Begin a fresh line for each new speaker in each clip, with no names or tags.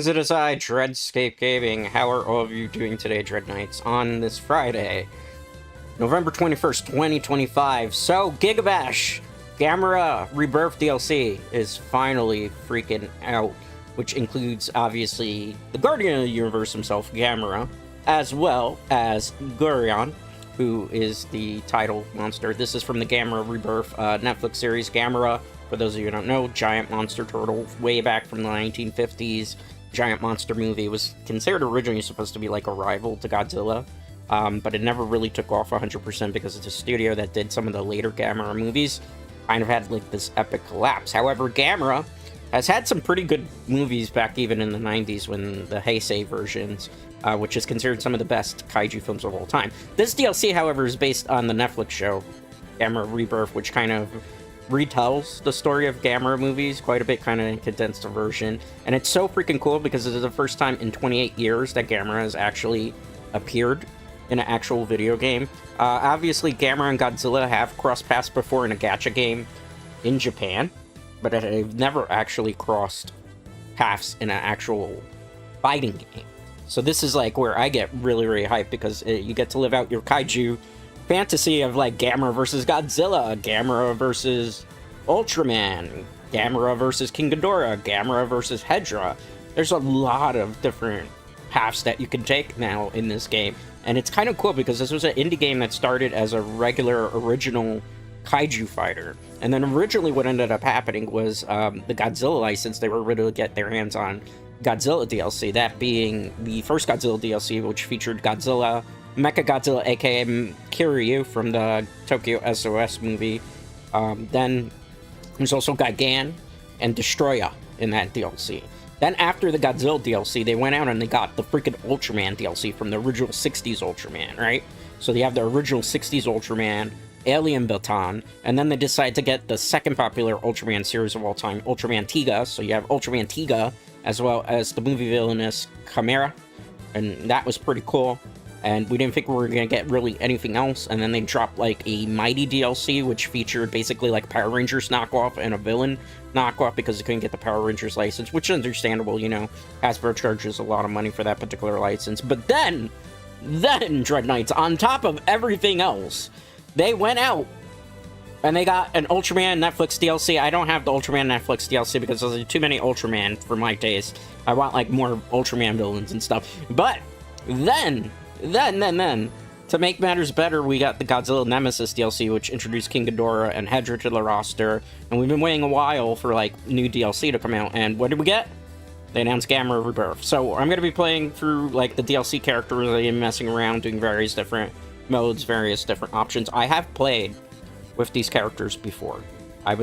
Greetings, it is I, Dreadscape Gaming. How are all of you doing today, Dread Knights, on this Friday, November 21st, 2025? So, Gigabash, Gamera Rebirth DLC is finally freaking out, which includes, obviously, the Guardian of the Universe himself, Gamera, as well as Guiron, who is the title monster. This is from the Gamera Rebirth Netflix series. Gamera, for those of you who don't know, giant monster turtle, way back from the 1950s. Giant monster movie. It was considered originally supposed to be like a rival to Godzilla, but it never really took off 100% because it's a studio that did some of the later Gamera movies kind of had like this epic collapse. However, Gamera has had some pretty good movies back even in the 90s when the Heisei versions, which is considered some of the best kaiju films of all time. This DLC, however, is based on the Netflix show Gamera Rebirth, which kind of retells the story of Gamera movies quite a bit, kind of in condensed version. And it's so freaking cool because it is the first time in 28 years that Gamera has actually appeared in an actual video game. Obviously, Gamera and Godzilla have crossed paths before in a gacha game in Japan, but they've never actually crossed paths in an actual fighting game. So this is like where I get really, really hyped because you get to live out your kaiju fantasy of like Gamera versus Godzilla, Gamera versus Ultraman, Gamera versus King Ghidorah, Gamera versus Hedra. There's a lot of different paths that you can take now in this game, and it's kind of cool because this was an indie game that started as a regular original kaiju fighter, and then originally what ended up happening was the Godzilla license, they were ready to get their hands on Godzilla DLC, that being the first Godzilla DLC, which featured Godzilla, Mechagodzilla, aka Kiryu from the Tokyo SOS movie. Then there's also Gigan and Destroyer in that DLC. Then after the Godzilla DLC, they went out and they got the freaking Ultraman DLC from the original 60s Ultraman, right? So they have the original 60s Ultraman, Alien Baton, and then they decided to get the second popular Ultraman series of all time, Ultraman Tiga. So you have Ultraman Tiga, as well as the movie villainous Chimera, and that was pretty cool. And we didn't think we were going to get really anything else. And then they dropped like a Mighty DLC, which featured basically like Power Rangers knockoff and a villain knockoff because they couldn't get the Power Rangers license, which is understandable, you know. Hasbro charges a lot of money for that particular license. But then, Dread Knights, on top of everything else, they went out and they got an Ultraman Netflix DLC. I don't have the Ultraman Netflix DLC because there's too many Ultraman for my taste. I want like more Ultraman villains and stuff. But then, to make matters better, we got the Godzilla Nemesis DLC, which introduced King Ghidorah and Hedra to the roster, and we've been waiting a while for, like, new DLC to come out, and what did we get? They announced Gamera Rebirth. So I'm going to be playing through, like, the DLC characters and messing around, doing various different modes, various different options. I have played with these characters before. I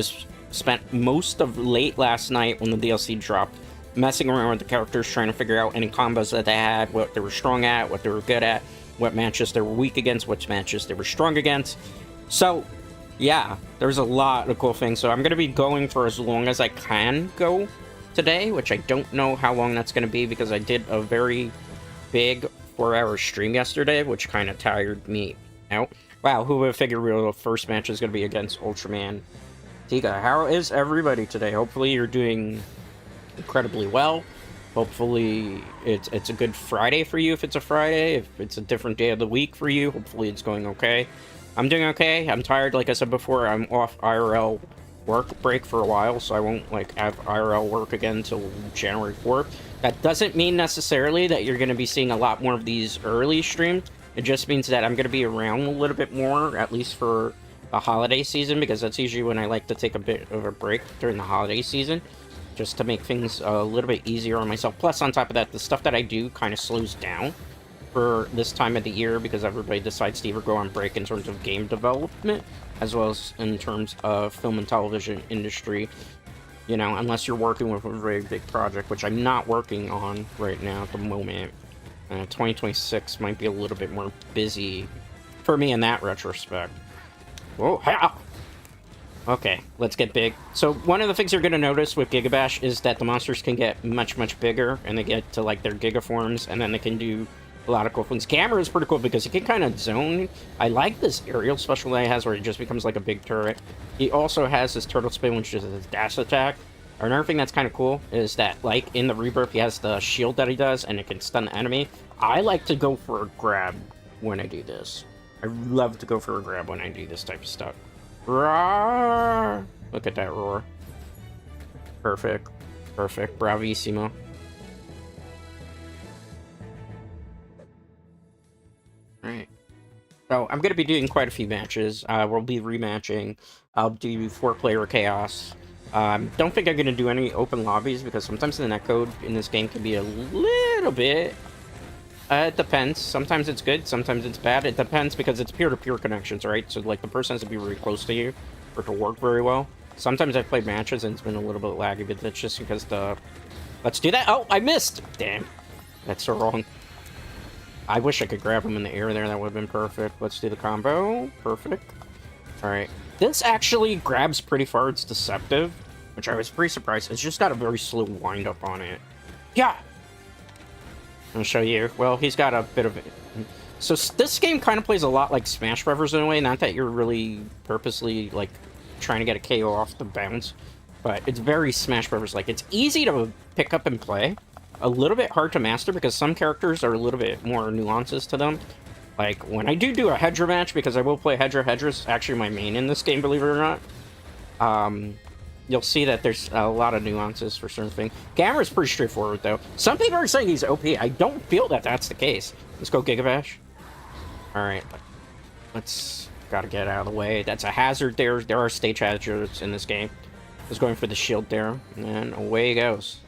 spent most of late last night when the DLC dropped messing around with the characters, trying to figure out any combos that they had, what they were strong at, what they were good at, what matches they were weak against, which matches they were strong against. So, yeah, there's a lot of cool things. So I'm going to be going for as long as I can go today, which I don't know how long that's going to be because I did a very big 4-hour stream yesterday, which kind of tired me out. Wow, who would have figured the first match is going to be against Ultraman Tiga? How is everybody today? Hopefully you're doing incredibly well. Hopefully it's a good Friday for you if it's a Friday. If it's a different day of the week for you, hopefully it's going okay. I'm doing okay. I'm tired, like I said before. I'm off IRL work break for a while, so I won't like have IRL work again until January 4th. That doesn't mean necessarily that you're going to be seeing a lot more of these early streams. It just means that I'm going to be around a little bit more, at least for the holiday season, because that's usually when I like to take a bit of a break during the holiday season, just to make things a little bit easier on myself. Plus, on top of that, the stuff that I do kind of slows down for this time of the year because everybody decides to either go on break in terms of game development as well as in terms of film and television industry, you know, unless you're working with a very big project, which I'm not working on right now at the moment. 2026 might be a little bit more busy for me in that retrospect. Whoa, ha! Okay, let's get big. So one of the things you're going to notice with Gigabash is that the monsters can get much, much bigger, and they get to, like, their Gigaforms, and then they can do a lot of cool things. Gamera is pretty cool because he can kind of zone. I like this aerial special that he has where he just becomes like a big turret. He also has his turtle spin, which is his dash attack, Another thing that's kind of cool is that, like, in the Rebirth, he has the shield that he does, and it can stun the enemy. I like to go for a grab when I do this. I love to go for a grab when I do this type of stuff. Roar! Look at that roar. Perfect. Perfect. Bravissimo. Alright. So, I'm going to be doing quite a few matches. We'll be rematching. I'll do 4-player chaos. Don't think I'm going to do any open lobbies, because sometimes the netcode in this game can be a little bit... it depends. Sometimes it's good, sometimes it's bad. It depends, because it's peer-to-peer connections, right? So, like, the person has to be really close to you for it to work very well. Sometimes I've played matches and it's been a little bit laggy, but that's just because the... Let's do that! Oh, I missed! Damn. That's so wrong. I wish I could grab him in the air there. That would have been perfect. Let's do the combo. Perfect. Alright. This actually grabs pretty far. It's deceptive, which I was pretty surprised. It's just got a very slow wind-up on it. Yeah! I'll show you. Well, he's got a bit of it. So this game kind of plays a lot like Smash Brothers in a way. Not that you're really purposely, like, trying to get a KO off the bounce, but it's very Smash Brothers. Like, it's easy to pick up and play. A little bit hard to master because some characters are a little bit more nuances to them. Like, when I do a Hedra match, because I will play Hedra. Hedra's actually my main in this game, believe it or not. You'll see that there's a lot of nuances for certain things. Gamera's pretty straightforward, though. Some people are saying he's OP. I don't feel that that's the case. Let's go Gigabash. Alright. Let's... Gotta get out of the way. That's a hazard there. There are stage hazards in this game. I was going for the shield there. And away he goes.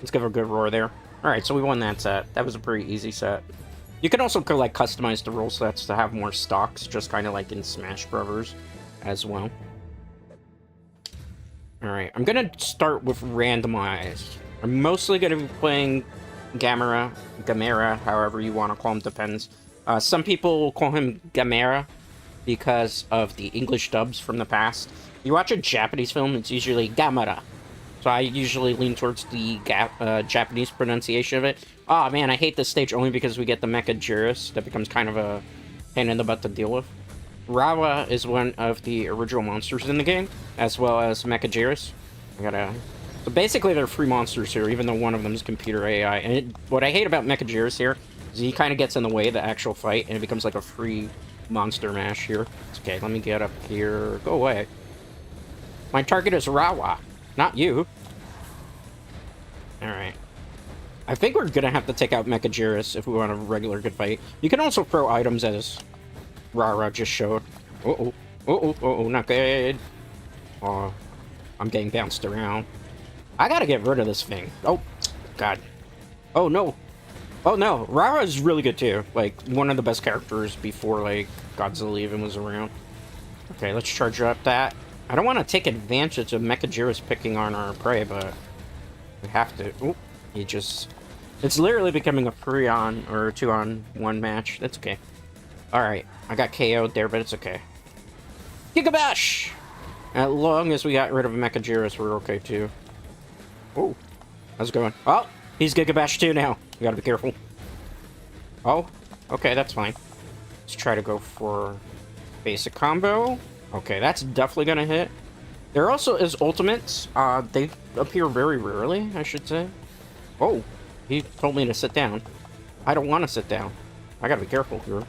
Let's give her a good roar there. Alright, so we won that set. That was a pretty easy set. You can also, like, customize the roll sets to have more stocks, just kind of like in Smash Brothers as well. Alright, I'm gonna start with randomized. I'm mostly gonna be playing Gamera, however you want to call him, depends. Some people will call him Gamera because of the English dubs from the past. You watch a Japanese film, it's usually Gamera. So I usually lean towards the Japanese pronunciation of it. Oh man, I hate this stage only because we get the Mecha Jirus. That becomes kind of a pain in the butt to deal with. Rawa is one of the original monsters in the game, as well as Mecha Jirus. So basically they're free monsters here, even though one of them is computer AI. And what I hate about Mecha Jirus here is he kind of gets in the way of the actual fight, and it becomes like a free monster mash here. Okay, let me get up here. Go away. My target is Rawa. Not you. Alright. I think we're gonna have to take out Mecha Jirus if we want a regular good fight. You can also throw items as Rara just showed. Uh-oh. Uh-oh. Uh-oh. Not good. Oh. I'm getting bounced around. I gotta get rid of this thing. Oh. God. Oh, no. Oh, no. Rara is really good, too. Like, one of the best characters before, like, Godzilla even was around. Okay, let's charge up that. I don't want to take advantage of Mecha Jirus picking on our prey, but we have to. Oop, he just... It's literally becoming a 3-on or 2-on-1 match. That's okay. Alright, I got KO'd there, but it's okay. Gigabash! As long as we got rid of Mecha Jirus, we're okay, too. Oh, how's it going? Oh, he's Gigabash, too, now. You gotta be careful. Oh, okay, that's fine. Let's try to go for basic combo. Okay, that's definitely gonna hit. There also is ultimates. They appear very rarely, I should say. Oh, he told me to sit down. I don't want to sit down. I gotta be careful here.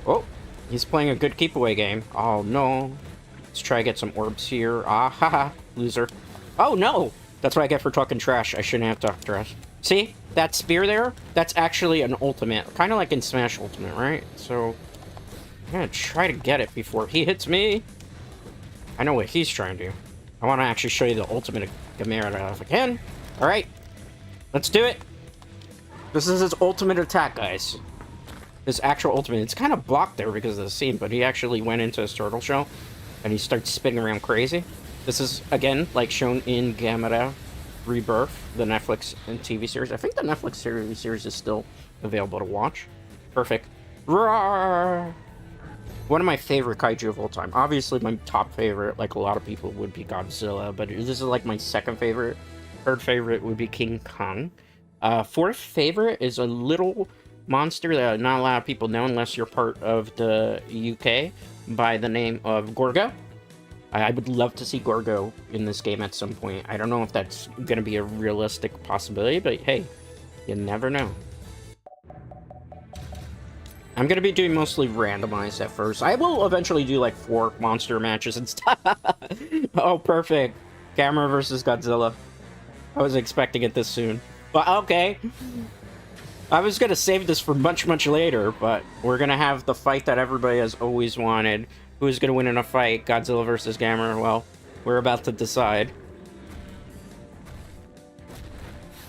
Oh, he's playing a good keep away game. Oh no. Let's try to get some orbs here. Ah, haha, loser. Oh no! That's what I get for talking trash. I shouldn't have talked trash. See? That spear there? That's actually an ultimate. Kind of like in Smash Ultimate, right? So, I'm gonna try to get it before he hits me. I know what he's trying to do. I want to actually show you the ultimate Gamera if I can. Alright. Let's do it. This is his ultimate attack, guys. His actual ultimate. It's kind of blocked there because of the scene, but he actually went into his turtle shell and he starts spinning around crazy. This is, again, like shown in Gamera Rebirth, the Netflix and TV series. I think the Netflix series is still available to watch. Perfect. Roar! One of my favorite kaiju of all time. Obviously, my top favorite, like a lot of people, would be Godzilla, but this is like my second favorite. Third favorite would be King Kong. Fourth favorite is a little monster that not a lot of people know unless you're part of the UK by the name of Gorga. I would love to see Gorgo in this game at some point. I don't know if that's going to be a realistic possibility, but hey, you never know. I'm going to be doing mostly randomized at first. I will eventually do like 4 monster matches and stuff. Oh, perfect. Gamera versus Godzilla. I was expecting it this soon. But okay. I was going to save this for much, much later, but we're going to have the fight that everybody has always wanted. Who's going to win in a fight? Godzilla versus Gamera? Well, we're about to decide.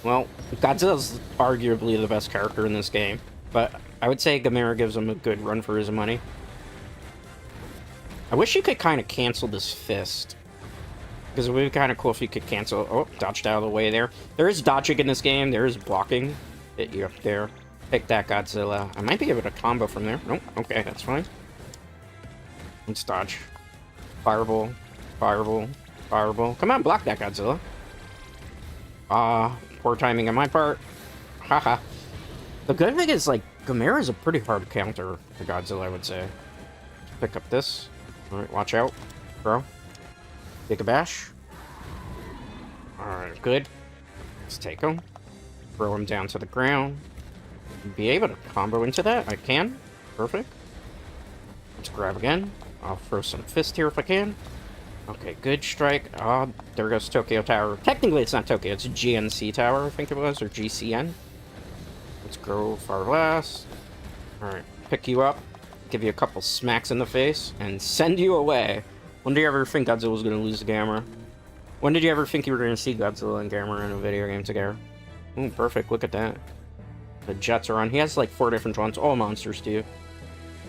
Well, Godzilla's arguably the best character in this game, but I would say Gamera gives him a good run for his money. I wish you could kind of cancel this fist. Because it would be kind of cool if you could cancel... Oh, dodged out of the way there. There is dodging in this game. There is blocking. Hit you up there. Pick that Godzilla. I might be able to combo from there. Nope. Okay, that's fine. Let's dodge. Fireball. Fireball. Fireball. Come on, block that Godzilla. Poor timing on my part. Haha. The good thing is, like, Gamera is a pretty hard counter to Godzilla, I would say. Pick up this. Alright, watch out, bro. Gigabash. Alright, good. Let's take him. Throw him down to the ground. Be able to combo into that? I can. Perfect. Let's grab again. I'll throw some fist here if I can. Okay, good strike. Oh, there goes Tokyo Tower. Technically, it's not Tokyo. It's GNC Tower, I think it was, or GCN. Let's go Fire Blast. Alright, pick you up. Give you a couple smacks in the face. And send you away. When did you ever think Godzilla was going to lose to Gamera? When did you ever think you were going to see Godzilla and Gamera in a video game together? Ooh, perfect. Look at that. The jets are on. He has like 4 different ones. All monsters do.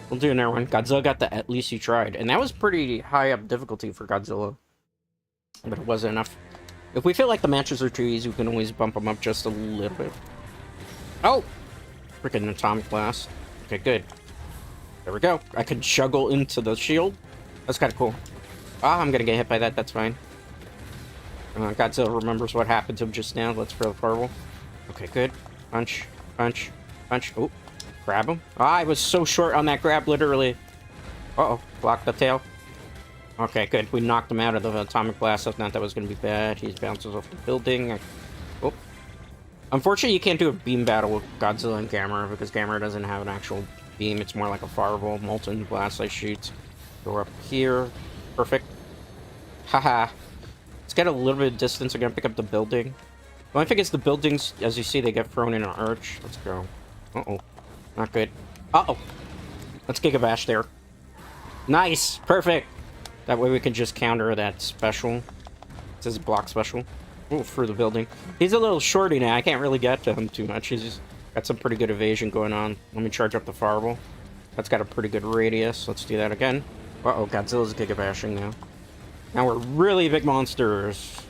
We'll do another one. Godzilla got the At Least You Tried. And that was pretty high up difficulty for Godzilla. But it wasn't enough. If we feel like the matches are too easy, we can always bump them up just a little bit. Oh! Freaking Atomic Blast. Okay, good. There we go. I could juggle into the shield. That's kind of cool. Ah, I'm gonna get hit by that. That's fine. Godzilla remembers what happened to him just now. Let's throw the fireball. Okay, good. Punch. Punch. Punch. Oh. Grab him. Ah, I was so short on that grab, literally. Uh-oh. Block the tail. Okay, good. We knocked him out of the Atomic Blast. I thought that was going to be bad. He bounces off the building. Oh. Unfortunately, you can't do a beam battle with Godzilla and Gamera because Gamera doesn't have an actual beam. It's more like a fireball. Molten blast I shoot. Go up here. Perfect. Haha. Let's get a little bit of distance. I'm going to pick up the building. The only thing is the buildings, as you see, they get thrown in an arch. Let's go. Uh-oh. Not good. Uh-oh. Let's Gigabash there. Nice! Perfect! That way we can just counter that special. It says block special. Oh, through the building. He's a little shorty now. I can't really get to him too much. He's just got some pretty good evasion going on. Let me charge up the fireball. That's got a pretty good radius. Let's do that again. Uh-oh, Godzilla's Gigabashing now. Now we're really big monsters.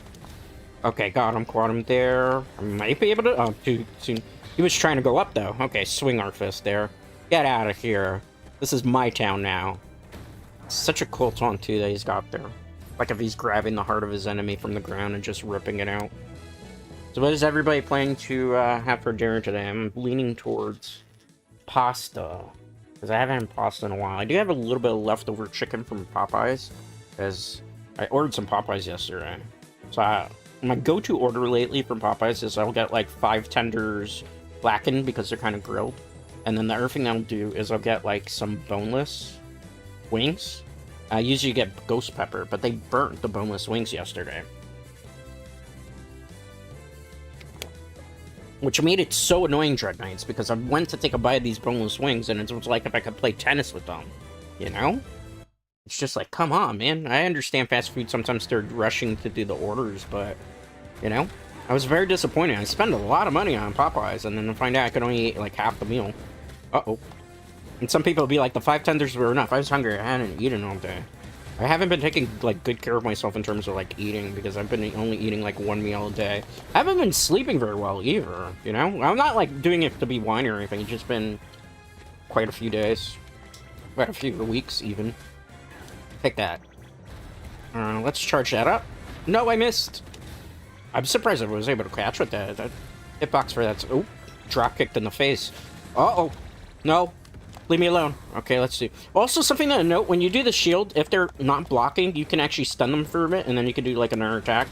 Okay, got him. Caught him there. I might be able to... Oh, too soon. He was trying to go up, though. Okay, swing our fist there. Get out of here. This is my town now. It's such a cool taunt, too, that he's got there. Like if he's grabbing the heart of his enemy from the ground and just ripping it out. So what is everybody planning to have for dinner today? I'm leaning towards pasta. Because I haven't had pasta in a while. I do have a little bit of leftover chicken from Popeyes. Because I ordered some Popeyes yesterday. So my go-to order lately from Popeyes is I'll get like 5 tenders blackened because they're kind of grilled. And then the other thing I'll do is I'll get like some boneless wings. I usually get ghost pepper, but they burnt the boneless wings yesterday. Which made it so annoying, Dread Knights, because I went to take a bite of these boneless wings and it was like if I could play tennis with them. You know? It's just like, come on, man. I understand fast food sometimes they're rushing to do the orders, but, you know? I was very disappointed. I spent a lot of money on Popeyes, and then to find out I could only eat like half the meal. Uh-oh. And some people will be like, the 5 tenders were enough. I was hungry. I hadn't eaten all day. I haven't been taking like good care of myself in terms of like eating, because I've been only eating like 1 meal a day. I haven't been sleeping very well either, you know? I'm not like doing it to be whiny or anything. It's just been quite a few days. Quite a few weeks even. Take that. Let's charge that up. No, I missed. I'm surprised I was able to catch with that. That hitbox for that. Oh, drop kicked in the face. Uh-oh. No. Leave me alone. Okay, let's see. Also, something to note, when you do the shield, if they're not blocking, you can actually stun them for a bit, and then you can do, like, another attack.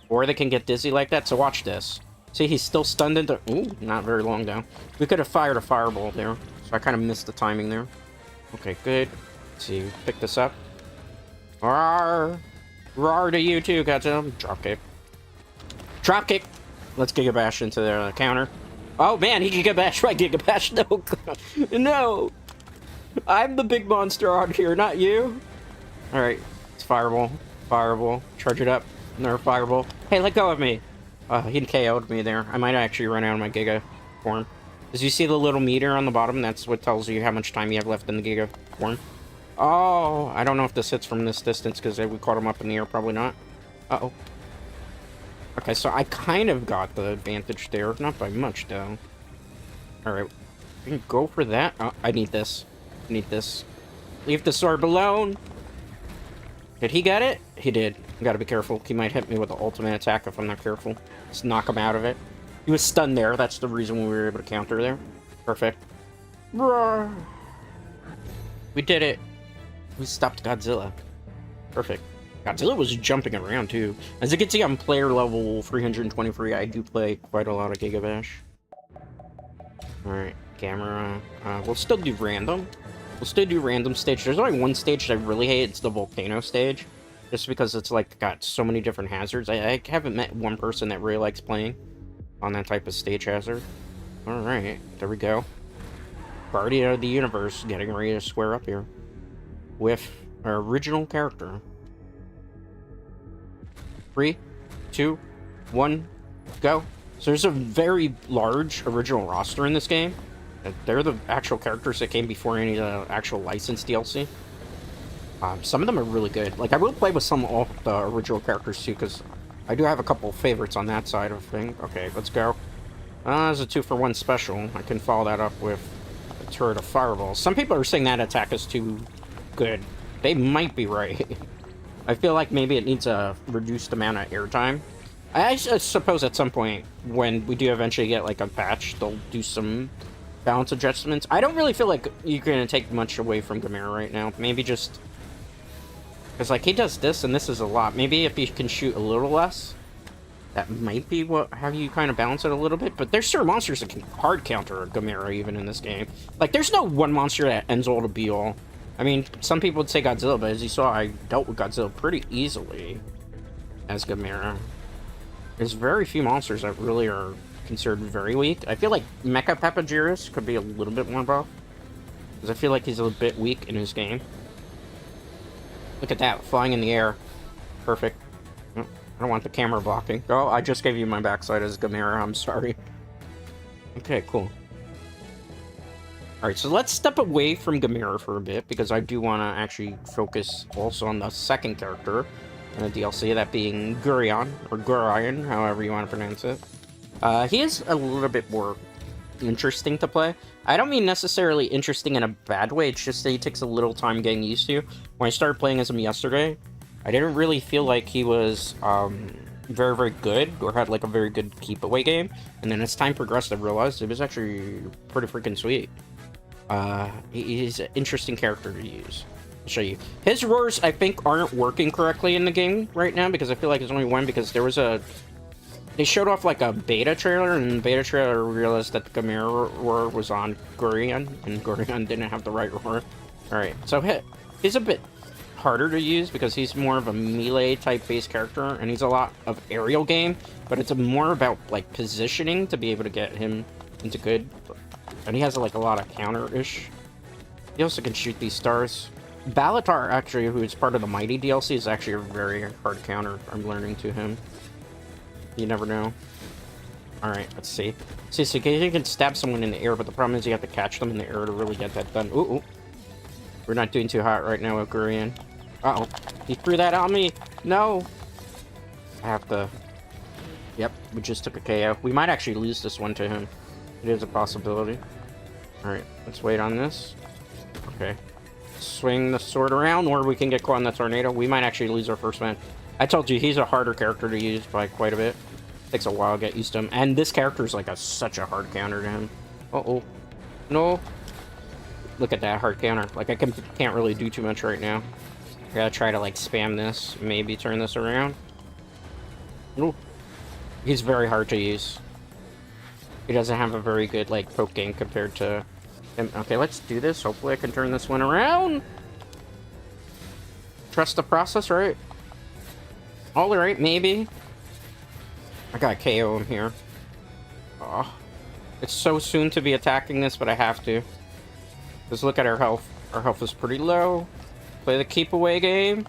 Or they can get dizzy like that, so watch this. See, he's still stunned into... Ooh, not very long, though. We could have fired a fireball there, so I kind of missed the timing there. Okay, good. Let's see, pick this up. Roar! Roar to you too, Godzilla. Dropkick. Dropkick! Let's Gigabash into the counter. Oh man, he Gigabash my Gigabash. No, no! I'm the big monster on here, not you. Alright, it's Fireball. Fireball. Charge it up. Another Fireball. Hey, let go of me! He KO'd me there. I might actually run out of my Giga form. As you see the little meter on the bottom, that's what tells you how much time you have left in the Giga form. Oh, I don't know if this hits from this distance, because we caught him up in the air. Probably not. Uh-oh. Okay, so I kind of got the advantage there. Not by much, though. Alright. We can go for that. Oh, I need this. I need this. Leave the sword alone! Did he get it? He did. Gotta be careful. He might hit me with the ultimate attack if I'm not careful. Just knock him out of it. He was stunned there. That's the reason we were able to counter there. Perfect. Roar. We did it. We stopped Godzilla. Perfect. Godzilla was jumping around, too. As you can see, I'm player level 323. I do play quite a lot of Gigabash. Alright, camera. We'll still do random. We'll still do random stage. There's only one stage that I really hate. It's the volcano stage. Just because it's, like, got so many different hazards. I haven't met one person that really likes playing on that type of stage hazard. Alright, there we go. Guardian of the Universe getting ready to square up here with our original character. 3, 2, 1, go. So there's a very large original roster in this game. They're the actual characters that came before any of the actual licensed DLC. Some of them are really good. Like, I will play with some of the original characters too, because I do have a couple favorites on that side of things. Okay, let's go. There's a 2-for-1 special. I can follow that up with a turret of fireballs. Some people are saying that attack is too good. They might be right. I feel like maybe it needs a reduced amount of airtime. I suppose at some point, when we do eventually get, like, a patch, they'll do some balance adjustments. I don't really feel like you're going to take much away from Gamera right now. Maybe just... because, like, he does this, and this is a lot. Maybe if he can shoot a little less, that might be how you kind of balance it a little bit. But there's certain monsters that can hard counter Gamera even in this game. Like, there's no one monster that ends all to be all. I mean, some people would say Godzilla, but as you saw, I dealt with Godzilla pretty easily as Gamera. There's very few monsters that really are considered very weak. I feel like Mecha Pepagirus could be a little bit more buff, because I feel like he's a bit weak in his game. Look at that, flying in the air. Perfect. Oh, I don't want the camera blocking. Oh, I just gave you my backside as Gamera, I'm sorry. Okay, cool. Alright, so let's step away from Gamera for a bit, because I do want to actually focus also on the second character in the DLC, that being Guiron, or Guiron, however you want to pronounce it. He is a little bit more interesting to play. I don't mean necessarily interesting in a bad way, it's just that he takes a little time getting used to. When I started playing as him yesterday, I didn't really feel like he was very, very good, or had like a very good keep-away game, and then as time progressed I realized it was actually pretty freaking sweet. He's an interesting character to use. I'll show you. His roars, I think, aren't working correctly in the game right now, because I feel like there's only one, because there was a... they showed off like a beta trailer, and in the beta trailer realized that the Gamera roar was on Guiron, and Guiron didn't have the right roar. Alright, so he's a bit harder to use, because he's more of a melee type based character, and he's a lot of aerial game, but it's more about like positioning to be able to get him into good. And he has like a lot of counter-ish. He also can shoot these stars. Balatar, actually, who is part of the Mighty DLC, is actually a very hard counter. I'm learning to him. You never know. Alright, let's see. See, so you can stab someone in the air, but the problem is you have to catch them in the air to really get that done. Ooh, ooh. We're not doing too hot right now with Guiron. Uh-oh. He threw that on me! No! I have to... Yep, we just took a KO. We might actually lose this one to him. It is a possibility. Alright, let's wait on this. Okay. Swing the sword around, or we can get caught in the tornado. We might actually lose our first man. I told you, he's a harder character to use by quite a bit. Takes a while to get used to him. And this character is like such a hard counter to him. Uh-oh. No. Look at that hard counter. Like, I can't really do too much right now. I gotta try to, like, spam this. Maybe turn this around. Ooh. He's very hard to use. He doesn't have a very good, like, poke game compared to him. Okay, let's do this. Hopefully I can turn this one around. Trust the process, right? Alright, maybe. I gotta KO him here. Oh. It's so soon to be attacking this, but I have to. Just look at our health. Our health is pretty low. Play the keep away game.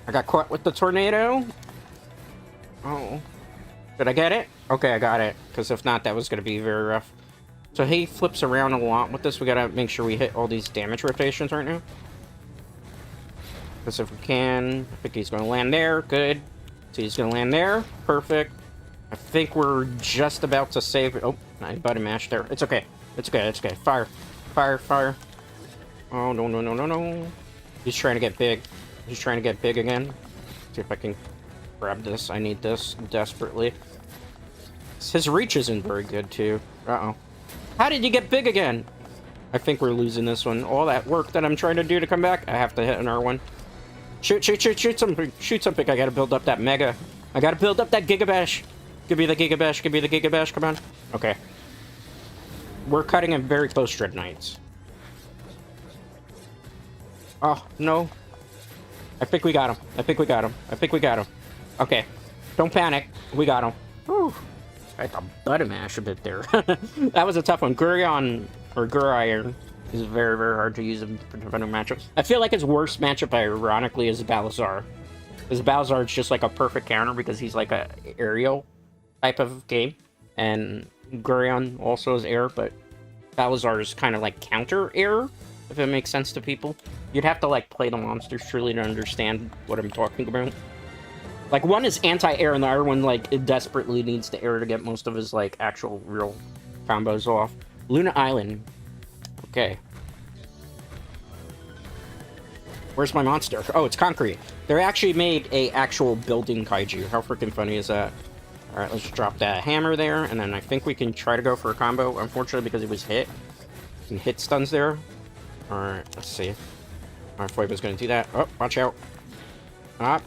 I got caught with the tornado. Oh. Did I get it? Okay, I got it. Because if not, that was going to be very rough. So he flips around a lot with this. We got to make sure we hit all these damage rotations right now. Because if we can... I think he's going to land there. Good. So he's going to land there. Perfect. I think we're just about to save... Oh, I button mashed there. It's okay. It's okay. It's okay. Fire. Fire. Fire. Oh, no, no, no, no, no. He's trying to get big. He's trying to get big again. See if I can grab this. I need this desperately. His reach isn't very good, too. Uh-oh. How did you get big again? I think we're losing this one. All that work that I'm trying to do to come back, I have to hit an R1. Shoot, shoot, shoot, shoot something. Shoot something. I gotta build up that mega. I gotta build up that Gigabash. Give me the Gigabash. Give me the Gigabash. Come on. Okay. We're cutting in very close, Dread Knights. Oh, no. I think we got him. I think we got him. I think we got him. Okay. Don't panic. We got him. Whew. I had to button mash a bit there. That was a tough one. Guiron, or Guiron, is very, very hard to use in defender matchups. I feel like his worst matchup, ironically, is Balazar. Because Balazar is just like a perfect counter because he's like a aerial type of game. And Guiron also is air, but Balazar is kind of like counter air, if it makes sense to people. You'd have to like play the monsters truly to understand what I'm talking about. Like, one is anti-air, and the other one, like, it desperately needs the air to get most of his, like, actual real combos off. Luna Island. Okay. Where's my monster? Oh, it's concrete. They actually made a actual building kaiju. How freaking funny is that? Alright, let's just drop that hammer there, and then I think we can try to go for a combo. Unfortunately, because it was hit. And hit stuns there. Alright, let's see. Alright, Foiba's gonna do that. Oh, watch out. Ah.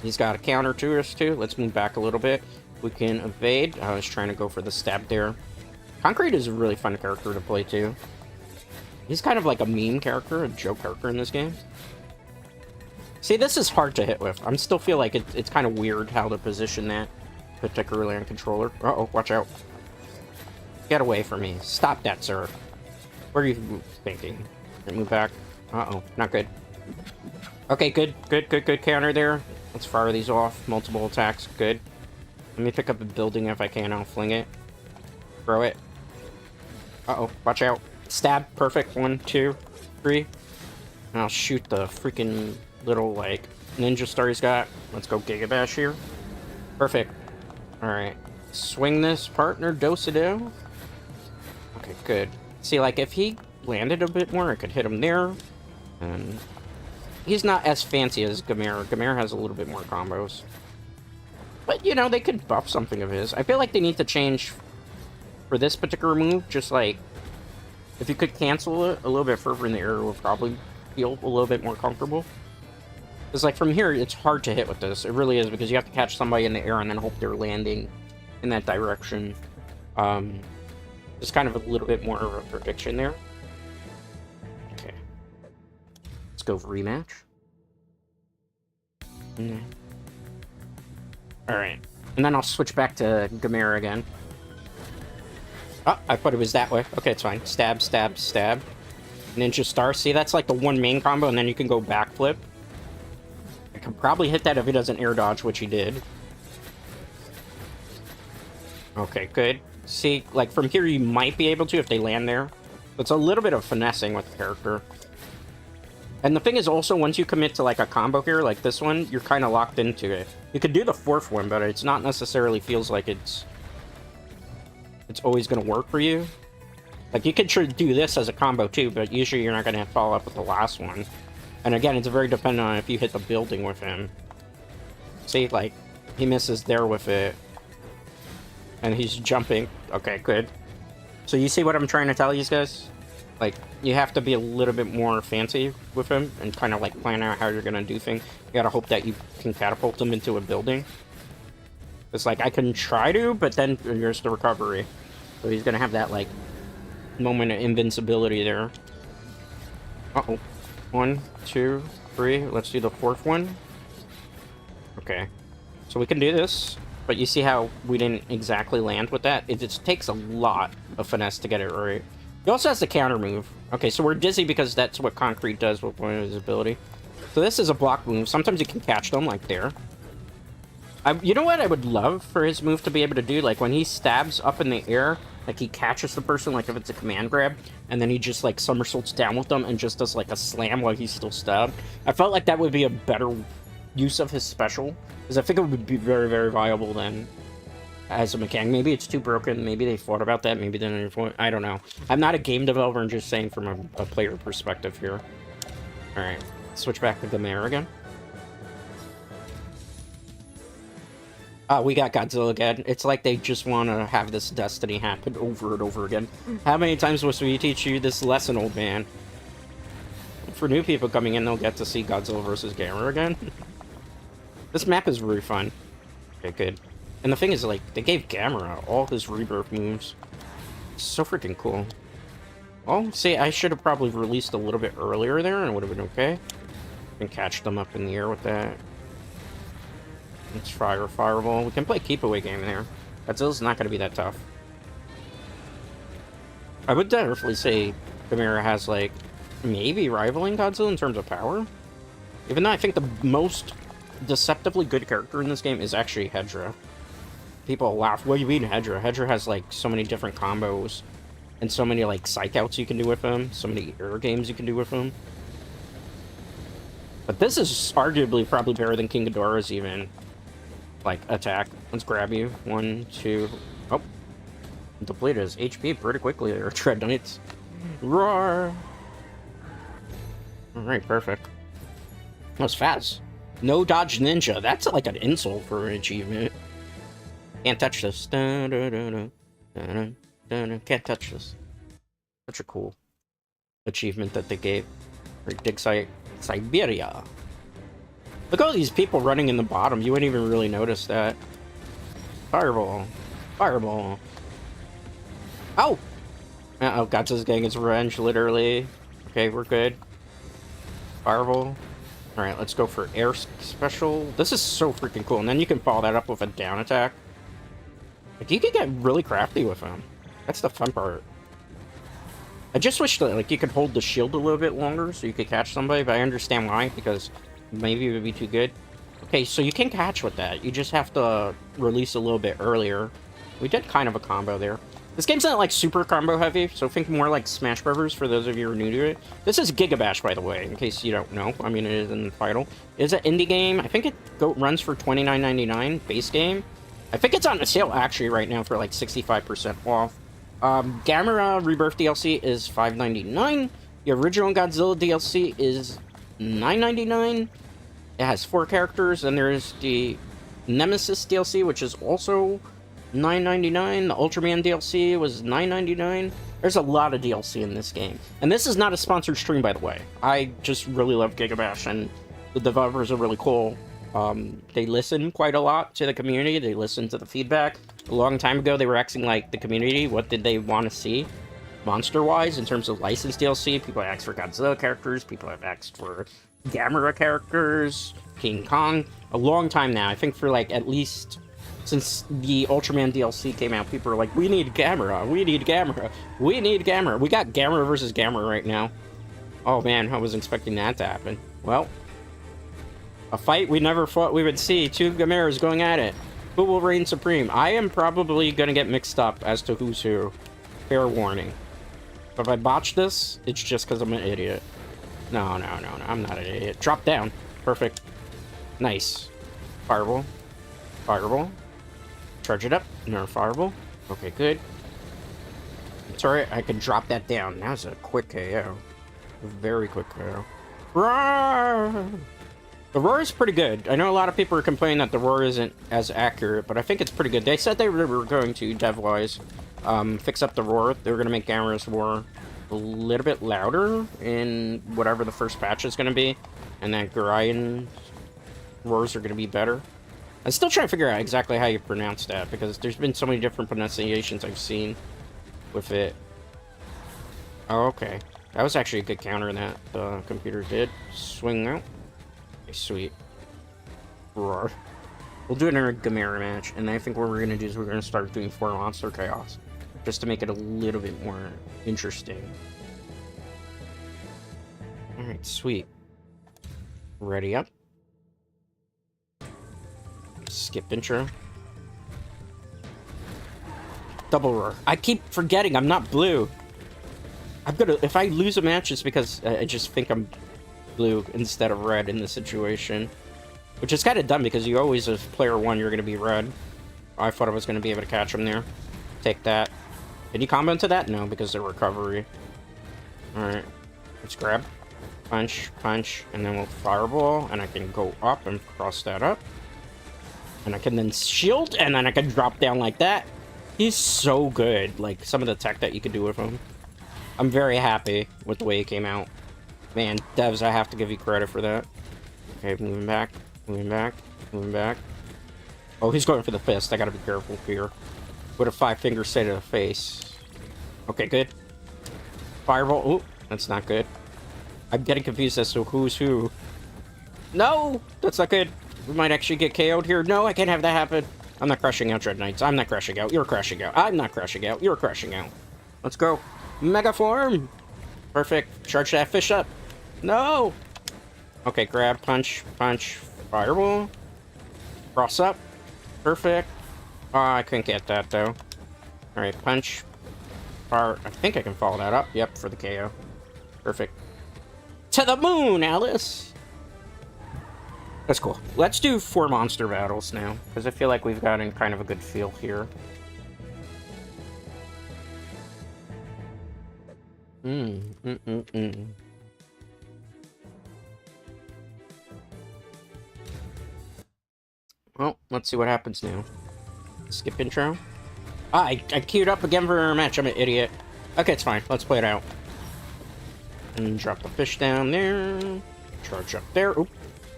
He's got a counter to us, too. Let's move back a little bit. We can evade. I was trying to go for the stab there. Concrete is a really fun character to play, too. He's kind of like a meme character, a joke character in this game. See, this is hard to hit with. I still feel like it's kind of weird how to position that, particularly on controller. Uh-oh, watch out. Get away from me. Stop that, sir. What are you thinking? Move back. Uh-oh, not good. Okay, good, good, good, good counter there. Let's fire these off. Multiple attacks. Good. Let me pick up a building if I can. I'll fling it. Throw it. Uh-oh. Watch out. Stab. Perfect. 1, 2, 3. And I'll shoot the freaking little, like, ninja star he's got. Let's go Gigabash here. Perfect. Alright. Swing this, partner. Dosido. Okay, good. See, like, if he landed a bit more, I could hit him there. And... he's not as fancy as Gamera. Gamera has a little bit more combos. But, you know, they could buff something of his. I feel like they need to change for this particular move. Just, like, if you could cancel it a little bit further in the air, it would probably feel a little bit more comfortable. Because, like, from here, it's hard to hit with this. It really is, because you have to catch somebody in the air and then hope they're landing in that direction. Just kind of a little bit more of a prediction there. Let's go for rematch. Alright. And then I'll switch back to Gamera again. Oh, I thought it was that way. Okay, it's fine. Stab, stab, stab. Ninja Star. See, that's like the one main combo, and then you can go backflip. I can probably hit that if he doesn't air dodge, which he did. Okay, good. See, like, from here you might be able to if they land there. It's a little bit of finessing with the character. And the thing is also, once you commit to, like, a combo here, like this one, you're kind of locked into it. You could do the fourth one, but it's not necessarily feels like it's always going to work for you. Like, you could do this as a combo, too, but usually you're not going to follow up with the last one. And again, it's very dependent on if you hit the building with him. See, like, he misses there with it. And he's jumping. Okay, good. So you see what I'm trying to tell you guys? Like, you have to be a little bit more fancy with him and kind of like plan out how you're gonna do things. You gotta hope that you can catapult him into a building. It's like, I can try to, but then there's the recovery. So he's gonna have that, like, moment of invincibility there. Uh-oh. 1, 2, 3. Let's do the 4th one. Okay. So we can do this, but you see how we didn't exactly land with that? It just takes a lot of finesse to get it right. He also has the counter move. Okay, so we're dizzy because that's what Concrete does with one of his ability. So this is a block move. Sometimes you can catch them, like there. You know what I would love for his move to be able to do? Like, when he stabs up in the air, like, he catches the person, like, if it's a command grab, and then he just, like, somersaults down with them and just does, like, a slam while he's still stabbed. I felt like that would be a better use of his special, because I think it would be very, very viable then as a mechanic. Maybe it's too broken. Maybe they thought about that. Maybe then I don't know. I'm not a game developer. I'm just saying from a player perspective here. All right, switch back to Gamera again. We got Godzilla again. It's like they just want to have this destiny happen over and over again. How many times must we teach you this lesson, old man? For new people coming in, they'll get to see Godzilla versus Gamera again. This map is really fun. Okay, good. And the thing is, like, they gave Gamera all his rebirth moves. It's so freaking cool. Well, see, I should have probably released a little bit earlier there, and it would have been okay. And catch them up in the air with that. Let's fire Fireball. We can play keep away game there. Godzilla's not going to be that tough. I would definitely say Gamera has, like, maybe rivaling Godzilla in terms of power. Even though I think the most deceptively good character in this game is actually Hedra. People laugh, what do you mean Hedra? Hedra has, like, so many different combos. And so many, like, psych outs you can do with him. So many air games you can do with him. But this is arguably probably better than King Ghidorah's even. Like, attack. Let's grab you. 1, 2. Oh. Depleted his HP pretty quickly there, Dread Knights. Roar! Alright, perfect. That was fast. No dodge ninja. That's like an insult for an achievement. Can't touch this. Dun, dun, dun, dun, dun, dun, dun. Can't touch this. Such a cool achievement that they gave. Dig Siberia. Look at all these people running in the bottom. You wouldn't even really notice that. Fireball. Fireball. Oh! Uh-oh, Godzilla's getting his revenge, literally. Okay, we're good. Fireball. Alright, let's go for air special. This is so freaking cool. And then you can follow that up with a down attack. Like, you can get really crafty with them. That's the fun part. I just wish that, like, you could hold the shield a little bit longer so you could catch somebody, but I understand why, because maybe it would be too good. Okay, so you can catch with that. You just have to release a little bit earlier. We did kind of a combo there. This game's not, like, super combo heavy, so think more like Smash Brothers for those of you who are new to it. This is Gigabash, by the way, in case you don't know. I mean, it is in the title. It's an indie game. I think it runs for $29.99, base game. I think it's on sale, actually, right now for, like, 65% off. Gamera Rebirth DLC is $5.99. The original Godzilla DLC is $9.99. It has 4 characters, and there's the Nemesis DLC, which is also $9.99. The Ultraman DLC was $9.99. There's a lot of DLC in this game. And this is not a sponsored stream, by the way. I just really love Gigabash, and the developers are really cool. They listen quite a lot to the community. They listen to the feedback. A long time ago, they were asking, like, the community, what did they want to see monster-wise in terms of licensed DLC. People asked for Godzilla characters. People have asked for Gamera characters, King Kong. A long time now. I think for, like, at least since the Ultraman DLC came out, people are like, we need Gamera, we need Gamera, we need Gamera. We got Gamera versus Gamera right now. Oh man, I wasn't expecting that to happen. Well, a fight we never thought we would see. 2 Gameras going at it. Who will reign supreme? I am probably gonna get mixed up as to who's who. Fair warning. But if I botch this, it's just because I'm an idiot. No, I'm not an idiot. Drop down. Perfect. Nice. Fireball. Fireball. Charge it up. Another fireball. Okay, good. It's alright, I can drop that down. That was a quick KO. A very quick KO. Roar! The roar is pretty good. I know a lot of people are complaining that the roar isn't as accurate, but I think it's pretty good. They said they were going to, dev-wise, fix up the roar. They were going to make Gamera's roar a little bit louder in whatever the first patch is going to be, and that Guiron roars are going to be better. I'm still trying to figure out exactly how you pronounce that, because there's been so many different pronunciations I've seen with it. Oh, okay. That was actually a good counter that the computer did. Swing out. Okay, sweet. Roar. We'll do another Gamera match, and I think what we're going to do is we're going to start doing 4 Monster Chaos, just to make it a little bit more interesting. Alright, sweet. Ready up. Skip intro. Double roar. I keep forgetting I'm not blue. I'm gonna, if I lose a match, it's because I just think I'm blue instead of red in this situation. Which is kind of dumb, because you always, as player 1, you're going to be red. I thought I was going to be able to catch him there. Take that. Can you combo into that? No, because of recovery. Alright. Let's grab. Punch, punch, and then we'll fireball, and I can go up and cross that up. And I can then shield, and then I can drop down like that. He's so good. Like, some of the tech that you could do with him. I'm very happy with the way he came out. Man, devs, I have to give you credit for that. Okay, moving back. Moving back, moving back. Oh, he's going for the fist. I gotta be careful here. With a 5-finger say to the face. Okay, good. Fireball. Ooh, that's not good. I'm getting confused as to who's who. No! That's not good. We might actually get KO'd here. No, I can't have that happen. I'm not crashing out, Dread Knights. I'm not crashing out. You're crashing out. I'm not crashing out. You're crashing out. Let's go. Mega form! Perfect. Charge that fish up. No! Okay, grab, punch, punch. Fireball. Cross up. Perfect. Oh, I couldn't get that, though. Alright, punch. Fire. I think I can follow that up. Yep, for the KO. Perfect. To the moon, Alice! That's cool. Let's do 4 monster battles now, because I feel like we've gotten kind of a good feel here. Well, let's see what happens now. Skip intro. Ah, I queued up again for a match. I'm an idiot. Okay, it's fine. Let's play it out. And drop the fish down there. Charge up there. Oop.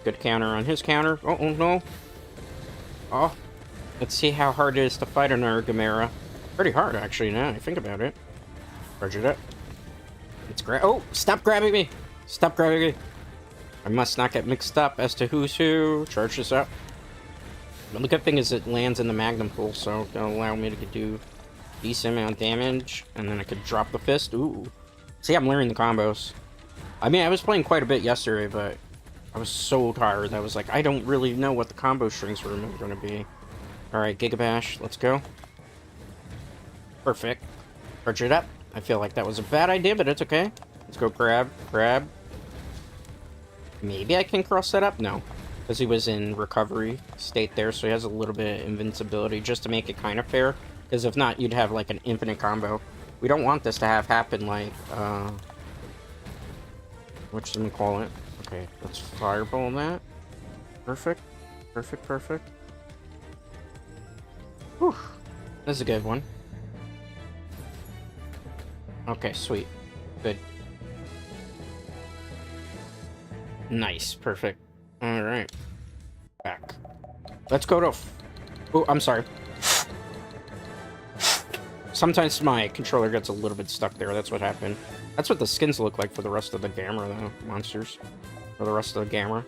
Good counter on his counter. Oh, no. Oh. Let's see how hard it is to fight another Gamera. Pretty hard, actually, now I think about it. Charge it up. It's great. Oh, stop grabbing me. Stop grabbing me. I must not get mixed up as to who's who. Charge this up. But the good thing is it lands in the Magnum pool, so it'll allow me to do decent amount of damage, and then I could drop the fist. Ooh. See, I'm learning the combos. I mean, I was playing quite a bit yesterday, but I was so tired that I was like, I don't really know what the combo strings were going to be. Alright, Gigabash, let's go. Perfect. Charge it up. I feel like that was a bad idea, but it's okay. Let's go grab, grab. Maybe I can cross that up? No. Because he was in recovery state there, so he has a little bit of invincibility just to make it kind of fair. Because if not, you'd have like an infinite combo. We don't want this to have happen like, whatchamacallit? Okay, let's fireball that. Perfect. Perfect, perfect. Whew. This is a good one. Okay, sweet. Good. Nice, perfect. Alright. Back. Let's go to... Oh, I'm sorry. Sometimes my controller gets a little bit stuck there. That's what happened. That's what the skins look like for the rest of the Gamera, though. Monsters. For the rest of the Gamera.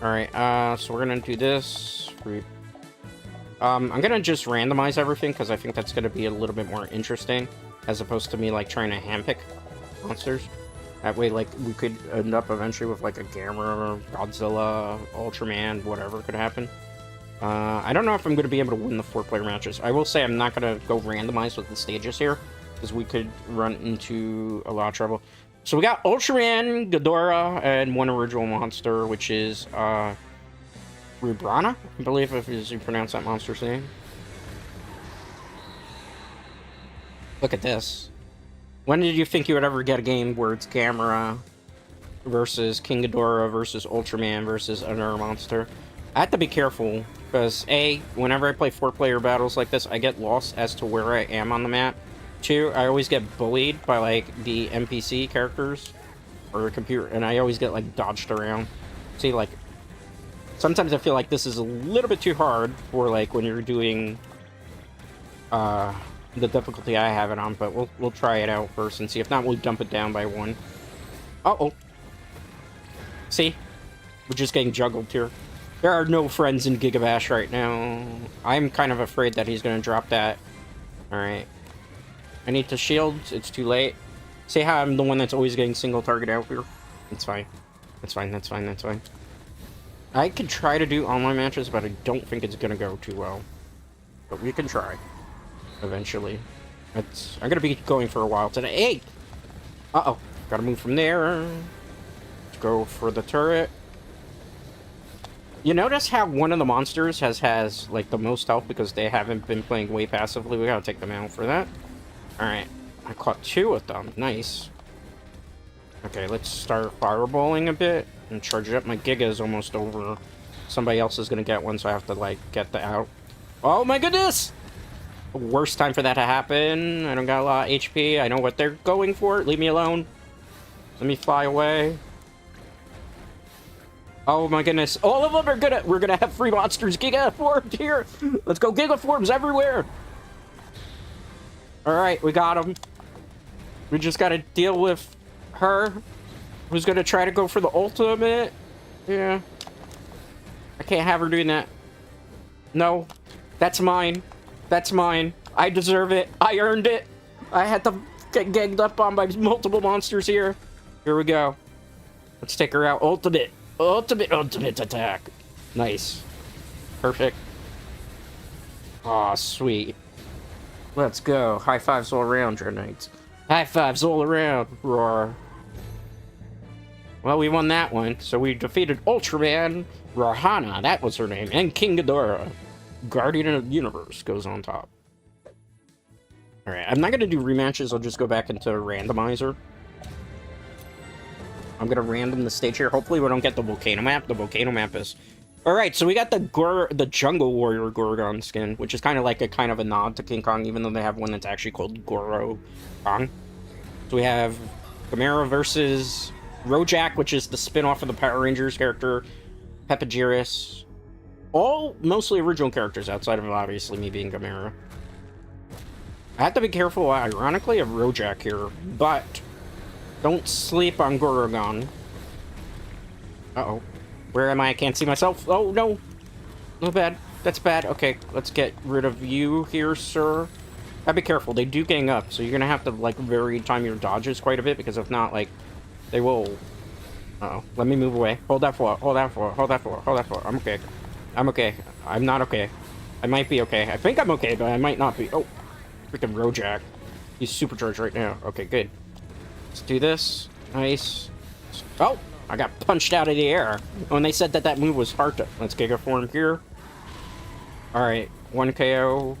Alright, so we're gonna do this. I'm gonna just randomize everything, because I think that's gonna be a little bit more interesting. As opposed to me, like, trying to handpick monsters. That way, like, we could end up eventually with, like, a Gamera, Godzilla, Ultraman, whatever could happen. I don't know if I'm going to be able to win the 4-player matches. I will say I'm not going to go randomized with the stages here, because we could run into a lot of trouble. So we got Ultraman, Ghidorah, and one original monster, which is, Rubrana, I believe, if you pronounce that monster's name. Look at this. When did you think you would ever get a game where it's Gamera versus King Ghidorah versus Ultraman versus another monster? I have to be careful, because A, whenever I play 4-player battles like this, I get lost as to where I am on the map. too, I always get bullied by, like, the NPC characters or the computer, and I always get, like, dodged around. See, like, sometimes I feel like this is a little bit too hard for, like, when you're doing the difficulty I have it on, but we'll try it out first and see. If not, we'll dump it down by 1. Uh-oh. See? We're just getting juggled here. There are no friends in Gigabash right now. I'm kind of afraid that he's going to drop that. Alright. I need to shield. It's too late. See how I'm the one that's always getting single target out here? It's fine. That's fine, that's fine, that's fine. I could try to do online matches, but I don't think it's going to go too well. But we can try. Eventually. I'm going to be going for a while today. Hey! Uh-oh. Gotta move from there. Let's go for the turret. You notice how one of the monsters has like, the most health because they haven't been playing way passively? We gotta take them out for that. Alright. I caught 2 of them. Nice. Okay, let's start fireballing a bit and charge it up. My Giga is almost over. Somebody else is gonna get one, so I have to, like, get the out. Oh my goodness! Worst time for that to happen. I don't got a lot of HP. I know what they're going for. Leave me alone. Let me fly away. Oh my goodness. All of them are we're gonna have free monsters. Giga formed here. Let's go Giga forms everywhere. Alright, we got them. We just gotta deal with her. Who's gonna try to go for the ultimate? Yeah. I can't have her doing that. No. That's mine. That's mine. I deserve it. I earned it. I had to get ganged up on by multiple monsters here. Here we go. Let's take her out. Ultimate. Ultimate attack. Nice. Perfect. Aw, sweet. Let's go. High fives all around, Dread Knights. High fives all around. Roar. Well, we won that one. So we defeated Ultraman, Rahana, that was her name, and King Ghidorah. Guardian of the Universe goes on top. Alright, I'm not going to do rematches. I'll just go back into randomizer. I'm going to random the stage here. Hopefully we don't get the volcano map. The volcano map is... Alright, so we got the Jungle Warrior Gorgon skin, which is kind of like a nod to King Kong, even though they have one that's actually called Goro Kong. So we have Gamera versus Rojak, which is the spin-off of the Power Rangers character, Pepagiris. All mostly original characters outside of, obviously, me being Gamera. I have to be careful, ironically, of Rojak here, but don't sleep on Gorgon. Uh-oh. Where am I? I can't see myself. Oh, no. No, bad. That's bad. Okay, let's get rid of you here, sir. Gotta be careful. They do gang up, so you're gonna have to, like, vary time your dodges quite a bit, because if not, like, they will... Uh-oh. Let me move away. Hold that for. Hold that for. Hold that for. Hold that for. I'm okay. I'm okay. I'm not okay. I might be okay. I think I'm okay, but I might not be. Oh, freaking Rojak. He's supercharged right now. Okay, good. Let's do this. Nice. Oh, I got punched out of the air. Oh, and they said that that move was hard to... Let's Giga form here. Alright, 1 KO.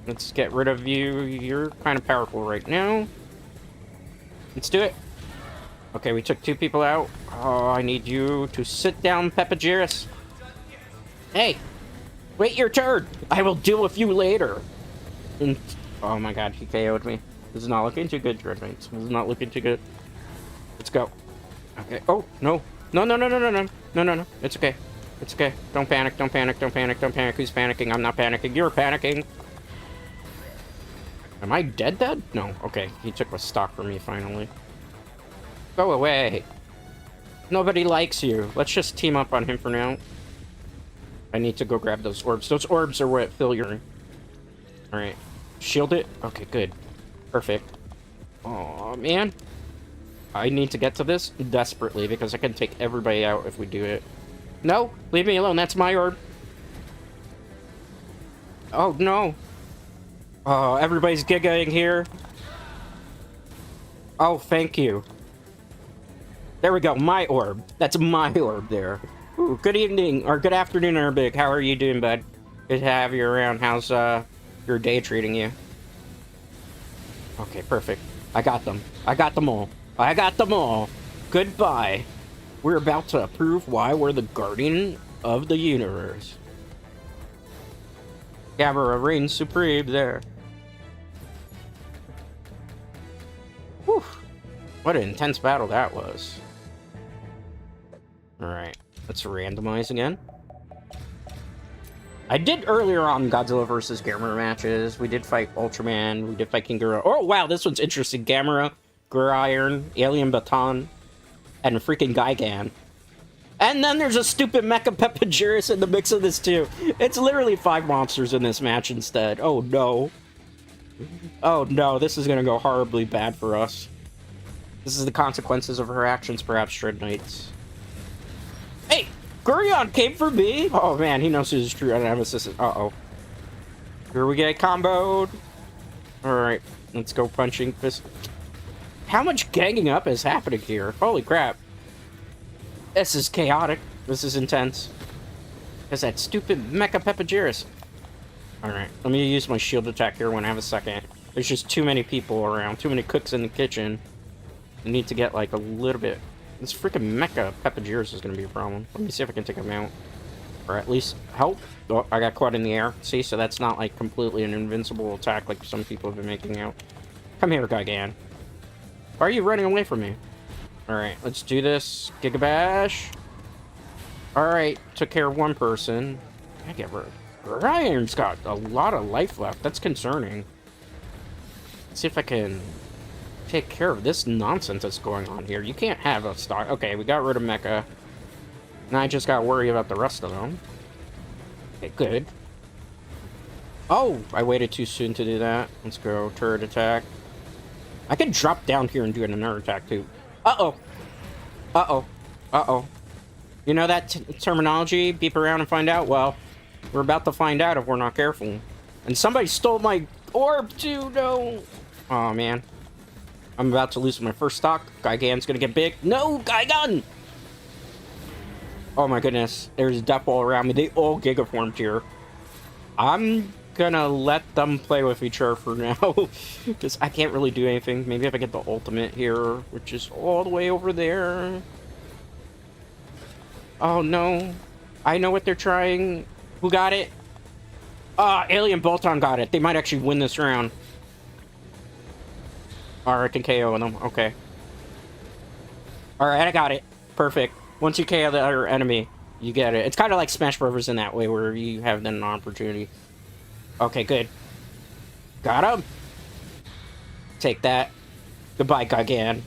Let's get rid of you. You're kind of powerful right now. Let's do it. Okay, we took 2 people out. Oh, I need you to sit down, Pepagiris. Hey, wait your turn. I will deal with you later. And, oh my god, he KO'd me. This is not looking too good, Dread Knights. This is not looking too good. Let's go. Okay. Oh, no. No, no, no, no, no, no. No, no, no. It's okay. It's okay. Don't panic, don't panic, don't panic, don't panic. Who's panicking? I'm not panicking. You're panicking. Am I dead? No. Okay, he took a stock from me finally. Go away. Nobody likes you. Let's just team up on him for now. I need to go grab those orbs. Those orbs are what fill your... Alright. Shield it? Okay, good. Perfect. Aw, man. I need to get to this desperately because I can take everybody out if we do it. No! Leave me alone. That's my orb. Oh, no. Oh, everybody's gigaing here. Oh, thank you. There we go. My orb. That's my orb there. Ooh, good evening, or good afternoon, Arbig. How are you doing, bud? Good to have you around. How's your day treating you? Okay, perfect. I got them. I got them all. I got them all. Goodbye. We're about to prove why we're the guardian of the universe. Gamera reigns supreme there. What an intense battle that was. Alright, let's randomize again. I did earlier on Godzilla vs. Gamera matches. We did fight Ultraman, we did fight King Ghidorah. Oh, wow, this one's interesting. Gamera, Guiron, Alien Baton, and freaking Gigan. And then there's a stupid Mecha Peppagerus in the mix of this, too. It's literally 5 monsters in this match instead. Oh, no. Oh, no, this is gonna go horribly bad for us. This is the consequences of her actions, perhaps, Dread Knights. Hey! Guiron came for me! Oh, man, he knows who's true nemesis is. Uh-oh. Here we get comboed. Alright, let's go punching fist. How much ganging up is happening here? Holy crap. This is chaotic. This is intense. There's that stupid Mecha Peppagerus. Alright, let me use my shield attack here when I have a second. There's just too many people around. Too many cooks in the kitchen. I need to get, like, a little bit... This freaking Mecha Peppagerus is going to be a problem. Let me see if I can take him out. Or at least help. Oh, I got caught in the air. See, so that's not, like, completely an invincible attack like some people have been making out. Come here, Gigan. Why are you running away from me? Alright, let's do this. Gigabash. Alright, took care of one person. I get rid of... Ryan's got a lot of life left. That's concerning. Let's see if I can take care of this nonsense that's going on here. You can't have a stock. Okay, we got rid of Mecha. Now I just gotta worry about the rest of them. Okay, good. Oh, I waited too soon to do that. Let's go. Turret attack. I can drop down here and do another attack, too. Uh-oh. Uh-oh. Uh-oh. You know that terminology? Beep around and find out? Well, we're about to find out if we're not careful. And somebody stole my orb, too. No. Oh, man. I'm about to lose my first stock. Gigan's gonna get big. No, Gigan! Oh, my goodness. There's death all around me. They all gigaformed here. I'm gonna let them play with each other for now. Because I can't really do anything. Maybe if I get the ultimate here, which is all the way over there. Oh, no. I know what they're trying. Who got it? Alien Bolton got it. They might actually win this round. Alright, I can KO them. Okay. Alright, I got it. Perfect. Once you KO the other enemy, you get it. It's kind of like Smash Bros. In that way, where you have then an opportunity. Okay, good. Got him. Take that. Goodbye, Gigan.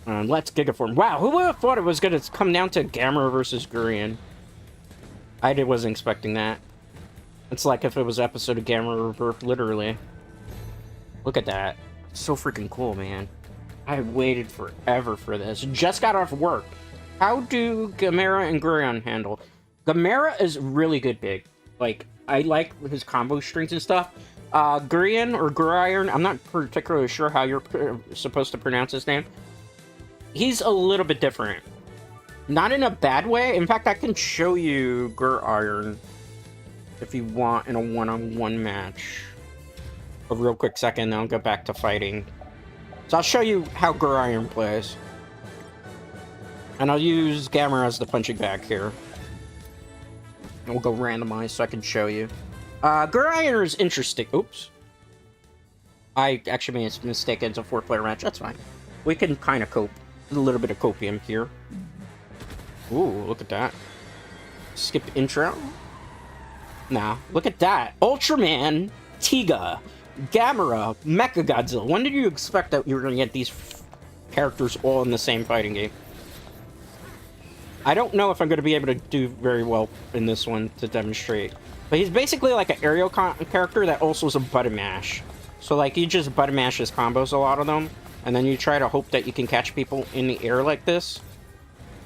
Let's Gigaform. Wow, who would have thought it was going to come down to Gamera versus Guiron? I wasn't expecting that. It's like if it was an episode of Gamera Rebirth, literally. Look at that. So freaking cool, man. I waited forever for this. Just got off work. How do Gamera and Guiron handle? Gamera is really good big. Like, I like his combo strings and stuff. Guiron or Guiron, I'm not particularly sure how you're supposed to pronounce his name. He's a little bit different. Not in a bad way. In fact, I can show you Guiron if you want in a one-on-one match. A real quick second, then I'll go back to fighting. So I'll show you how Guiron plays. And I'll use Gamera as the punching bag here. And we'll go randomized so I can show you. Guiron is interesting. Oops. I actually made a mistake. It's a 4-player match. That's fine. We can kind of cope. A little bit of copium here. Ooh, look at that. Skip intro. Nah, look at that. Ultraman, Tiga, Gamera, Mechagodzilla. When did you expect that you were going to get these characters all in the same fighting game? I don't know if I'm going to be able to do very well in this one to demonstrate. But he's basically like an aerial character that also is a button mash. So like you just button mash his combos, a lot of them. And then you try to hope that you can catch people in the air like this.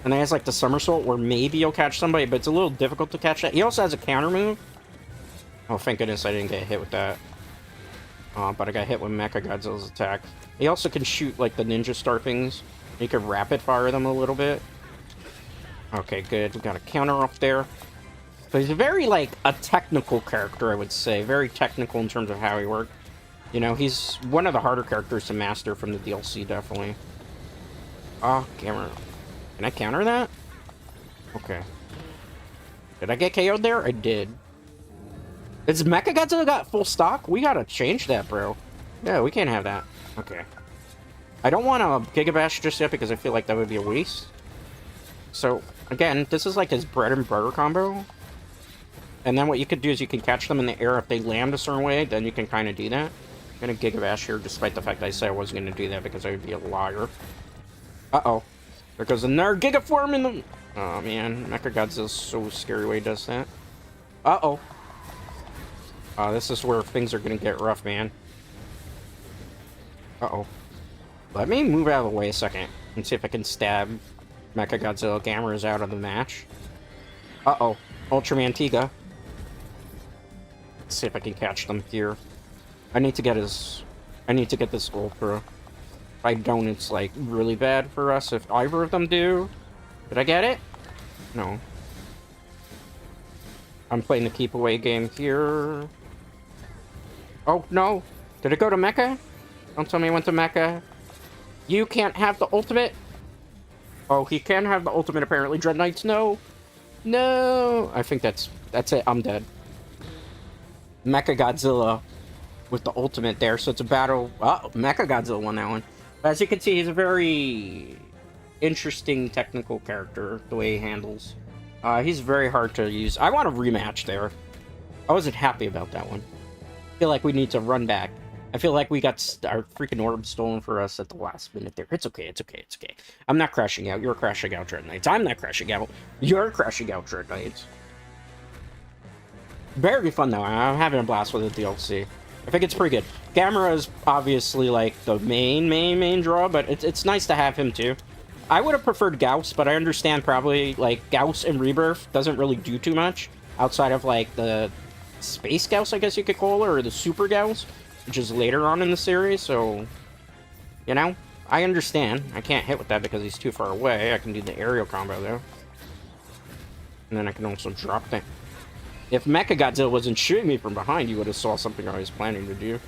And then he has like the somersault where maybe you'll catch somebody, but it's a little difficult to catch that. He also has a counter move. Oh, thank goodness I didn't get hit with that. But I got hit with Mechagodzilla's attack. He also can shoot like the ninja star things. You can rapid fire them a little bit. Okay, good. We got a counter up there. So he's very like a technical character, I would say. Very technical in terms of how he works. You know, he's one of the harder characters to master from the DLC, definitely. Oh, Gamera. Can I counter that? Okay. Did I get KO'd there? I did. Is Mechagodzilla got full stock? We gotta change that, bro. Yeah, we can't have that. Okay. I don't want a Gigabash just yet because I feel like that would be a waste. So, again, this is like his bread and butter combo. And then what you could do is you can catch them in the air if they land a certain way, then you can kind of do that. I'm gonna Gigabash here, despite the fact that I said I wasn't gonna do that because I would be a liar. Uh-oh. There goes another Gigaform in the... Oh, man. Mechagodzilla's so scary when he does that. Uh-oh. This is where things are gonna get rough, man. Uh-oh. Let me move out of the way a second and see if I can stab Mechagodzilla. Gamera's out of the match. Uh-oh. Ultraman Tiga. Let's see if I can catch them here. I need to get this Ultra. If I don't, it's, like, really bad for us if either of them do. Did I get it? No. I'm playing the keep away game here. Oh, no. Did it go to Mecha? Don't tell me it went to Mecha. You can't have the ultimate. Oh, he can have the ultimate, apparently. Dread Knights, no. No. I think that's it. I'm dead. Mechagodzilla with the ultimate there. So it's a battle. Oh, Mechagodzilla won that one. But as you can see, he's a very interesting technical character, the way he handles. He's very hard to use. I want a rematch there. I wasn't happy about that one. I feel like we need to run back. I feel like we got our freaking orb stolen for us at the last minute there. It's okay, it's okay, it's okay. I'm not crashing out. You're crashing out, Dread Knights. I'm not crashing out. You're crashing out, Dread Knights. Very fun, though. I'm having a blast with the DLC. I think it's pretty good. Gamera is obviously, like, the main draw, but it's nice to have him, too. I would have preferred Gauss, but I understand probably, like, Gauss in Rebirth doesn't really do too much outside of, like, the Space Gauss, I guess you could call it, or the Super Gauss, which is later on in the series, so, you know, I understand. I can't hit with that because he's too far away. I can do the aerial combo, though. And then I can also drop that. If Mechagodzilla wasn't shooting me from behind, you would have saw something I was planning to do.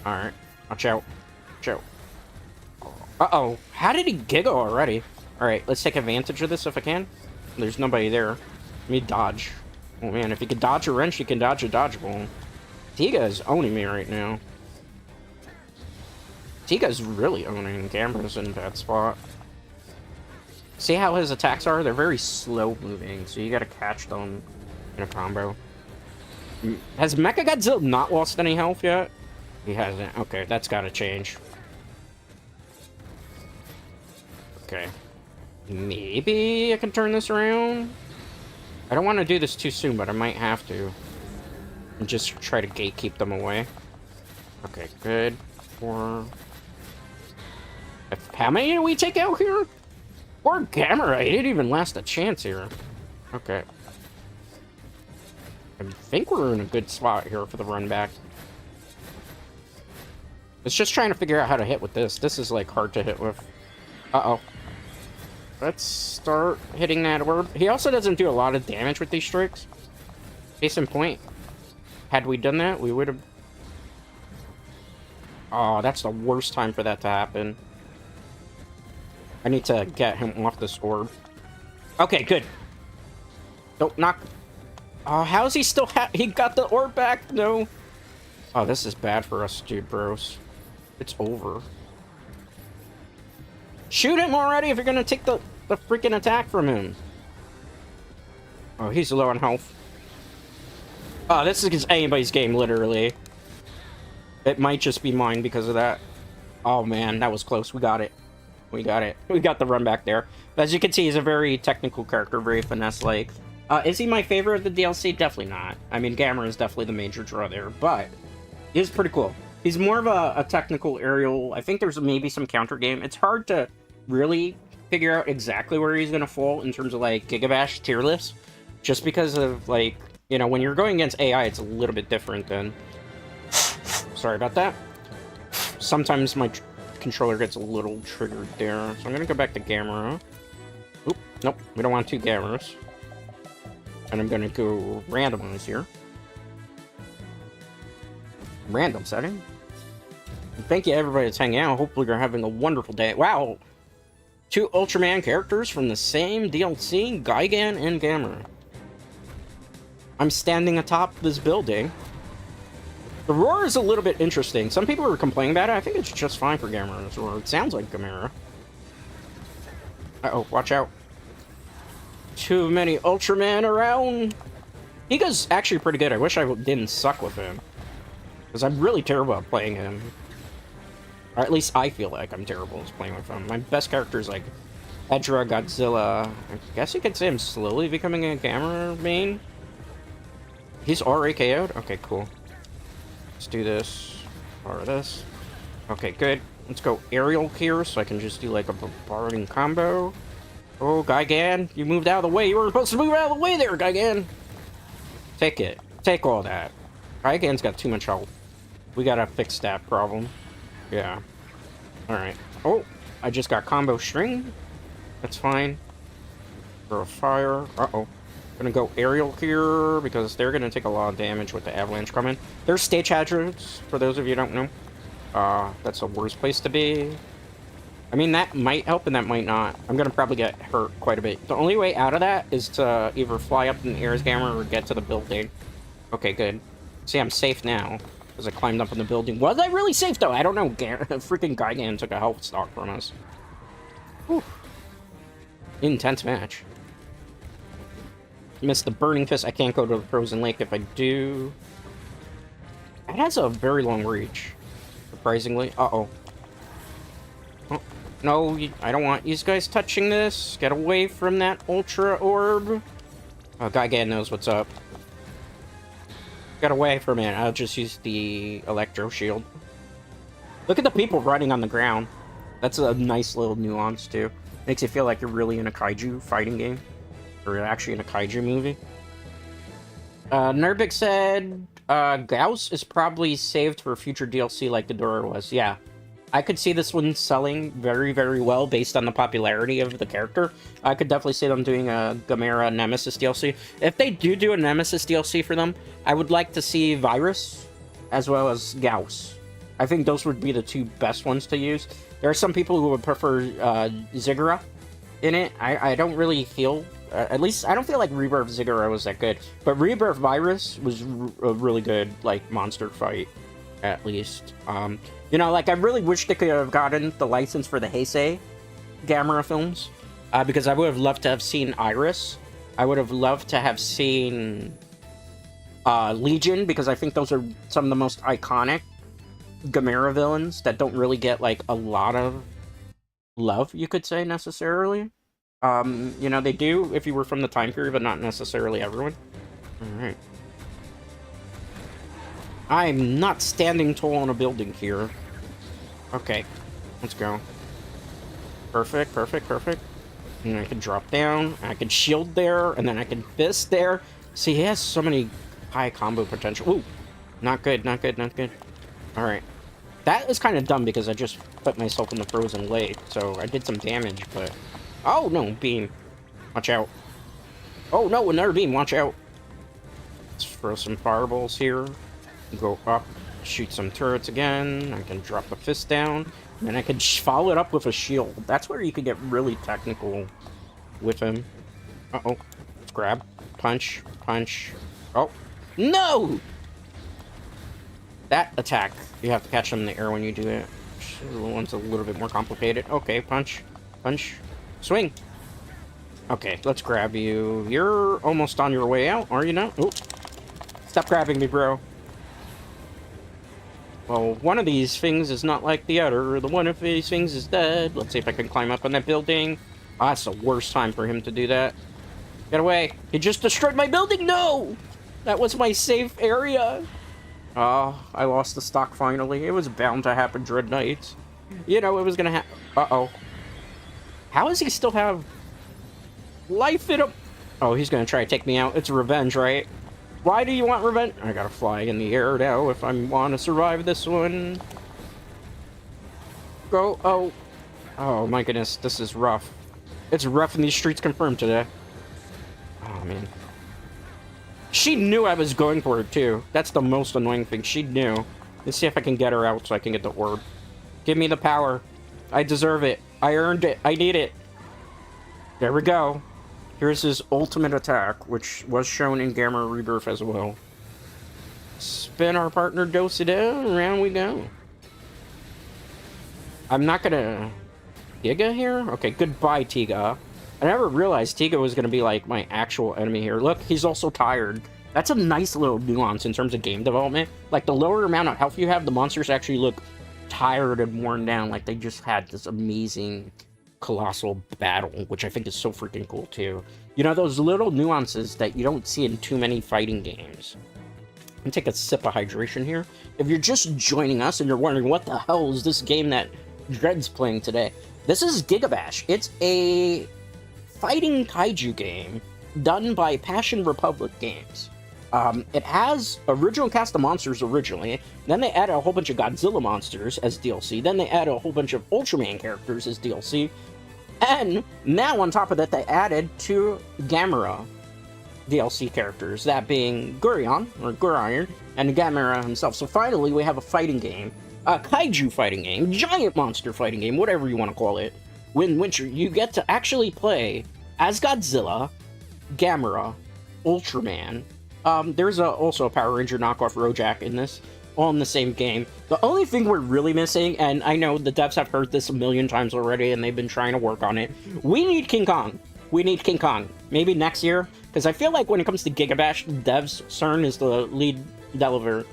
Alright. Watch out. Watch out. Uh-oh. How did he giggle already? Alright, let's take advantage of this if I can. There's nobody there. Let me dodge. Oh, man, if you can dodge a wrench, you can dodge a dodgeball. Tiga is owning me right now. Tiga's really owning. Gamera's in a bad spot. See how his attacks are? They're very slow moving, so you gotta catch them in a combo. Has Mechagodzilla not lost any health yet? He hasn't. Okay, that's gotta change. Okay. Maybe I can turn this around? I don't want to do this too soon, but I might have to. And just try to gatekeep them away. Okay, good. 4. How many do we take out here? Poor Gamera, he didn't even last a chance here. Okay. I think we're in a good spot here for the run back. It's just trying to figure out how to hit with this. This is, like, hard to hit with. Uh-oh. Let's start hitting that orb. He also doesn't do a lot of damage with these strikes. Case in point. Had we done that, we would have... Oh, that's the worst time for that to happen. I need to get him off this orb. Okay, good. Don't knock... Oh, how is he still he got the orb back? No. Oh, this is bad for us, dude, bros. It's over. Shoot him already if you're gonna take the freaking attack from him. Oh, he's low on health. Oh, this is anybody's game, literally. It might just be mine because of that. Oh, man, that was close. We got it. We got it. We got the run back there. But as you can see, he's a very technical character, very finesse-like. Is he my favorite of the DLC? Definitely not. I mean, Gamera is definitely the major draw there, but he's pretty cool. He's more of a technical aerial. I think there's maybe some counter game. It's hard to really figure out exactly where he's going to fall in terms of, like, Gigabash tier lists. Just because of, like, you know, when you're going against AI, it's a little bit different than... Sorry about that. Sometimes my controller gets a little triggered there. So I'm going to go back to Gamera. Oop, nope, we don't want 2 Gameras. And I'm going to go randomize here. Random setting. And thank you everybody that's hanging out. Hopefully you're having a wonderful day. Wow! 2 Ultraman characters from the same DLC, Gigan and Gamera. I'm standing atop this building. The roar is a little bit interesting. Some people are complaining about it. I think it's just fine for Gamera's roar. It sounds like Gamera. Uh-oh, watch out. Too many Ultraman around. Giga's actually pretty good. I wish I didn't suck with him. Because I'm really terrible at playing him. Or at least I feel like I'm terrible at playing with him. My best character is like Edra, Godzilla. I guess you could say I'm slowly becoming a Gamera main. He's already KO'd? Okay, cool. Let's do this. Or this. Okay, good. Let's go aerial here so I can just do like a bombarding combo. Oh, Gigan, you moved out of the way. You were supposed to move out of the way there, Gigan. Take it. Take all that. Gigan's got too much health. We gotta fix that problem. Yeah. Alright. Oh, I just got combo string. That's fine. Throw a fire. Uh-oh. Gonna go aerial here because they're gonna take a lot of damage with the avalanche coming. There's stage hazards, for those of you who don't know. That's the worst place to be. I mean, that might help and that might not. I'm gonna probably get hurt quite a bit. The only way out of that is to either fly up in the air as Gamera or get to the building. Okay, good. See, I'm safe now because I climbed up in the building. Was I really safe, though? I don't know. Freaking Gigan took a health stock from us. Whew. Intense match. Missed the Burning Fist. I can't go to the Frozen Lake if I do. It has a very long reach, surprisingly. Uh-oh. Oh, no, I don't want you guys touching this. Get away from that Ultra Orb. Oh, Gigan knows what's up. Get away from it. I'll just use the Electro Shield. Look at the people running on the ground. That's a nice little nuance, too. Makes you feel like you're really in a Kaiju fighting game. Or actually in a Kaiju movie. Nerbic said, Gauss is probably saved for future DLC like Ghidorah was. Yeah. I could see this one selling very, very well based on the popularity of the character. I could definitely see them doing a Gamera Nemesis DLC. If they do a Nemesis DLC for them, I would like to see Virus as well as Gauss. I think those would be the two best ones to use. There are some people who would prefer Ziggurat in it. I don't really feel... at least, I don't feel like Rebirth Ziggurat was that good. But Rebirth Virus was a really good, like, monster fight, at least. You know, like, I really wish they could have gotten the license for the Heisei Gamera films. Because I would have loved to have seen Iris. I would have loved to have seen Legion, because I think those are some of the most iconic Gamera villains that don't really get, like, a lot of love, you could say, necessarily. You know, they do if you were from the time period, but not necessarily everyone. Alright. I'm not standing tall on a building here. Okay, let's go. Perfect, perfect, perfect. And I can drop down, I can shield there, and then I can fist there. See, he has so many high combo potential. Ooh, not good, not good, not good. Alright. That is kind of dumb because I just put myself in the frozen lake, so I did some damage, but... Oh, no, beam. Watch out. Oh, no, another beam. Watch out. Let's throw some fireballs here. Go up. Shoot some turrets again. I can drop the fist down. And then I can follow it up with a shield. That's where you can get really technical with him. Uh-oh. Let's grab. Punch. Punch. Oh. No! That attack, you have to catch them in the air when you do it. The one's a little bit more complicated. Okay, punch. Punch. Swing. Okay, let's grab you. You're almost on your way out, are you not? Oh, stop grabbing me, bro. Well, one of these things is not like the other. The one of these things is dead. Let's see if I can climb up on that building. Ah, that's the worst time for him to do that. Get away. He just destroyed my building. No! That was my safe area. Oh, I lost the stock finally. It was bound to happen, Dread Knights. You know, it was gonna happen. Uh-oh. How does he still have life in him? Oh, he's gonna try to take me out. It's revenge, right? Why do you want revenge? I gotta fly in the air now if I want to survive this one. Go. Oh. Oh, my goodness. This is rough. It's rough in these streets confirmed today. Oh, man. She knew I was going for it, too. That's the most annoying thing. She knew. Let's see if I can get her out so I can get the orb. Give me the power. I deserve it. I earned it. I need it. There we go. Here's his ultimate attack, which was shown in Gamera Rebirth as well. spin our partner Dosida, around we go. I'm not gonna... Giga here? Okay, goodbye, Tiga. I never realized Tiga was gonna be, like, my actual enemy here. Look, he's also tired. That's a nice little nuance in terms of game development. Like, the lower amount of health you have, the monsters actually look tired and worn down, like they just had this amazing colossal battle, which I think is so freaking cool too. You know, those little nuances that you don't see in too many fighting games. I'm gonna take a sip of hydration here. If you're just joining us and you're wondering what the hell is this game that Dread's playing today, this is Gigabash. It's a fighting kaiju game done by Passion Republic Games. It has original cast of monsters originally, then they added a whole bunch of Godzilla monsters as DLC, then they added a whole bunch of Ultraman characters as DLC, and now on top of that they added 2 Gamera DLC characters, that being Guiron, or Guiron, and Gamera himself. So finally we have a fighting game, a kaiju fighting game, giant monster fighting game, whatever you want to call it, in which you get to actually play as Godzilla, Gamera, Ultraman. There's also a Power Ranger knockoff Rojak in this, all in the same game. The only thing we're really missing, and I know the devs have heard this a million times already, and they've been trying to work on it, we need King Kong. We need King Kong. Maybe next year, because I feel like when it comes to Gigabash, devs, CERN is the lead developer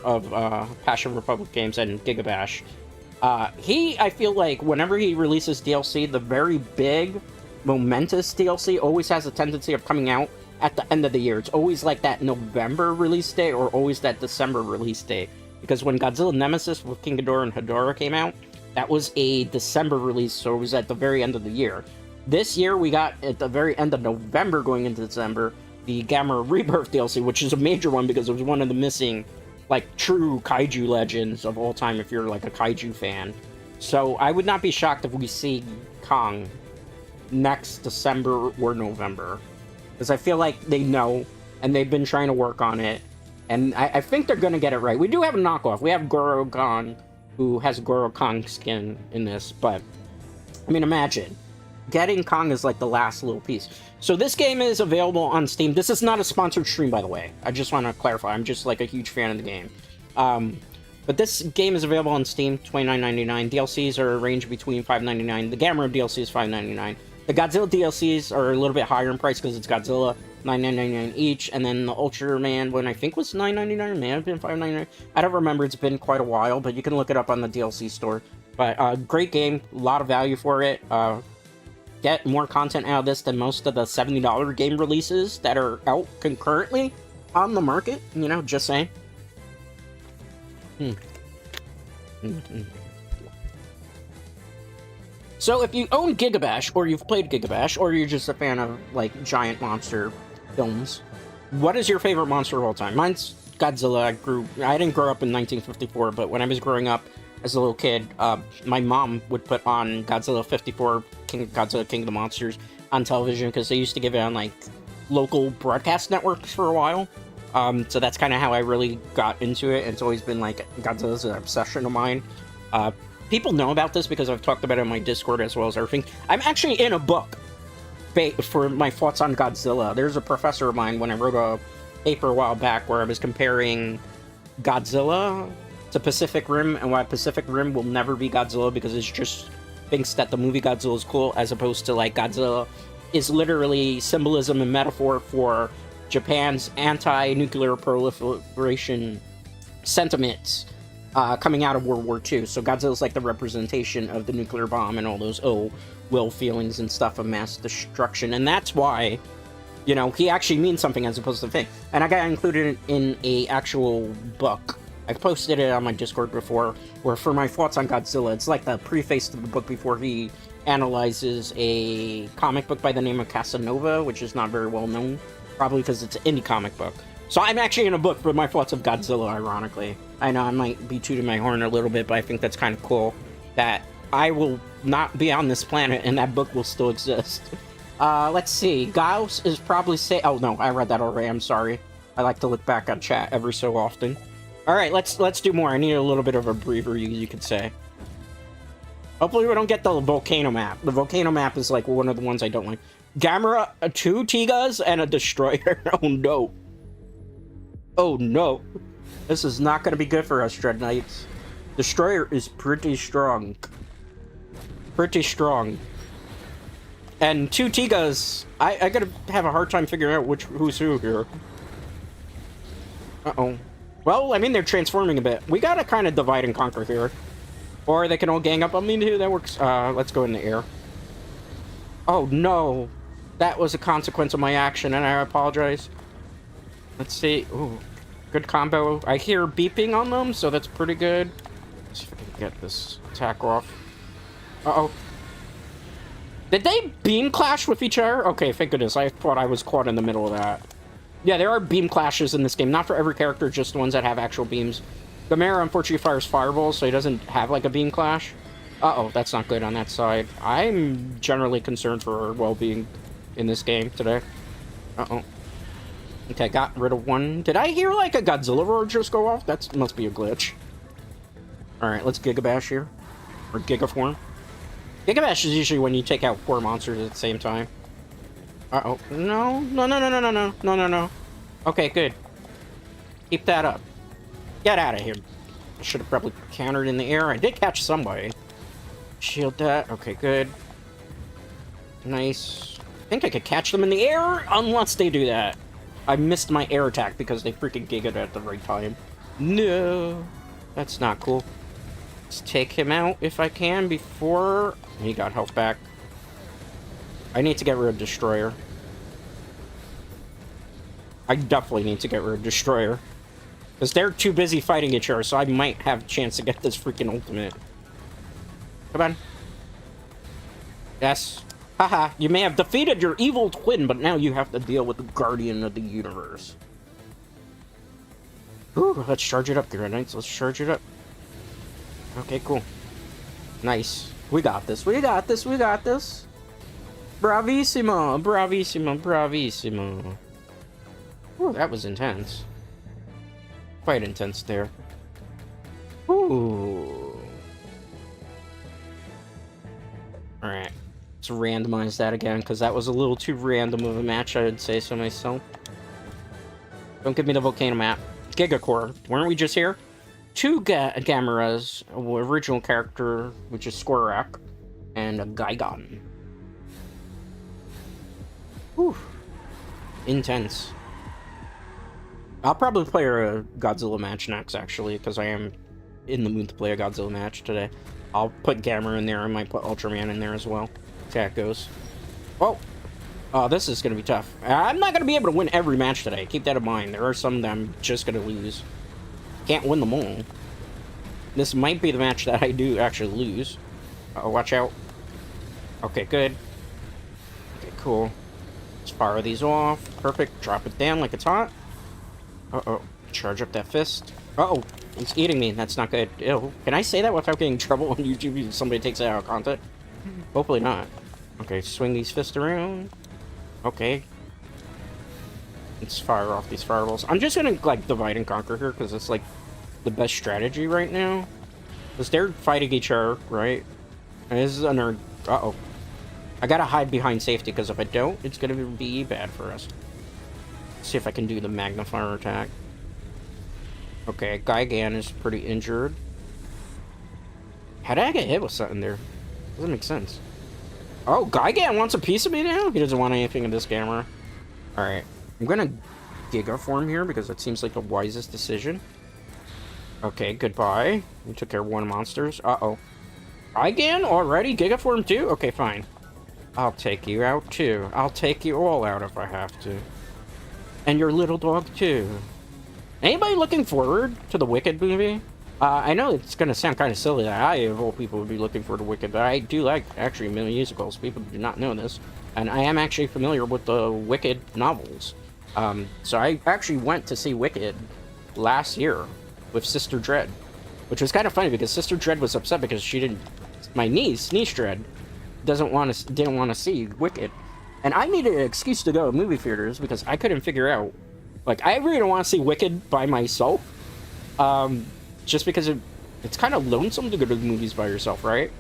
of Passion Republic Games and Gigabash. I feel like whenever he releases DLC, the very big, momentous DLC always has a tendency of coming out at the end of the year. It's always like that November release date or always that December release date. Because when Godzilla Nemesis with King Ghidorah and Hedorah came out, that was a December release, so it was at the very end of the year. This year, we got, at the very end of November going into December, the Gamera Rebirth DLC, which is a major one because it was one of the missing, like, true kaiju legends of all time if you're, like, a kaiju fan. So I would not be shocked if we see Kong next December or November. Because I feel like they know, and they've been trying to work on it, and I think they're going to get it right. We do have a knockoff. We have Goro Khan, who has Goro Kong skin in this, but, I mean, imagine. Getting Kong is like the last little piece. So this game is available on Steam. This is not a sponsored stream, by the way. I just want to clarify. I'm just like a huge fan of the game. But this game is available on Steam, $29.99. DLCs are ranged between $5.99. The Gamera DLC is $5.99. The Godzilla DLCs are a little bit higher in price because it's Godzilla, $9.99 each, and then the Ultraman one I think was $9.99, may have been $5.99. I don't remember, it's been quite a while, but you can look it up on the DLC store. But great game, a lot of value for it. Get more content out of this than most of the $70 game releases that are out concurrently on the market, you know, just saying. So if you own Gigabash, or you've played Gigabash, or you're just a fan of, like, giant monster films, what is your favorite monster of all time? Mine's Godzilla. I didn't grow up in 1954, but when I was growing up as a little kid, my mom would put on Godzilla 54, Godzilla King of the Monsters, on television, because they used to give it on, like, local broadcast networks for a while. So that's kind of how I really got into it. It's always been, like, Godzilla's an obsession of mine. People know about this because I've talked about it on my Discord as well as everything. I'm actually in a book for my thoughts on Godzilla. There's a professor of mine when I wrote a paper a while back where I was comparing Godzilla to Pacific Rim and why Pacific Rim will never be Godzilla because it just thinks that the movie Godzilla is cool, as opposed to, like, Godzilla is literally symbolism and metaphor for Japan's anti-nuclear proliferation sentiments coming out of World War II. So Godzilla's like the representation of the nuclear bomb and all those ill-will feelings and stuff of mass destruction. And that's why, you know, he actually means something as opposed to thing. And I got included in a actual book. I've posted it on my Discord before, where for my thoughts on Godzilla, it's like the preface to the book before he analyzes a comic book by the name of Casanova, which is not very well known, probably because it's an indie comic book. So I'm actually in a book for my thoughts of Godzilla, ironically. I know I might be tooting my horn a little bit, but I think that's kind of cool that I will not be on this planet and that book will still exist. Let's see. Gauss is probably oh no, I read that already, I'm sorry. I like to look back on chat every so often. Alright, let's do more. I need a little bit of a breather, you could say. Hopefully we don't get the volcano map. The volcano map is like one of the ones I don't like. Gamera, 2 Tigas, and a destroyer. Oh no. Oh no. This is not going to be good for us, Dread Knights. Destroyer is pretty strong. Pretty strong. And two Tigas, I gotta have a hard time figuring out who's who here. Uh-oh. Well, I mean, they're transforming a bit. We gotta kind of divide and conquer here. Or they can all gang up on me too, that works. Let's go in the air. Oh no. That was a consequence of my action, and I apologize. Let's see. Ooh, good combo. I hear beeping on them, so that's pretty good. Let's see if I can get this attack off. Uh-oh. Did they beam clash with each other? Okay, thank goodness. I thought I was caught in the middle of that. Yeah, there are beam clashes in this game. Not for every character, just the ones that have actual beams. Gamera, unfortunately, fires fireballs, so he doesn't have, like, a beam clash. Uh-oh, that's not good on that side. I'm generally concerned for her well-being in this game today. Uh-oh. Okay, got rid of one. Did I hear, like, a Godzilla roar just go off? That must be a glitch. Alright, let's Gigabash here. Or Gigaform. Gigabash is usually when you take out 4 monsters at the same time. Uh-oh. No. No, no, no, no, no, no. No, no, no. Okay, good. Keep that up. Get out of here. I should have probably countered in the air. I did catch somebody. Shield that. Okay, good. Nice. I think I could catch them in the air, unless they do that. I missed my air attack because they freaking gigged at the right time. No. That's not cool. Let's take him out if I can before... He got health back. I need to get rid of Destroyer. I definitely need to get rid of Destroyer. Because they're too busy fighting each other, so I might have a chance to get this freaking ultimate. Come on. Yes. Haha, you may have defeated your evil twin, but now you have to deal with the Guardian of the Universe. Ooh, let's charge it up, Dread Knights. Let's charge it up. Okay, cool. Nice. We got this. We got this. We got this. Bravissimo. Bravissimo. Bravissimo. Ooh, that was intense. Quite intense there. Ooh. Alright. Let's randomize that again, because that was a little too random of a match, I would say so myself. Don't give me the volcano map. Gigacore. Weren't we just here? 2 Gameras, original character, which is Skorak, and a Gigon. Whew. Intense. I'll probably play a Godzilla match next, actually, because I am in the mood to play a Godzilla match today. I'll put Gamera in there, I might put Ultraman in there as well. See how it goes. Oh! Oh, this is going to be tough. I'm not going to be able to win every match today, keep that in mind. There are some that I'm just going to lose. Can't win them all. This might be the match that I do actually lose. Uh-oh, watch out. Okay, good. Okay, cool. Let's fire these off. Perfect. Drop it down like it's hot. Uh-oh. Charge up that fist. Uh-oh. It's eating me. That's not good. Ew. Can I say that without getting in trouble on YouTube if somebody takes it out of context? Hopefully not. Okay, swing these fists around. Okay. Let's fire off these fireballs. I'm just gonna, like, divide and conquer here, because it's, like, the best strategy right now. Because they're fighting each other, right? And this is under... Uh-oh. I gotta hide behind safety, because if I don't, it's gonna be bad for us. Let's see if I can do the magnifier attack. Okay, Gigan is pretty injured. How did I get hit with something there? Doesn't make sense. Oh, Gigan wants a piece of me now? He doesn't want anything in this camera. Alright. I'm gonna Gigaform here because it seems like the wisest decision. Okay, goodbye. We took care of 1 monsters. Uh-oh. Gigan already? Gigaform too? Okay, fine. I'll take you out too. I'll take you all out if I have to. And your little dog too. Anybody looking forward to the Wicked movie? I know it's gonna sound kind of silly that I, of all people, would be looking forward to Wicked, but I do like, actually, musicals. People do not know this. And I am actually familiar with the Wicked novels. So I actually went to see Wicked last year with Sister Dread, which was kind of funny because Sister Dread was upset because she didn't... My niece Dread, didn't want to see Wicked. And I needed an excuse to go to movie theaters because I couldn't figure out... Like, I really don't want to see Wicked by myself. Just because it's kind of lonesome to go to the movies by yourself, right?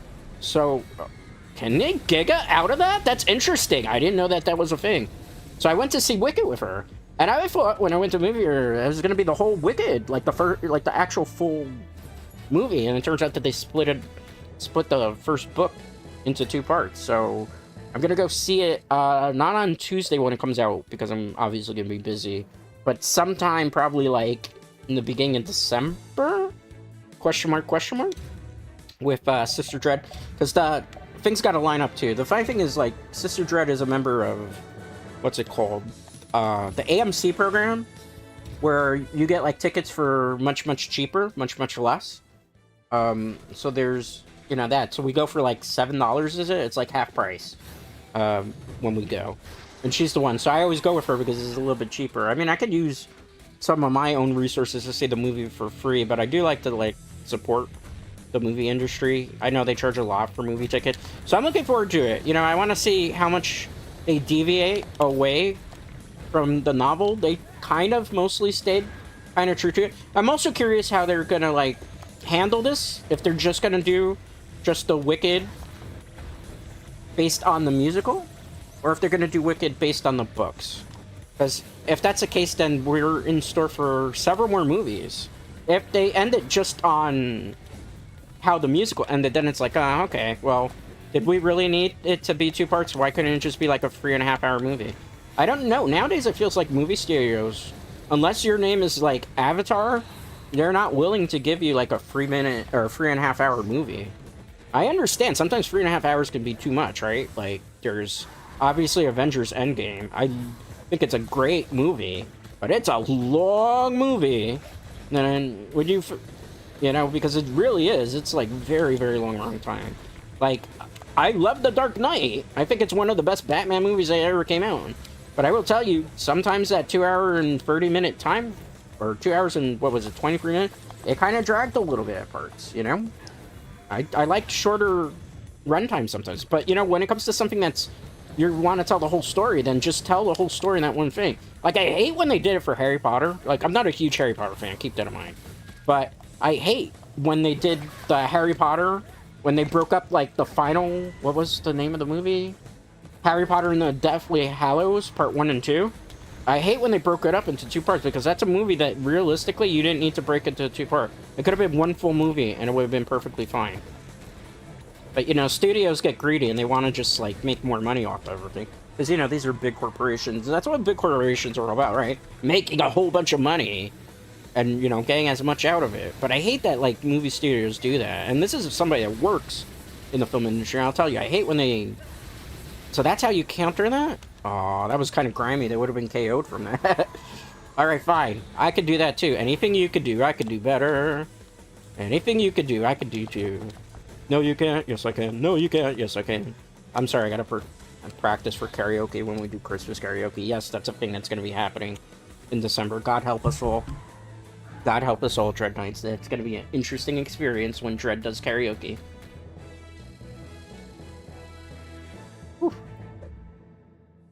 So, can they Giga out of that? That's interesting. I didn't know that that was a thing. So I went to see Wicked with her. And I thought when I went to the movie, it was gonna be the whole Wicked, like the first, like the actual full movie, and it turns out that they split the first book into 2 parts. So I'm gonna go see it, not on Tuesday when it comes out because I'm obviously gonna be busy, but sometime probably like in the beginning of December? Question mark? With Sister Dread, because the things got to line up too. The funny thing is, like, Sister Dread is a member of what's it called? The AMC program, where you get like tickets for much cheaper, much less. So there's that. So we go for like $7. Is it? It's like half price when we go, and she's the one. So I always go with her because it's a little bit cheaper. I mean, I could use some of my own resources to see the movie for free, but I do like to like support the movie industry. I know they charge a lot for movie tickets, so I'm looking forward to it. I want to see how much they deviate away from the novel. They kind of mostly stayed kind of true to it. I'm also curious how they're gonna like handle this, if they're just gonna do just the Wicked based on the musical, or if they're gonna do Wicked based on the books. Because if that's the case, then we're in store for several more movies. If they end it just on how the musical ended, then it's like, oh, okay, well, did we really need it to be 2 parts? Why couldn't it just be like a 3.5-hour movie? I don't know. Nowadays, it feels like movie studios, unless your name is like Avatar, they're not willing to give you like a 3-minute or 3.5-hour movie. I understand. Sometimes 3.5 hours can be too much, right? Like, there's obviously Avengers Endgame. I think it's a great movie, but it's a long movie. And then would you, because it really is. It's like very long time. Like, I love The Dark Knight. I think it's one of the best Batman movies that ever came out. But I will tell you, sometimes that 2-hour and 30-minute time, or 2 hours and, 23 minutes, it kind of dragged a little bit at parts, I like shorter runtime sometimes. But, when it comes to something that's, you want to tell the whole story, then just tell the whole story in that one thing. Like, I hate when they did it for Harry Potter. Like, I'm not a huge Harry Potter fan, keep that in mind. But I hate when they did the Harry Potter, when they broke up, like, the final, what was the name of the movie? Harry Potter and the Deathly Hallows, part 1 and 2. I hate when they broke it up into 2 parts, because that's a movie that, realistically, you didn't need to break into 2 parts. It could have been one full movie, and it would have been perfectly fine. But, studios get greedy, and they want to just, like, make more money off everything. Because, these are big corporations. That's what big corporations are all about, right? Making a whole bunch of money, and, getting as much out of it. But I hate that, like, movie studios do that. And this is somebody that works in the film industry, and I'll tell you, I hate when they... So that's how you counter that? Aw, that was kind of grimy. They would have been KO'd from that. Alright, fine. I could do that too. Anything you could do, I could do better. Anything you could do, I could do too. No, you can't. Yes, I can. No, you can't. Yes, I can. I'm sorry, I gotta practice for karaoke when we do Christmas karaoke. Yes, that's a thing that's gonna be happening in December. God help us all. God help us all, Dread Knights. It's gonna be an interesting experience when Dread does karaoke.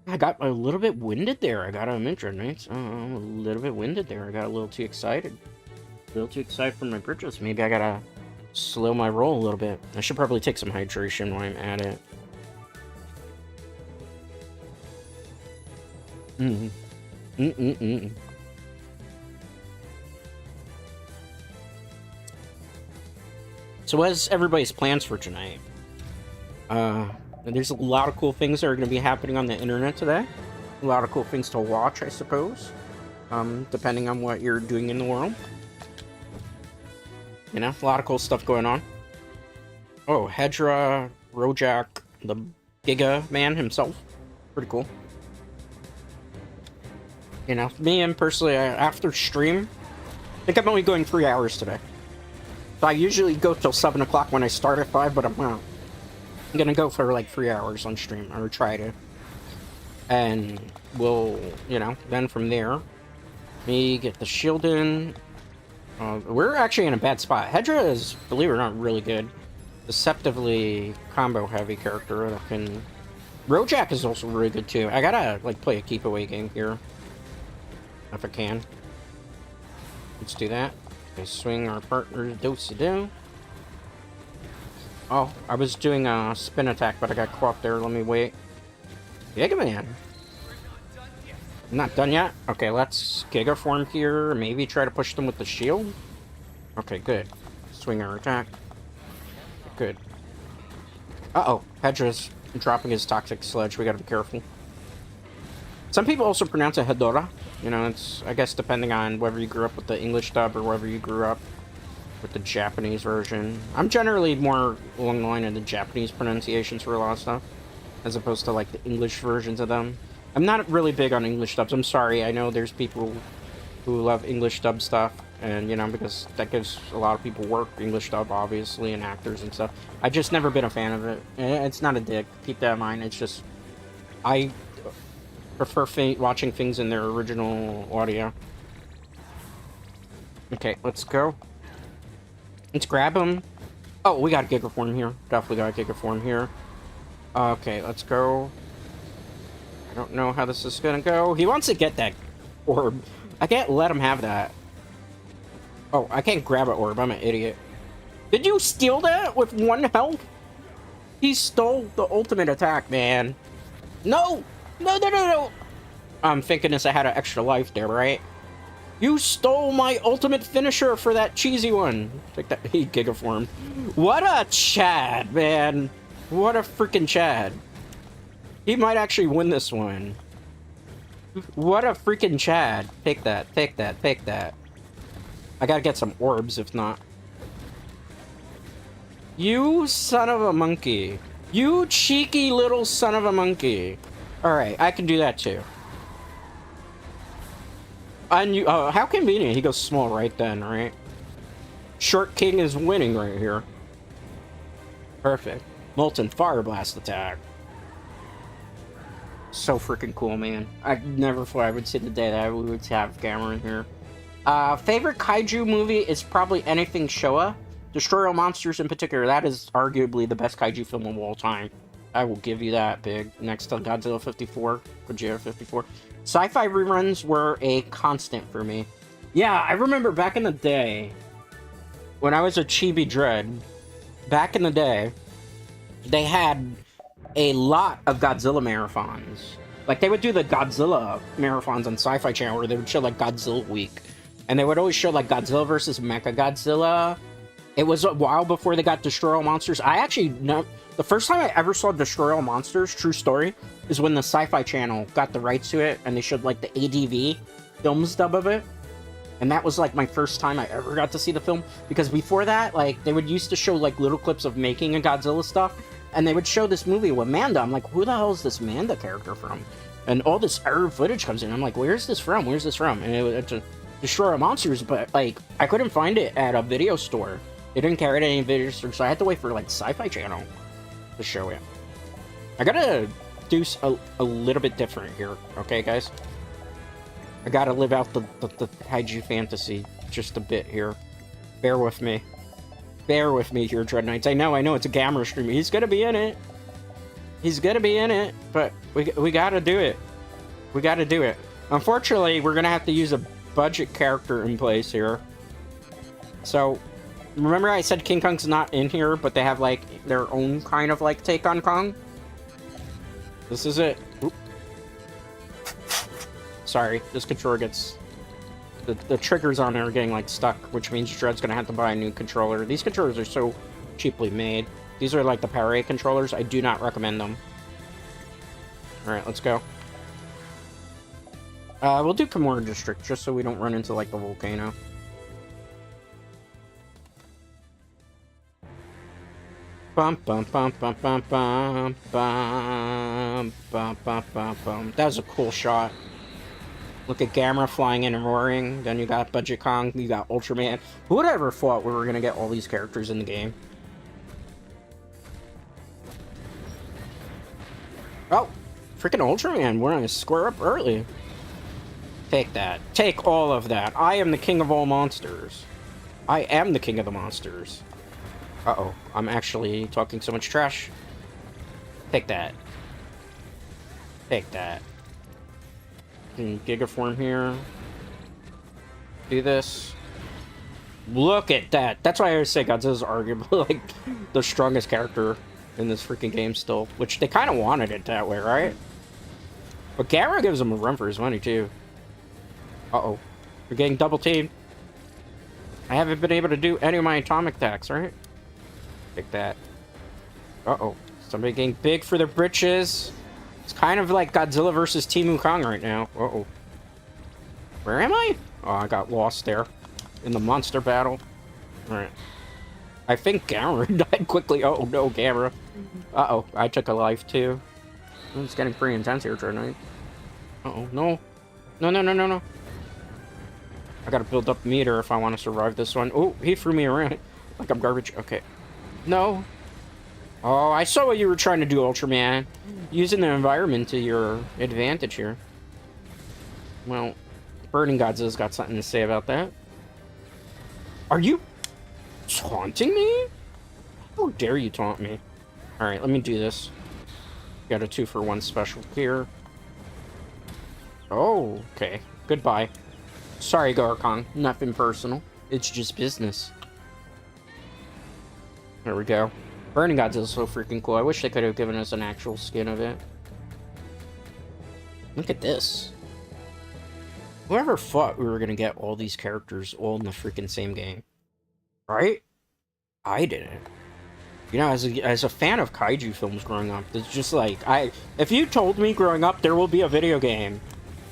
I got a little bit winded there. I gotta admit, Dread Knights. I'm a little bit winded there. I got a little too excited. A little too excited for my bridges. Maybe I gotta slow my roll a little bit. I should probably take some hydration while I'm at it. So what's everybody's plans for tonight? There's a lot of cool things that are going to be happening on the internet today. A lot of cool things to watch, I suppose. Depending on what you're doing in the world. A lot of cool stuff going on. Oh, Hedra, Rojak, the Giga Man himself. Pretty cool. Me and personally, after stream, I think I'm only going 3 hours today. So I usually go till 7 o'clock when I start at 5, but I'm gonna go for like 3 hours on stream, or try to. And we'll, then from there, me get the shield in. We're actually in a bad spot. Hedra is, believe it or not, really good. Deceptively combo-heavy character that can... Rojak is also really good, too. I gotta, like, play a keep-away game here. If I can. Let's do that. Okay, swing our partner's do-si-do. Oh, I was doing a spin attack, but I got caught there. Let me wait. Gigaman! I'm not done yet. Okay, let's Giga form here. Maybe try to push them with the shield. Okay, good. Swing our attack. Good. Uh-oh. Pedra's dropping his toxic sledge. We gotta be careful. Some people also pronounce it Hedora. You know, it's, I guess, depending on whether you grew up with the English dub or whether you grew up with the Japanese version. I'm generally more along the line of the Japanese pronunciations for a lot of stuff, as opposed to, like, the English versions of them. I'm not really big on English dubs. I'm sorry. I know there's people who love English dub stuff, and, you know, because that gives a lot of people work, English dub, obviously, and actors and stuff. I've just never been a fan of it. It's not a dig. Keep that in mind. It's just, I prefer watching things in their original audio. Okay, let's go. Let's grab him. Oh, we got a Giga form here. Definitely got a Giga form here. Okay, let's go. I don't know how this is gonna go. He wants to get that orb. I can't let him have that. Oh, I can't grab an orb. I'm an idiot. Did you steal that with 1 health? He stole the ultimate attack, man. No! No, no, no, no! I'm thinking this, I had an extra life there, right? You stole my ultimate finisher for that cheesy one. Take that. He Giga formed. What a Chad, man. What a freaking Chad. He might actually win this one. What a freaking Chad. Take that, take that, take that. I gotta get some orbs, if not. You son of a monkey. You cheeky little son of a monkey. Alright, I can do that too. And you, how convenient. He goes small right then, right? Short King is winning right here. Perfect. Molten Fire Blast attack. So freaking cool, man. I never thought I would see the day that we would have Gamera in here. Favorite Kaiju movie is probably anything Showa. Destroy All Monsters in particular. That is arguably the best Kaiju film of all time. I will give you that, big. Next to Godzilla 54, Gojira 54. Sci-fi reruns were a constant for me. Yeah, I remember back in the day, when I was a Chibi Dread, back in the day, they had a lot of Godzilla marathons. Like, they would do the Godzilla marathons on Sci-Fi Channel, where they would show, like, Godzilla Week. And they would always show, like, Godzilla versus Mechagodzilla. It was a while before they got Destroy All Monsters. I actually know... The first time I ever saw Destroy All Monsters, true story, is when the Sci-Fi Channel got the rights to it, and they showed, like, the ADV films dub of it. And that was, like, my first time I ever got to see the film. Because before that, like, they would used to show, like, little clips of making a Godzilla stuff. And they would show this movie with Manda. I'm like, who the hell is this Manda character from? And all this error footage comes in. I'm like, where's this from? Where's this from? And it was to Destroy All Monsters, but, like, I couldn't find it at a video store. They didn't carry it at any video store, so I had to wait for, like, Sci-Fi Channel to show it. I gotta do a little bit different here, okay, guys? I gotta live out the Kaiju fantasy just a bit here. Bear with me. Bear with me here, Dread Knights. I know, it's a Gamera stream. He's gonna be in it. He's gonna be in it, but we gotta do it. We gotta do it. Unfortunately, we're gonna have to use a budget character in place here. So, remember I said King Kong's not in here, but they have, like, their own kind of, like, take on Kong? This is it. Oop. Sorry, this controller gets... The triggers on there are getting, like, stuck, which means Dread's gonna have to buy a new controller. These controllers are so cheaply made. These are, like, the Power controllers. I do not recommend them. Alright, let's go. We'll do Kimura District, just so we don't run into, like, the volcano. Bum bum bum bum bum bum bum bum bum bum bum. That was a cool shot. Look at Gamera flying in and roaring. Then you got Budget Kong, you got Ultraman. Who would ever thought we were gonna get all these characters in the game? Oh, freaking Ultraman! We're gonna square up early. Take that. Take all of that. I am the king of all monsters. I am the king of the monsters. Uh-oh, I'm actually talking so much trash. Take that. Take that. Giga form here. Do this. Look at that. That's why I always say Godzilla's arguably, like, the strongest character in this freaking game still. Which they kind of wanted it that way, right? But Gamera gives him a run for his money, too. Uh-oh. We're getting double teamed. I haven't been able to do any of my atomic attacks, right? Take that. Uh-oh. Somebody getting big for their britches. It's kind of like Godzilla versus Team Kong right now. Uh-oh. Where am I? Oh, I got lost there. In the monster battle. Alright. I think Gamera died quickly. Oh, no, Gamera. Uh-oh. I took a life, too. It's getting pretty intense here, Dreadnought. Uh-oh. No. No, no, no, no, no. I gotta build up meter if I want to survive this one. Oh, he threw me around like I'm garbage. Okay. No. Oh, I saw what you were trying to do, Ultraman. Using the environment to your advantage here. Well, Burning Godzilla's got something to say about that. Are you taunting me? How dare you taunt me? Alright, let me do this. Got a 2-for-1 special here. Oh, okay. Goodbye. Sorry, Garkong. Nothing personal. It's just business. There we go. Burning Godzilla's so freaking cool. I wish they could have given us an actual skin of it. Look at this. Whoever thought we were gonna get all these characters all in the freaking same game? Right? I didn't. You know, as a fan of Kaiju films growing up, it's just like, if you told me growing up there will be a video game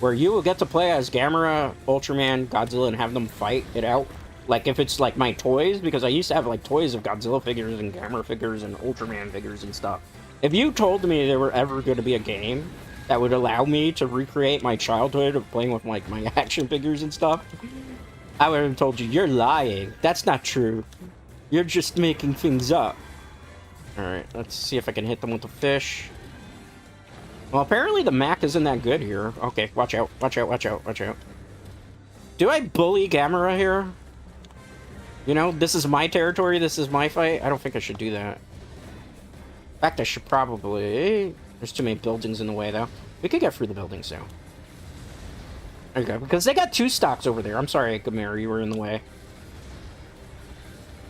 where you will get to play as Gamera, Ultraman, Godzilla, and have them fight it out, like if it's like my toys, because I used to have like toys of Godzilla figures and Gamera figures and Ultraman figures and stuff. If you told me there were ever going to be a game that would allow me to recreate my childhood of playing with like my action figures and stuff, I would have told you, you're lying. That's not true. You're just making things up. Alright, let's see if I can hit them with the fish. Well, apparently the Mac isn't that good here. Okay, watch out, watch out, watch out, watch out. Do I bully Gamera here? You know, this is my territory, this is my fight. I don't think I should do that. In fact, I should probably... There's too many buildings in the way, though. We could get through the buildings, though. There you go, because they got 2 stocks over there. I'm sorry, Gamera, you were in the way.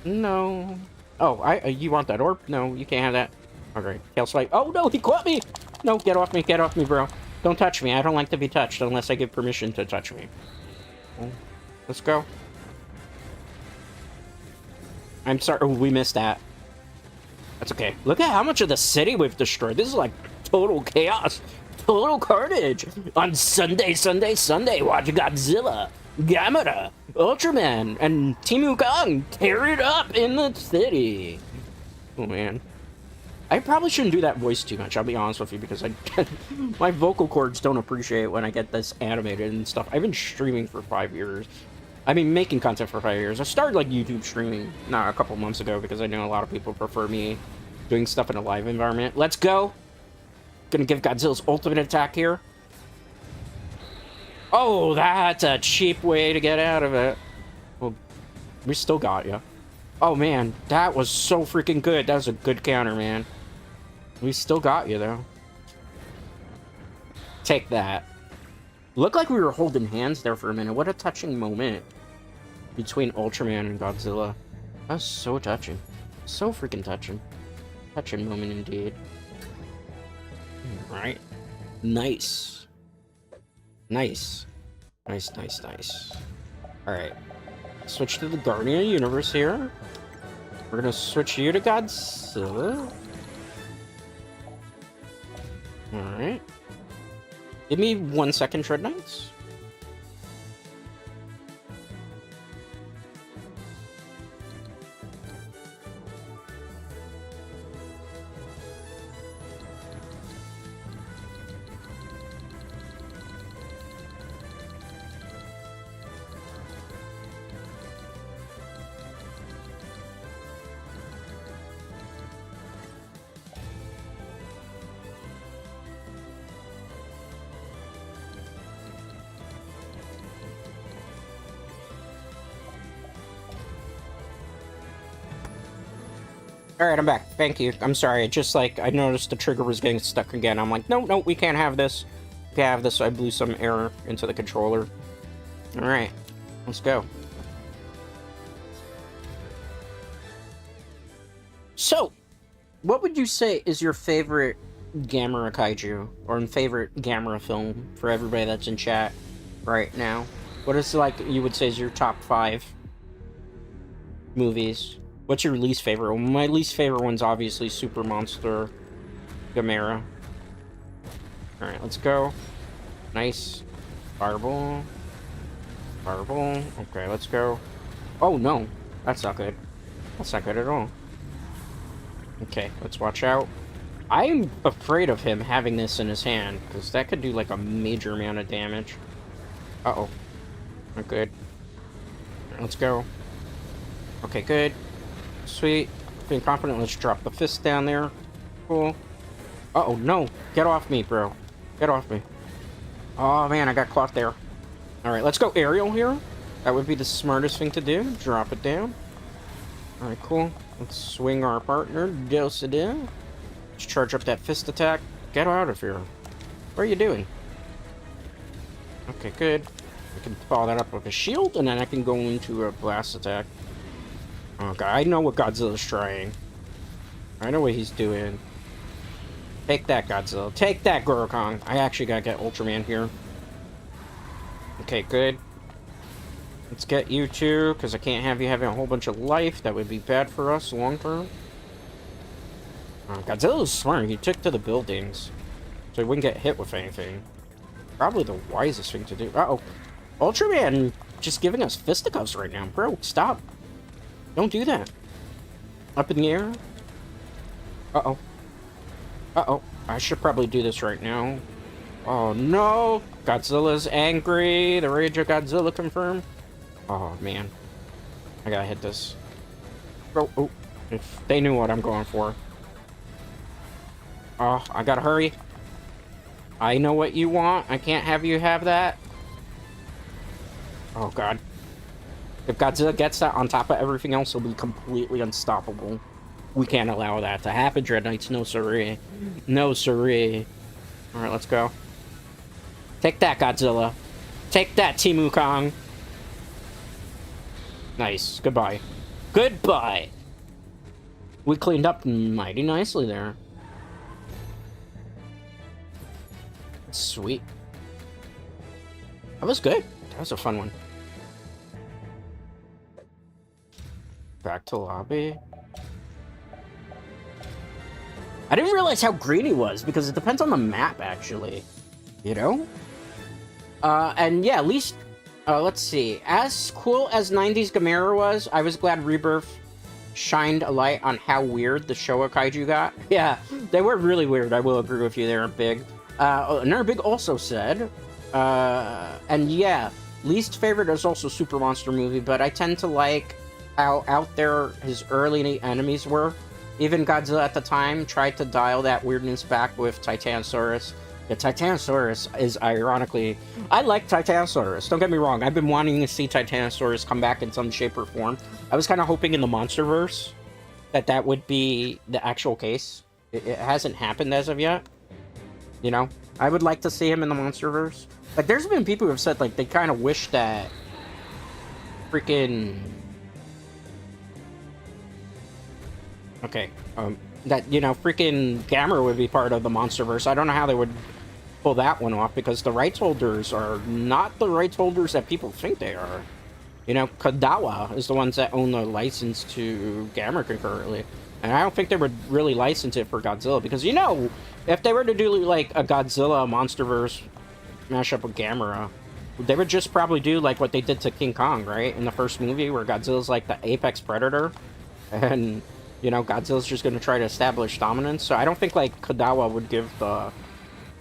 No... Oh, you want that orb? No, you can't have that. Okay, Tail Swipe. Oh, no, he caught me! No, get off me, bro. Don't touch me. I don't like to be touched unless I give permission to touch me. Oh, let's go. I'm sorry. Oh, we missed that. That's okay. Look at how much of the city we've destroyed. This is like total chaos. Total carnage. On Sunday, watch Godzilla, Gamera, Ultraman, and Team Kong tear it up in the city. Oh, man. I probably shouldn't do that voice too much, I'll be honest with you, because my vocal cords don't appreciate when I get this animated and stuff. I've been streaming for 5 years. I mean, making content for 5 years. I started, like, YouTube streaming, a couple months ago, because I know a lot of people prefer me doing stuff in a live environment. Let's go! Gonna give Godzilla's ultimate attack here. Oh, that's a cheap way to get out of it. Well, we still got ya. Oh, man, that was so freaking good. That was a good counter, man. We still got you, though. Take that. Looked like we were holding hands there for a minute. What a touching moment between Ultraman and Godzilla. That was so touching. So freaking touching. Touching moment indeed. Alright. Nice. Nice. Nice, nice, nice. Alright. Switch to the Guardian of the Universe here. We're gonna switch you to Godzilla. Alright. Give me 1 second, Dread Knights. Alright, I'm back. Thank you. I'm sorry. Just like, I noticed the trigger was getting stuck again. I'm like, no, no, we can't have this. We can't have this. So I blew some error into the controller. Alright. Let's go. So, what would you say is your favorite Gamera Kaiju, or favorite Gamera film for everybody that's in chat right now. What is, like, you would say is your top 5 movies? What's your least favorite? Well, my least favorite one's obviously Super Monster Gamera. Alright, let's go. Nice. Fireball. Fireball. Okay, let's go. Oh, no. That's not good. That's not good at all. Okay, let's watch out. I'm afraid of him having this in his hand, because that could do, like, a major amount of damage. Uh-oh. Not good. Right, let's go. Okay, good. Sweet. Feeling confident. Let's drop the fist down there. Cool. Uh-oh, no. Get off me, bro. Get off me. Oh, man, I got caught there. Alright, let's go aerial here. That would be the smartest thing to do. Drop it down. Alright, cool. Let's swing our partner. Dose it in. Let's charge up that fist attack. Get out of here. What are you doing? Okay, good. I can follow that up with a shield, and then I can go into a blast attack. Okay, I know what Godzilla's trying. I know what he's doing. Take that, Godzilla. Take that, Gorokong. I actually gotta get Ultraman here. Okay, good. Let's get you two, because I can't have you having a whole bunch of life. That would be bad for us long term. Godzilla's smart. He took to the buildings, so he wouldn't get hit with anything. Probably the wisest thing to do. Uh-oh. Ultraman just giving us fisticuffs right now. Bro, stop. Don't do that. Up in the air. Uh-oh. Uh-oh. I should probably do this right now. Oh, no. Godzilla's angry. The rage of Godzilla confirmed. Oh, man. I gotta hit this. Oh, oh. If they knew what I'm going for. Oh, I gotta hurry. I know what you want. I can't have you have that. Oh, God. If Godzilla gets that on top of everything else, he'll be completely unstoppable. We can't allow that to happen, Dread Knights. No siree. No siree. Alright, let's go. Take that, Godzilla. Take that, Timu Kong. Nice. Goodbye. Goodbye! We cleaned up mighty nicely there. Sweet. That was good. That was a fun one. Back to lobby. I didn't realize how green he was, because it depends on the map, actually. You know? And yeah, at least, let's see. As cool as 90s Gamera was, I was glad Rebirth shined a light on how weird the Showa Kaiju got. Yeah, they were really weird. I will agree with you. They were big. Big also said, and yeah, least favorite is also Super Monster movie, but I tend to like how out there his early enemies were. Even Godzilla at the time tried to dial that weirdness back with Titanosaurus. The Titanosaurus is ironically... I like Titanosaurus, don't get me wrong. I've been wanting to see Titanosaurus come back in some shape or form. I was kind of hoping in the Monsterverse that would be the actual case. It hasn't happened as of yet. You know? I would like to see him in the Monsterverse. Like, there's been people who have said, like, they kind of wish that... freaking... Okay, that, you know, freaking Gamera would be part of the Monsterverse. I don't know how they would pull that one off, because the rights holders are not the rights holders that people think they are. You know, Kodawa is the ones that own the license to Gamera concurrently. And I don't think they would really license it for Godzilla, because, you know, if they were to do, like, a Godzilla Monsterverse mashup with Gamera, they would just probably do, like, what they did to King Kong, right? In the first movie, where Godzilla's, like, the apex predator. And... you know, Godzilla's just going to try to establish dominance. So I don't think, like, Kodawa would give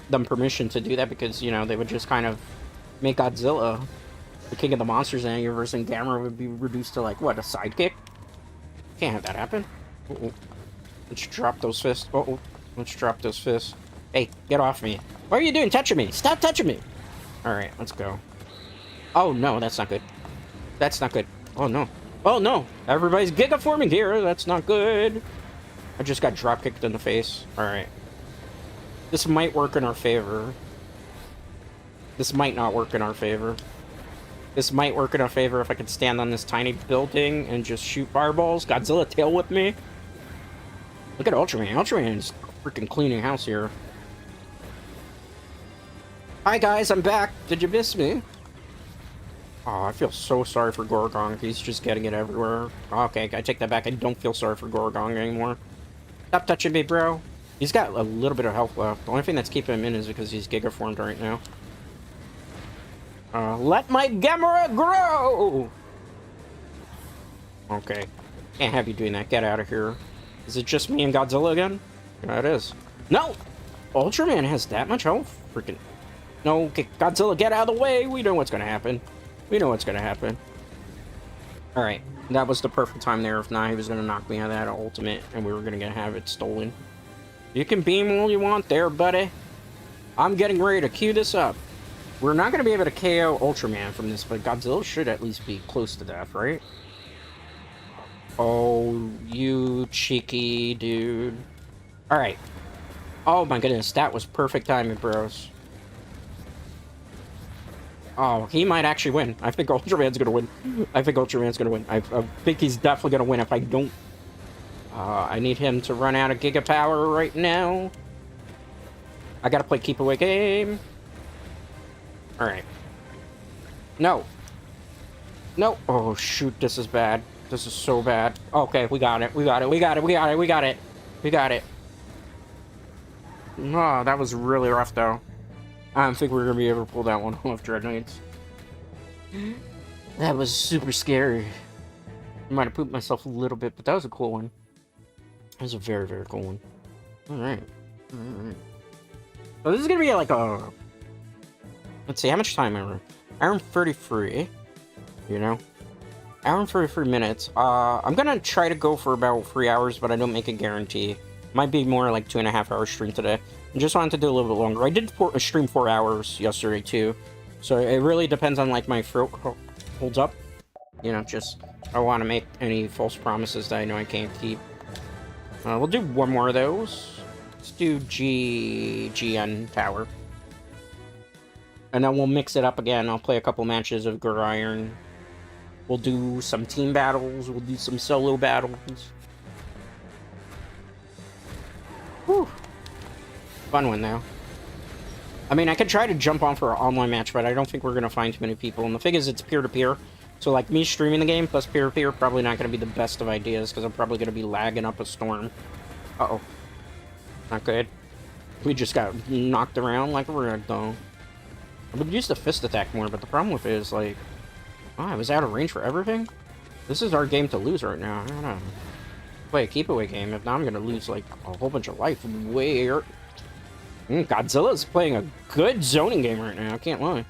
them permission to do that, because, you know, they would just kind of make Godzilla the king of the monsters in the universe, and Gamera would be reduced to, like, what, a sidekick? Can't have that happen. Uh-oh. Let's drop those fists. Uh-oh. Let's drop those fists. Hey, get off me. What are you doing touching me? Stop touching me! Alright, let's go. Oh, no, that's not good. That's not good. Oh, no. Oh no! Everybody's gigaforming here! That's not good! I just got dropkicked in the face. Alright. This might work in our favor. This might not work in our favor. This might work in our favor if I could stand on this tiny building and just shoot fireballs. Godzilla tail whip me. Look at Ultraman. Ultraman's freaking cleaning house here. Hi guys, I'm back. Did you miss me? Oh, I feel so sorry for Gorgong. He's just getting it everywhere. Okay, I take that back. I don't feel sorry for Gorgong anymore. Stop touching me, bro. He's got a little bit of health left. The only thing that's keeping him in is because he's Giga formed right now. Let my Gamera grow! Okay. Can't have you doing that. Get out of here. Is it just me and Godzilla again? Yeah, it is. No! Ultraman has that much health? Freaking... No, Godzilla, get out of the way! We know what's gonna happen. We know what's gonna happen. Alright, that was the perfect time there. If not, he was gonna knock me out of that ultimate, and we were gonna have it stolen. You can beam all you want there, buddy. I'm getting ready to queue this up. We're not gonna be able to KO Ultraman from this, but Godzilla should at least be close to death, right? Oh, you cheeky dude. Alright. Oh my goodness, that was perfect timing, bros. Oh, he might actually win. I think Ultraman's gonna win. I think Ultraman's gonna win. I think he's definitely gonna win if I don't... I need him to run out of Giga Power right now. I gotta play keep away game. Alright. No. No. Oh, shoot, this is bad. This is so bad. Okay, we got it. We got it. We got it. We got it. We got it. We got it. Oh, that was really rough, though. I don't think we're going to be able to pull that one off, Dread Knights. That was super scary. I might have pooped myself a little bit, but that was a cool one. That was a very, very cool one. Alright. Alright. So this is going to be like a... Let's see, how much time am I? Hour and 33. You know? Hour and 33 minutes. I'm going to try to go for about 3 hours, but I don't make a guarantee. Might be more like 2.5 hour stream today. I just wanted to do a little bit longer. I did stream 4 hours yesterday too, so it really depends on like my throat holds up. You know, just I don't want to make any false promises that I know I can't keep. We'll do one more of those. Let's do GN Tower, and then we'll mix it up again. I'll play a couple matches of Guiron. We'll do some team battles. We'll do some solo battles. Whew. Fun one, though. I mean, I could try to jump on for an online match, but I don't think we're going to find too many people. And the thing is, it's peer-to-peer. So, like, me streaming the game plus peer-to-peer probably not going to be the best of ideas, because I'm probably going to be lagging up a storm. Uh-oh. Not good. We just got knocked around like a ragdoll. I would use the fist attack more, but the problem with it is, like... Oh, I was out of range for everything? This is our game to lose right now. I don't know. Play a keep-away game. If not, I'm going to lose, like, a whole bunch of life. Where... Godzilla's playing a good zoning game right now, I can't lie.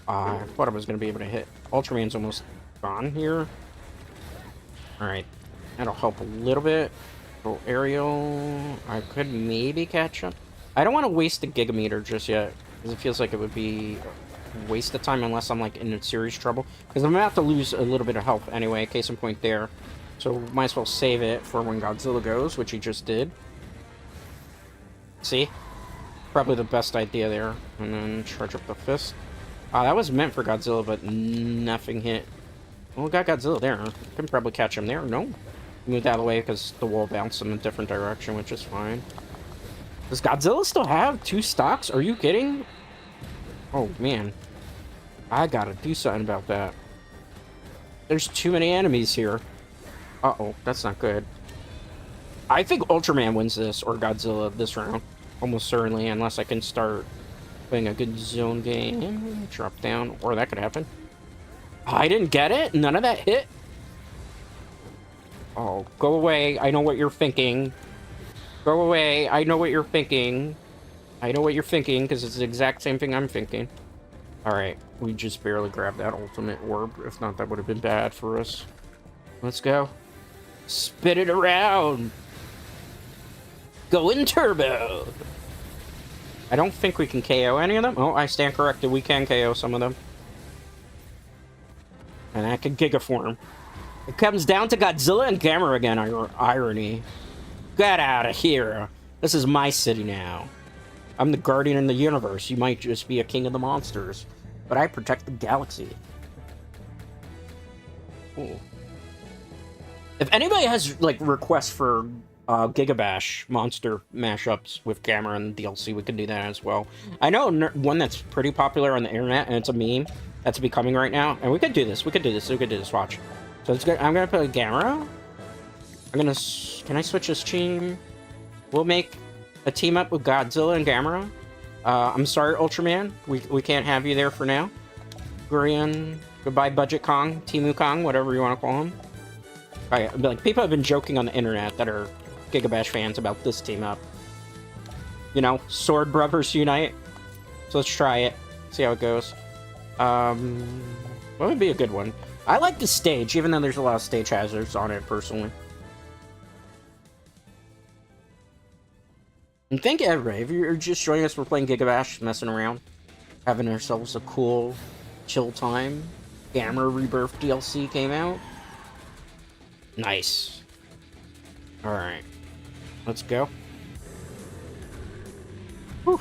I thought I was going to be able to hit. Ultraman's almost gone here. Alright. That'll help a little bit. Little aerial. I could maybe catch up. I don't want to waste the Gigameter just yet, because it feels like it would be a waste of time unless I'm like in serious trouble. Because I'm about to lose a little bit of health anyway, case in point there. So might as well save it for when Godzilla goes, which he just did. See? Probably the best idea there. And then charge up the fist. That was meant for Godzilla, but nothing hit. Well, we got Godzilla there. Can probably catch him there. No. Moved out of the way because the wall bounced in a different direction, which is fine. Does Godzilla still have 2 stocks? Are you kidding? Oh, man. I gotta do something about that. There's too many enemies here. Uh-oh, that's not good. I think Ultraman wins this, or Godzilla this round. Almost certainly, unless I can start playing a good zone game. Drop down, or that could happen. Oh, I didn't get it? None of that hit? Oh, go away. I know what you're thinking. Go away. I know what you're thinking. I know what you're thinking, because it's the exact same thing I'm thinking. Alright, we just barely grabbed that ultimate orb. If not, that would have been bad for us. Let's go. Spit it around! Going turbo! I don't think we can KO any of them. Oh, I stand corrected. We can KO some of them. And I can Giga form. It comes down to Godzilla and Gamera again, irony. Get out of here. This is my city now. I'm the guardian in the universe. You might just be a king of the monsters. But I protect the galaxy. Ooh. If anybody has, like, requests for Gigabash monster mashups with Gamera and DLC. We could do that as well. I know one that's pretty popular on the internet, and it's a meme that's becoming right now. And we could do this. We could do this. We could do this. Watch. So it's good. I'm gonna play Gamera. I'm gonna. Can I switch this team? We'll make a team up with Godzilla and Gamera. I'm sorry, Ultraman. We can't have you there for now. Guiron. Goodbye, Budget Kong, Timu Kong, whatever you want to call him. Like, people have been joking on the internet that are Gigabash fans about this team up. You know, Sword Brothers Unite. So let's try it. See how it goes. What would be a good one? I like the stage, even though there's a lot of stage hazards on it, personally. And thank you, everybody. If you're just joining us, we're playing Gigabash, messing around. Having ourselves a cool, chill time. Gamera Rebirth DLC came out. Nice. Alright. Let's go. Whew.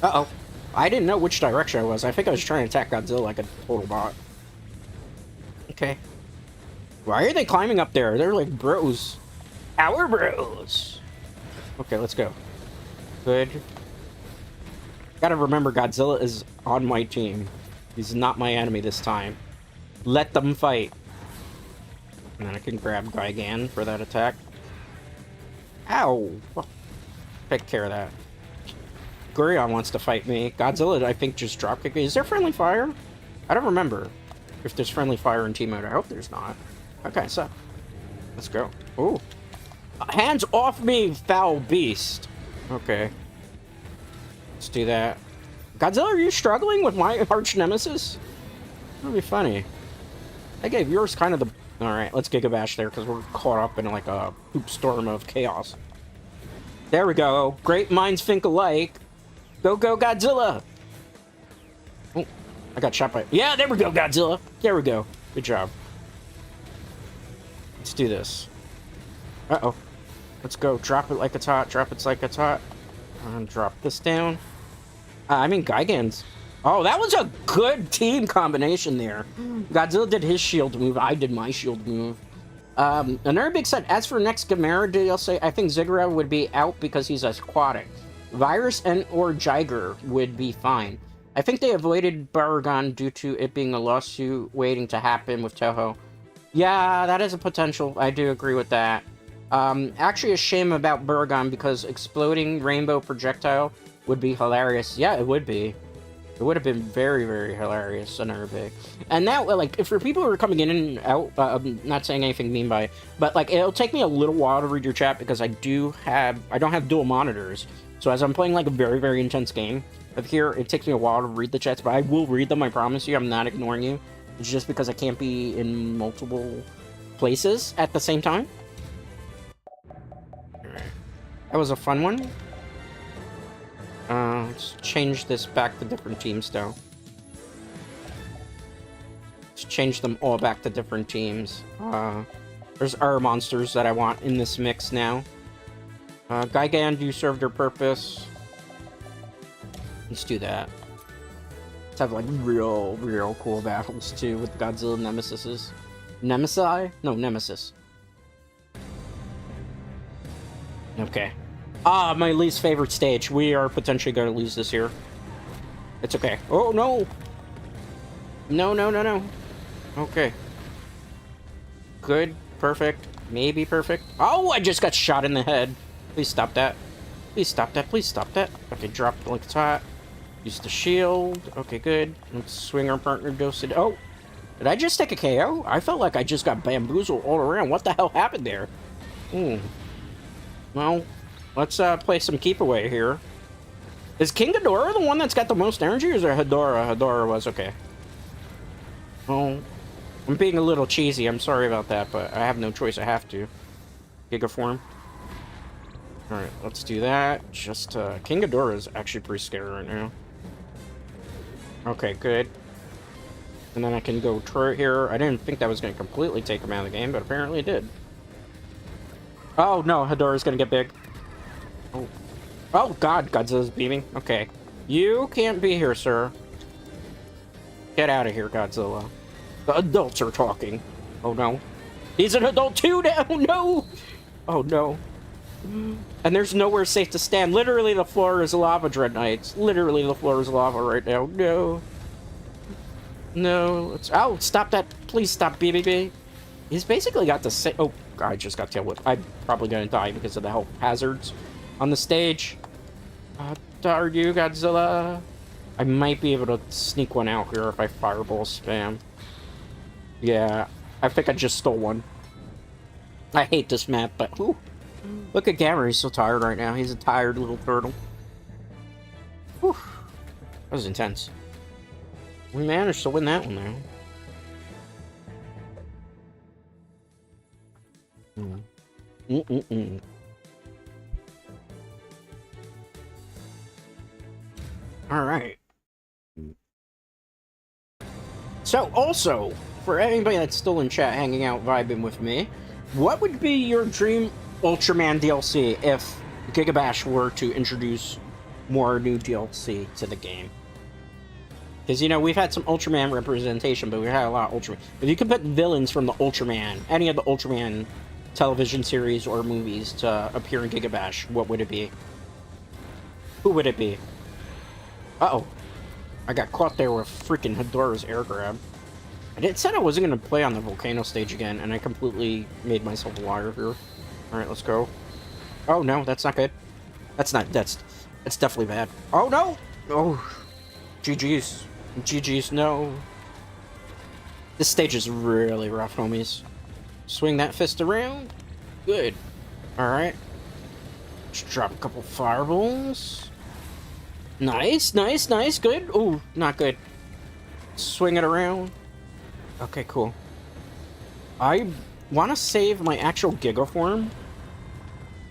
Uh-oh. I didn't know which direction I was. I think I was trying to attack Godzilla like a total bot. Okay. Why are they climbing up there? They're like bros. Our bros! Okay, let's go. Good. Gotta remember, Godzilla is on my team. He's not my enemy this time. Let them fight. And then I can grab Gigan for that attack. Ow! Take care of that. Guiron wants to fight me. Godzilla, I think, just dropkicked me. Is there friendly fire? I don't remember if there's friendly fire in team mode. I hope there's not. Okay, so let's go. Ooh. Hands off me, foul beast. Okay. Let's do that. Godzilla, are you struggling with my arch nemesis? That'd be funny. I gave yours kind of the... Alright, let's Gigabash there, because we're caught up in like a hoop storm of chaos. There we go. Great minds think alike. Go, go, Godzilla! Oh, I got shot by... Yeah, there we go, Godzilla! There we go. Good job. Let's do this. Uh-oh. Let's go. Drop it like it's hot. Drop it like it's hot. And drop this down. I mean, Gigan's... Oh, that was a good team combination there. Godzilla did his shield move. I did my shield move. Another big set. As for next Gamera DLC, I think Ziggurat would be out because he's aquatic. Virus and or Jiger would be fine. I think they avoided Baragon due to it being a lawsuit waiting to happen with Toho. Yeah, that is a potential. I do agree with that. Actually a shame about Baragon because exploding rainbow projectile would be hilarious. Yeah, it would be. It would have been very, very hilarious and big. And now, like, if for people who are coming in and out, I'm not saying anything mean by, but like, it'll take me a little while to read your chat because I don't have dual monitors. So as I'm playing like a very, very intense game of here, it takes me a while to read the chats, but I will read them. I promise you, I'm not ignoring you. It's just because I can't be in multiple places at the same time. That was a fun one. Let's change this back to different teams, though. Let's change them all back to different teams. There's our monsters that I want in this mix now. Gigan, you served your purpose. Let's do that. Let's have, like, real cool battles, too, with Godzilla Nemesises. Nemesi? No, Nemesis. Okay. Ah, my least favorite stage. We are potentially going to lose this here. It's okay. Oh, no! No. Okay. Good. Perfect. Maybe perfect. Oh, I just got shot in the head. Please stop that. Please stop that. Please stop that. Okay, drop it like it's hot. Use the shield. Okay, good. Let's swing our partner dosage. Oh! Did I just take a KO? I felt like I just got bamboozled all around. What the hell happened there? Well... Let's play some keep away here. Is King Ghidorah the one that's got the most energy, or is there Hedorah? Hedorah was okay. Oh, I'm being a little cheesy. I'm sorry about that, but I have no choice. I have to. Gigaform. All right, let's do that. Just King Ghidorah is actually pretty scary right now. Okay, good. And then I can go turret here. I didn't think that was going to completely take him out of the game, but apparently it did. Oh no, Hedorah's going to get big. Oh god, Godzilla's beaming. Okay. You can't be here, sir. Get out of here, Godzilla. The adults are talking. Oh no. He's an adult too now. No. Oh no. And there's nowhere safe to stand. Literally, the floor is lava, Dread Knights. Literally, the floor is lava right now. No. No. Oh, stop that. Please stop, BBB. He's basically got the same... Oh, I just got tail whipped. I'm probably going to die because of the health hazards on the stage. Darn you, Godzilla. I might be able to sneak one out here if I fireball spam. Yeah, I think I just stole one. I hate this map, but... Ooh. Look at Gamera, he's so tired right now. He's a tired little turtle. Whew. That was intense. We managed to win that one, though. Alright. So, also, for anybody that's still in chat hanging out, vibing with me, what would be your dream Ultraman DLC if Gigabash were to introduce more new DLC to the game? Because, you know, we've had some Ultraman representation, but we've had a lot of Ultraman. If you could put villains from the Ultraman, any of the Ultraman television series or movies to appear in Gigabash, what would it be? Who would it be? Uh-oh. I got caught there with freaking Hedorah's air grab. I said I wasn't going to play on the volcano stage again, and I completely made myself a liar here. Alright, let's go. Oh, no, that's not good. That's definitely bad. Oh, no! Oh, GG's. GG's, no. This stage is really rough, homies. Swing that fist around. Good. Alright. Just drop a couple fireballs. Nice, nice, nice, good. Ooh, not good. Swing it around. Okay, cool. I want to save my actual Giga form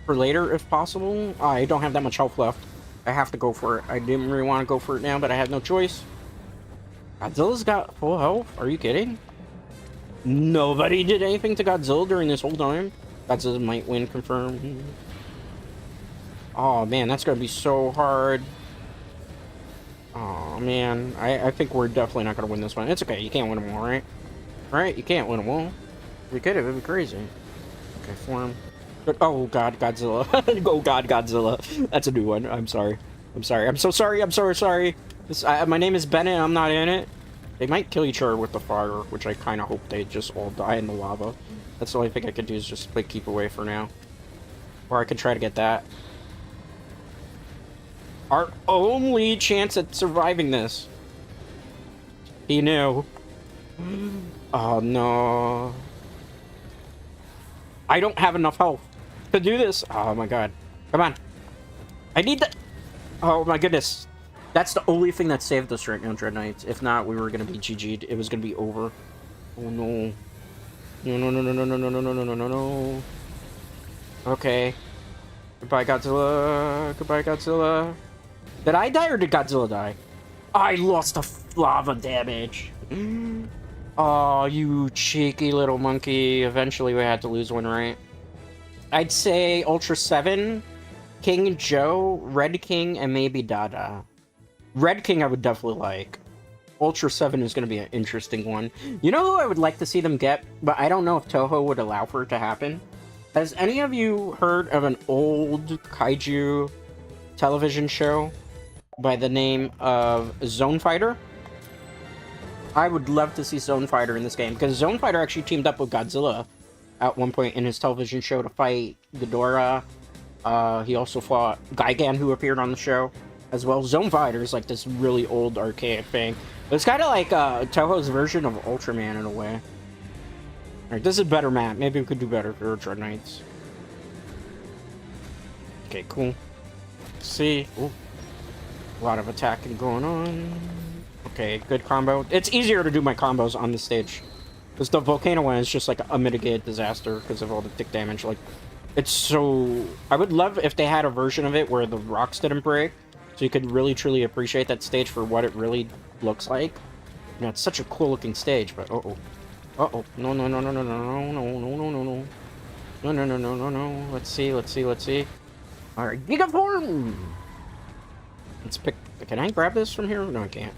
for later, if possible. I don't have that much health left. I have to go for it. I didn't really want to go for it now, but I had no choice. Godzilla's got full health? Are you kidding? Nobody did anything to Godzilla during this whole time? Godzilla might win, confirmed. Oh, man, that's going to be so hard. Oh, man. I think we're definitely not going to win this one. It's okay. You can't win them all, right? Right? You can't win them all. If you could, it would be crazy. Okay, form. Oh, God, Godzilla. Oh, God, Godzilla. That's a new one. I'm sorry. I'm sorry. I'm so sorry. I'm so sorry. My name is Bennett. I'm not in it. They might kill each other with the fire, which I kind of hope they just all die in the lava. That's the only thing I could do is just like keep away for now. Or I could try to get that. Our only chance at surviving this. He knew. Oh, no. I don't have enough health to do this. Oh, my God. Come on. I need that. Oh, my goodness. That's the only thing that saved us right now, Dread Knights. If not, we were going to be GG'd. It was going to be over. Oh, no. No, no, no, no, no, no, no, no, no, no, no, no. Okay. Goodbye, Godzilla. Goodbye, Godzilla. Did I die or did Godzilla die? I lost the lava damage. Oh, you cheeky little monkey. Eventually we had to lose one, right? I'd say Ultra 7, King Joe, Red King, and maybe Dada. Red King I would definitely like. Ultra 7 is going to be an interesting one. You know who I would like to see them get, but I don't know if Toho would allow for it to happen? Has any of you heard of an old Kaiju television show by the name of Zone Fighter? I would love to see Zone Fighter in this game, because Zone Fighter actually teamed up with Godzilla at one point in his television show to fight Ghidorah. He also fought Gigan, who appeared on the show as well. Zone Fighter is like this really old archaic thing. But it's kind of like Toho's version of Ultraman in a way. Alright, this is a better map. Maybe we could do better for Dread Knights. Okay, cool. Let's see. Ooh. A lot of attacking going on. Okay, good combo. It's easier to do my combos on the stage. Because the volcano one is just like a mitigated disaster because of all the tick damage. Like, it's so... I would love if they had a version of it where the rocks didn't break. So you could really, truly appreciate that stage for what it really looks like. You know, it's such a cool looking stage, but uh-oh. Uh-oh. No, no, no, no, no, no, no, no, no, no, no, no. No, no, no, no, no, no. Let's see, let's see, let's see. Alright, Giga Form! Let's pick... Can I grab this from here? No, I can't.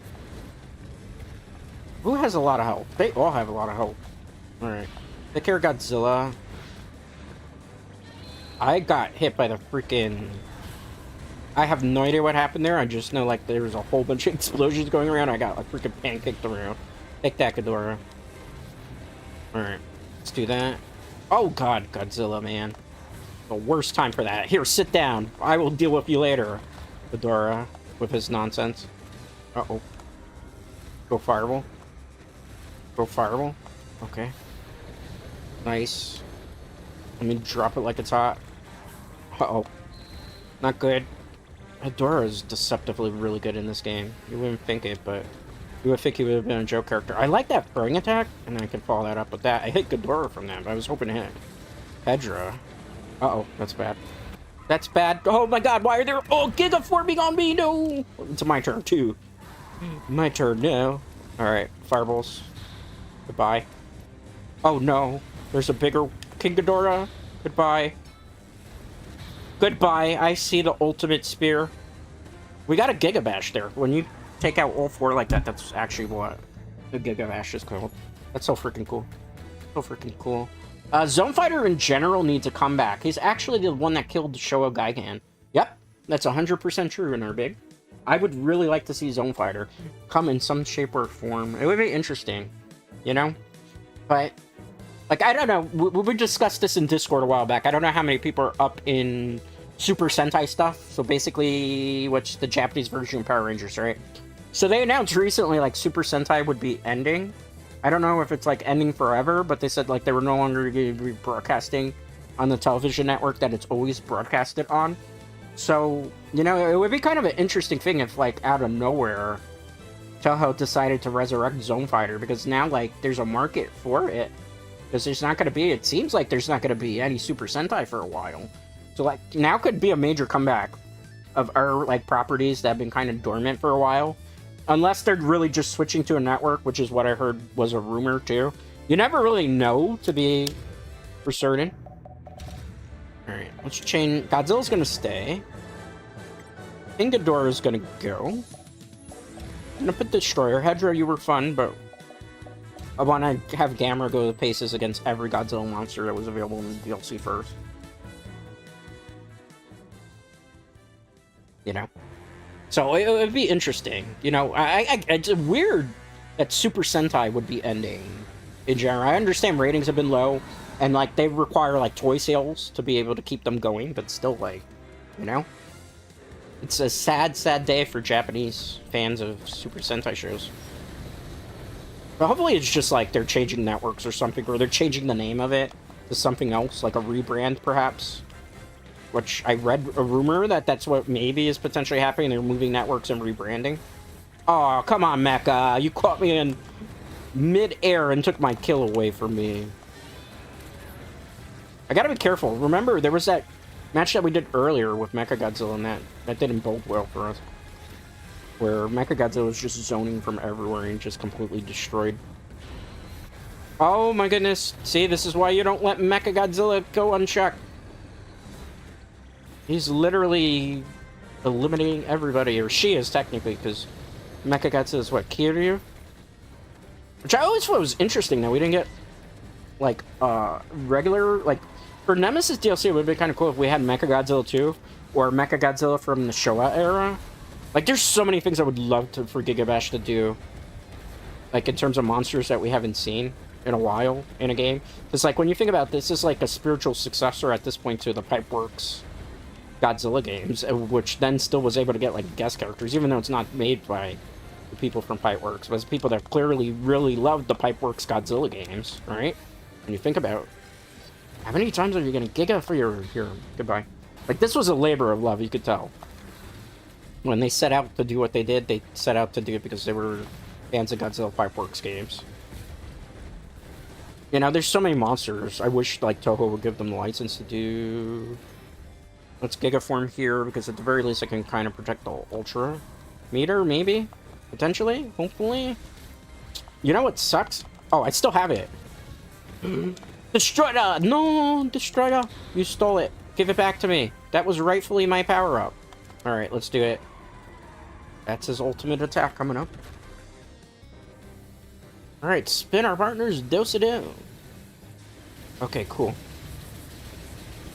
Who has a lot of health? They all have a lot of health. Alright. Take care, Godzilla. I got hit by the freaking... I have no idea what happened there. I just know, like, there was a whole bunch of explosions going around. I got, like, freaking pancaked around. Take that, Ghidorah. Alright, let's do that. Oh, God, Godzilla, man. The worst time for that. Here, sit down. I will deal with you later, Ghidorah, with his nonsense. Uh-oh. Go Fireball. Go Fireball. Okay. Nice. Let me drop it like it's hot. Uh-oh. Not good. Ghidorah is deceptively really good in this game. You wouldn't think it, but you would think he would have been a joke character. I like that throwing attack, and I can follow that up with that. I hit Ghidorah from that, but I was hoping to hit Hedra. Uh-oh, that's bad. That's bad. Oh my god, why are there... Oh, Giga forming on me, no! It's my turn, too. My turn now. Alright, fireballs. Goodbye. Oh no, there's a bigger King Ghidorah. Goodbye. Goodbye. I see the ultimate spear. We got a Gigabash there. When you take out all four like that, that's actually what the Gigabash is called. That's so freaking cool. So freaking cool. Zone Fighter in general needs a comeback. He's actually the one that killed Showa Gigan. Yep, that's 100% true in our big. I would really like to see Zone Fighter come in some shape or form. It would be interesting, you know? But... like, I don't know, we discussed this in Discord a while back. I don't know how many people are up in Super Sentai stuff. So basically, what's the Japanese version of Power Rangers, right? So they announced recently, like, Super Sentai would be ending. I don't know if it's, like, ending forever, but they said, like, they were no longer going to be broadcasting on the television network that it's always broadcasted on. So, you know, it would be kind of an interesting thing if, like, out of nowhere, Toho decided to resurrect Zone Fighter, because now, like, there's a market for it. Because there's not going to be, it seems like there's not going to be any Super Sentai for a while. So, like, now could be a major comeback of our, like, properties that have been kind of dormant for a while. Unless they're really just switching to a network, which is what I heard was a rumor, too. You never really know, to be for certain. Alright, let's change. Godzilla's going to stay. King Ghidorah's going to go. I'm going to put Destroyer. Hedra, you were fun, but... I want to have Gamera go the paces against every Godzilla monster that was available in the DLC first. You know? So it would be interesting. You know, it's weird that Super Sentai would be ending in general. I understand ratings have been low, and, like, they require, like, toy sales to be able to keep them going, but still, like, you know? It's a sad, sad day for Japanese fans of Super Sentai shows. But hopefully it's just, like, they're changing networks or something, or they're changing the name of it to something else, like a rebrand, perhaps. Which, I read a rumor that that's what maybe is potentially happening. They're moving networks and rebranding. Oh, come on, Mecha. You caught me in mid-air and took my kill away from me. I gotta be careful. Remember, there was that match that we did earlier with Mechagodzilla, and that didn't bode well for us. Where Mechagodzilla was just zoning from everywhere and just completely destroyed. Oh my goodness. See, this is why you don't let Mechagodzilla go unchecked. He's literally eliminating everybody, or she is technically, because Mechagodzilla is what, Kiryu? Which I always thought was interesting that we didn't get, like, regular, like, for Nemesis DLC it would be kind of cool if we had Mechagodzilla 2, or Mechagodzilla from the Showa era. Like, there's so many things I would love for Gigabash to do. Like, in terms of monsters that we haven't seen in a while in a game. It's like, when you think about this, it's like a spiritual successor at this point to the Pipeworks Godzilla games, which then still was able to get, like, guest characters, even though it's not made by the people from Pipeworks, but it's people that clearly really loved the Pipeworks Godzilla games, right? When you think about, how many times are you gonna Giga for your goodbye? Like, this was a labor of love, you could tell. When they set out to do what they did, they set out to do it because they were fans of Godzilla Pipeworks games. You know, there's so many monsters. I wish, like, Toho would give them the license to do... Let's Gigaform here, because at the very least I can kind of protect the Ultra meter, maybe? Potentially? Hopefully? You know what sucks? Oh, I still have it. Destroyer! No! Destroyer! You stole it. Give it back to me. That was rightfully my power-up. Alright, let's do it. That's his ultimate attack coming up. Alright, spin our partners, dose it in. Okay, cool.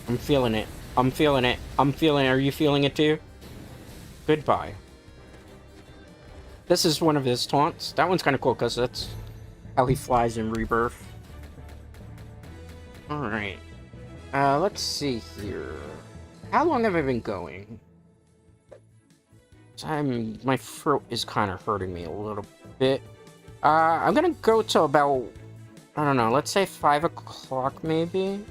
I'm feeling it. I'm feeling it. I'm feeling it. Are you feeling it too? Goodbye. This is one of his taunts. That one's kind of cool because that's how he flies in Rebirth. Alright. Let's see here. How long have I been going? My throat is kind of hurting me a little bit. I'm gonna go till about, I don't know, let's say 5 o'clock maybe?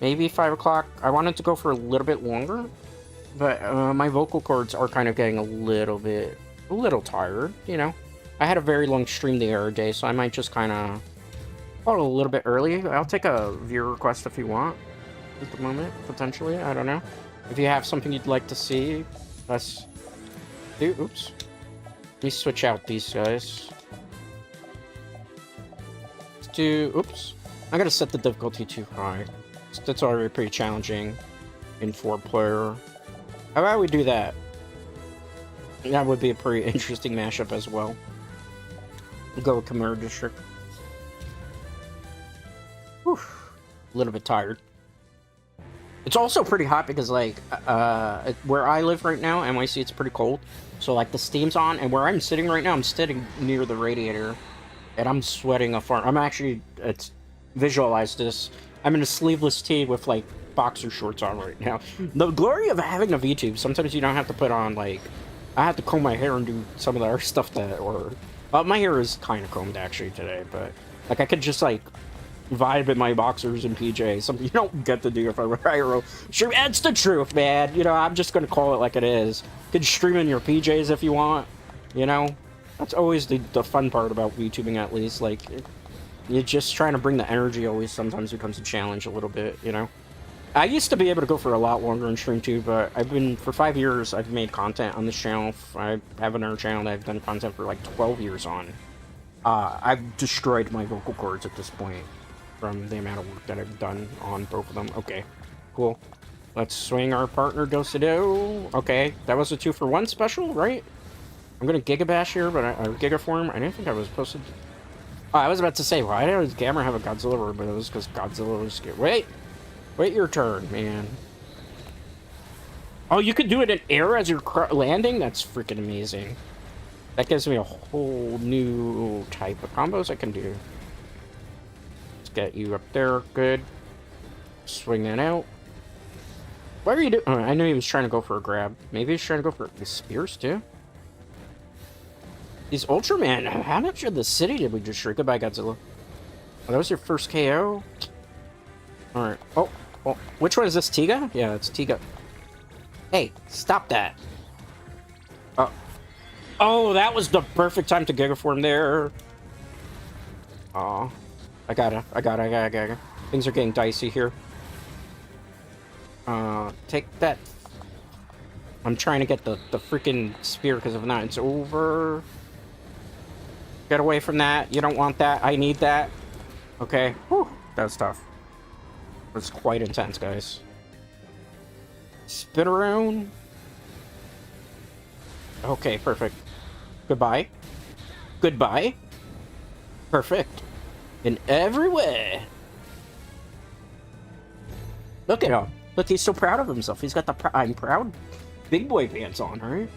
Maybe 5 o'clock. I wanted to go for a little bit longer, but my vocal cords are kind of getting a little tired, you know? I had a very long stream the other day, so I might just kind of call it a little bit early. I'll take a viewer request if you want at the moment, potentially. I don't know. If you have something you'd like to see, let's do. Oops. Let me switch out these guys. Let's do. Oops. I'm gonna set the difficulty too high. That's already pretty challenging in 4-player. How about we do that? That would be a pretty interesting mashup as well. We'll go with Gamera District. Whew. A little bit tired. It's also pretty hot because, like, where I live right now, NYC, it's pretty cold. So, like, the steam's on, and where I'm sitting right now, I'm sitting near the radiator, and I'm sweating a farm. I'm actually, visualize this. I'm in a sleeveless tee with, like, boxer shorts on right now. The glory of having a VTube, sometimes you don't have to put on, like, I have to comb my hair and do some of the other stuff that, or, my hair is kind of combed, actually, today, but, like, I could just, like, vibe in my boxers and PJs, something you don't get to do if I were IRL. Sure, it's the truth, man. You know, I'm just gonna call it like it is. You can stream in your PJs if you want, you know? That's always the fun part about VTubing, at least. Like, you're just trying to bring the energy always sometimes becomes a challenge a little bit, you know? I used to be able to go for a lot longer in stream too, but for 5 years, I've made content on this channel. I have another channel that I've done content for like 12 years on. I've destroyed my vocal cords at this point from the amount of work that I've done on both of them. Okay, cool. Let's swing our partner Do. Okay, that was a 2-for-1 special, right? I'm gonna Gigabash here, but Gigaform. I didn't think I was supposed to. Oh, I was about to say, why did Gamera have a Godzilla room? But it was because Godzilla was scared. Wait your turn, man. Oh, you could do it in air as you're landing? That's freaking amazing. That gives me a whole new type of combos I can do. Let's get you up there. Good. Swing that out. What are you doing? Oh, I knew he was trying to go for a grab. Maybe he's trying to go for the spears, too. These Ultraman, how much of the city did we just shrink? Goodbye, Godzilla. Oh, that was your first KO? Alright. Oh, which one is this? Tiga? Yeah, it's Tiga. Hey, stop that. Oh, that was the perfect time to Gigaform there. Oh, I gotta. Things are getting dicey here. Take that. I'm trying to get the freaking spear, because if not, it's over. Get away from that. You don't want that. I need that. Okay. Whew. That was tough. It was quite intense, guys. Spin around. Okay, perfect. Goodbye. Goodbye. Perfect. In every way. Look at him. Look, he's so proud of himself. He's got the I'm proud big boy pants on, right?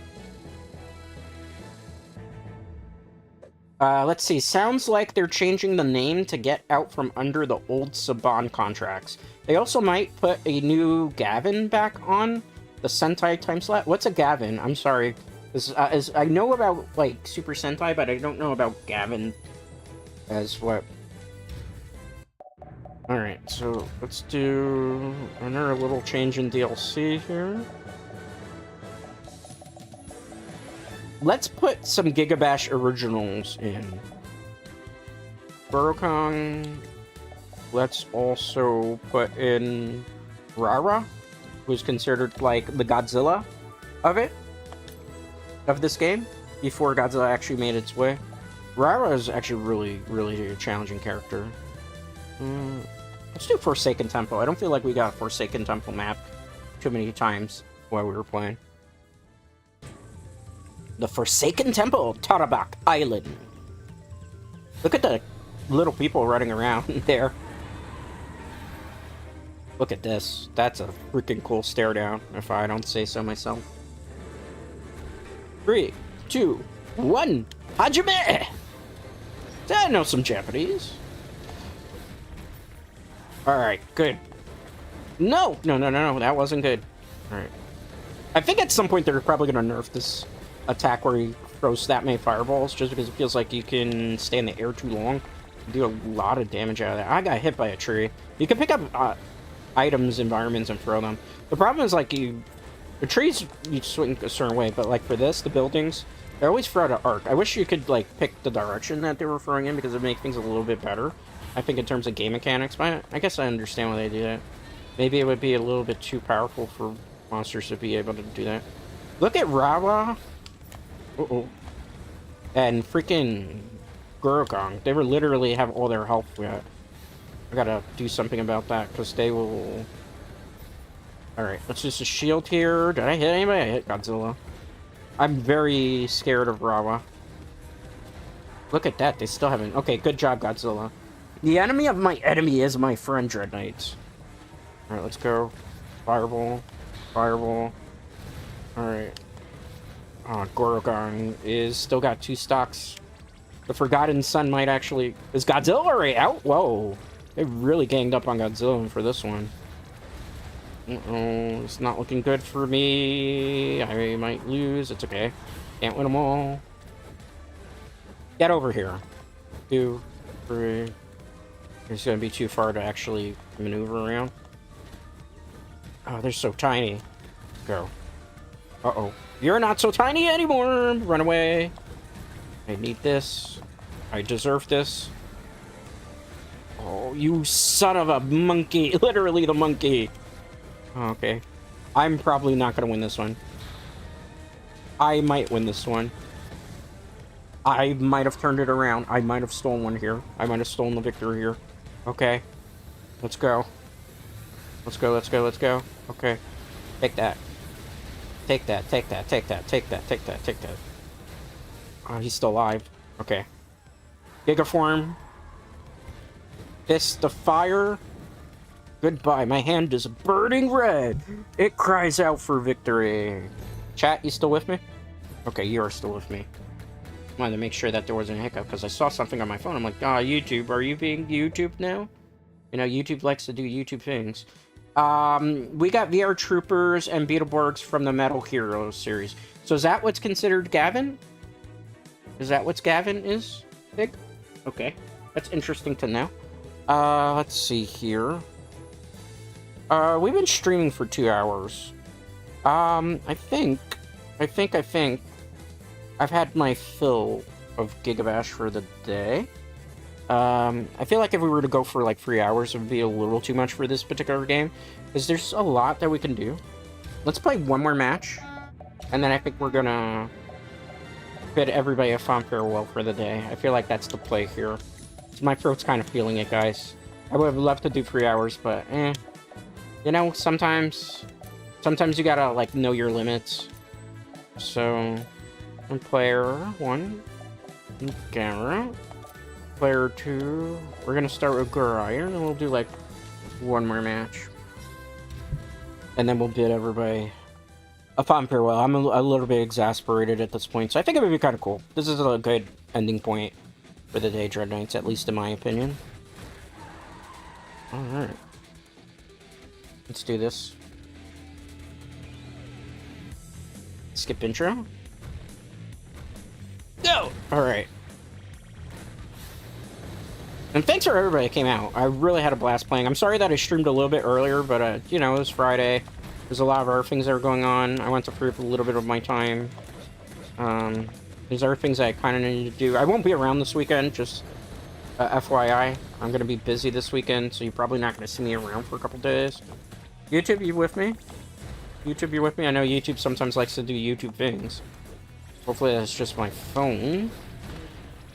Let's see. Sounds like they're changing the name to get out from under the old Saban contracts. They also might put a new Gavin back on the Sentai time slot. What's a Gavin? I'm sorry. As I know about, like, Super Sentai, but I don't know about Gavin as what. Alright, so let's do another little change in DLC here. Let's put some Gigabash originals in. Burokong. Let's also put in Rara, who's considered like the Godzilla of this game, before Godzilla actually made its way. Rara is actually really a challenging character. Let's do Forsaken Temple. I don't feel like we got a Forsaken Temple map too many times while we were playing. The Forsaken Temple, Tarabak Island. Look at the little people running around there. Look at this. That's a freaking cool stare down, if I don't say so myself. 3, 2, 1. Hajime! I know some Japanese. Alright, good. No! No, that wasn't good. Alright. I think at some point they're probably going to nerf this attack where he throws that many fireballs, just because it feels like you can stay in the air too long. Do a lot of damage out of that. I got hit by a tree. You can pick up items, environments, and throw them. The problem is, like, the trees, you swing a certain way, but, like, for this, the buildings, they always throw out an arc. I wish you could, like, pick the direction that they were throwing in, because it would make things a little bit better, I think, in terms of game mechanics. But I guess I understand why they do that. Maybe it would be a little bit too powerful for monsters to be able to do that. Look at Rawa. Uh-oh. And freaking Gurogong. They were literally have all their health yet. I gotta do something about that, because they will... Alright, let's just a shield here. Did I hit anybody? I hit Godzilla. I'm very scared of Rawa. Look at that, they still haven't... Okay, good job, Godzilla. The enemy of my enemy is my friend, Dread Knights. Alright, let's go. Fireball. Fireball. Alright. Gorogon is still got 2 stocks. The Forgotten Son might actually... Is Godzilla already out? Whoa. They really ganged up on Godzilla for this one. Uh-oh. It's not looking good for me. I might lose. It's okay. Can't win them all. Get over here. 2, 3. It's going to be too far to actually maneuver around. Oh, they're so tiny. Go. Uh-oh. You're not so tiny anymore! Run away. I need this. I deserve this. Oh, you son of a monkey. Literally the monkey. Oh, okay. I'm probably not going to win this one. I might win this one. I might have turned it around. I might have stolen one here. I might have stolen the victory here. Okay. Let's go. Let's go, let's go, let's go. Okay. Take that. Take that, take that, take that, take that, take that, take that. Oh, he's still alive. Okay. Gigaform. Fist of fire. Goodbye. My hand is burning red. It cries out for victory. Chat, you still with me? Okay, you are still with me. Wanted to make sure that there wasn't a hiccup, because I saw something on my phone. I'm like, YouTube, are you being YouTube now? You know, YouTube likes to do YouTube things. We got VR Troopers and Beetleborgs from the Metal Heroes series. So is that what's considered Gavin? Is that what Gavin is? Big? Okay. That's interesting to know. Let's see here. We've been streaming for 2 hours. I think I've had my fill of Gigabash for the day. I feel like if we were to go for like 3 hours, it would be a little too much for this particular game, because there's a lot that we can do. Let's play one more match, and then I think we're gonna bid everybody a fond farewell for the day. I feel like that's the play here. My throat's kind of feeling it, guys. I would have loved to do 3 hours, but you know, sometimes you gotta like know your limits. So, player 1, Gamera. Player 2, we're gonna start with Guiron, and we'll do like one more match, and then we'll bid everybody a fond farewell. I'm a little bit exasperated at this point, so I think it would be kind of cool. This is a good ending point for the day, Dread Knights, at least in my opinion. Alright. Let's do this. Skip intro. Go! Alright. And thanks for everybody that came out. I really had a blast playing. I'm sorry that I streamed a little bit earlier, but, you know, it was Friday. There's a lot of other things that were going on. I went to free up a little bit of my time. There's other things that I kind of needed to do. I won't be around this weekend, just FYI. I'm going to be busy this weekend, so you're probably not going to see me around for a couple days. YouTube, you with me? YouTube, you with me? I know YouTube sometimes likes to do YouTube things. Hopefully that's just my phone.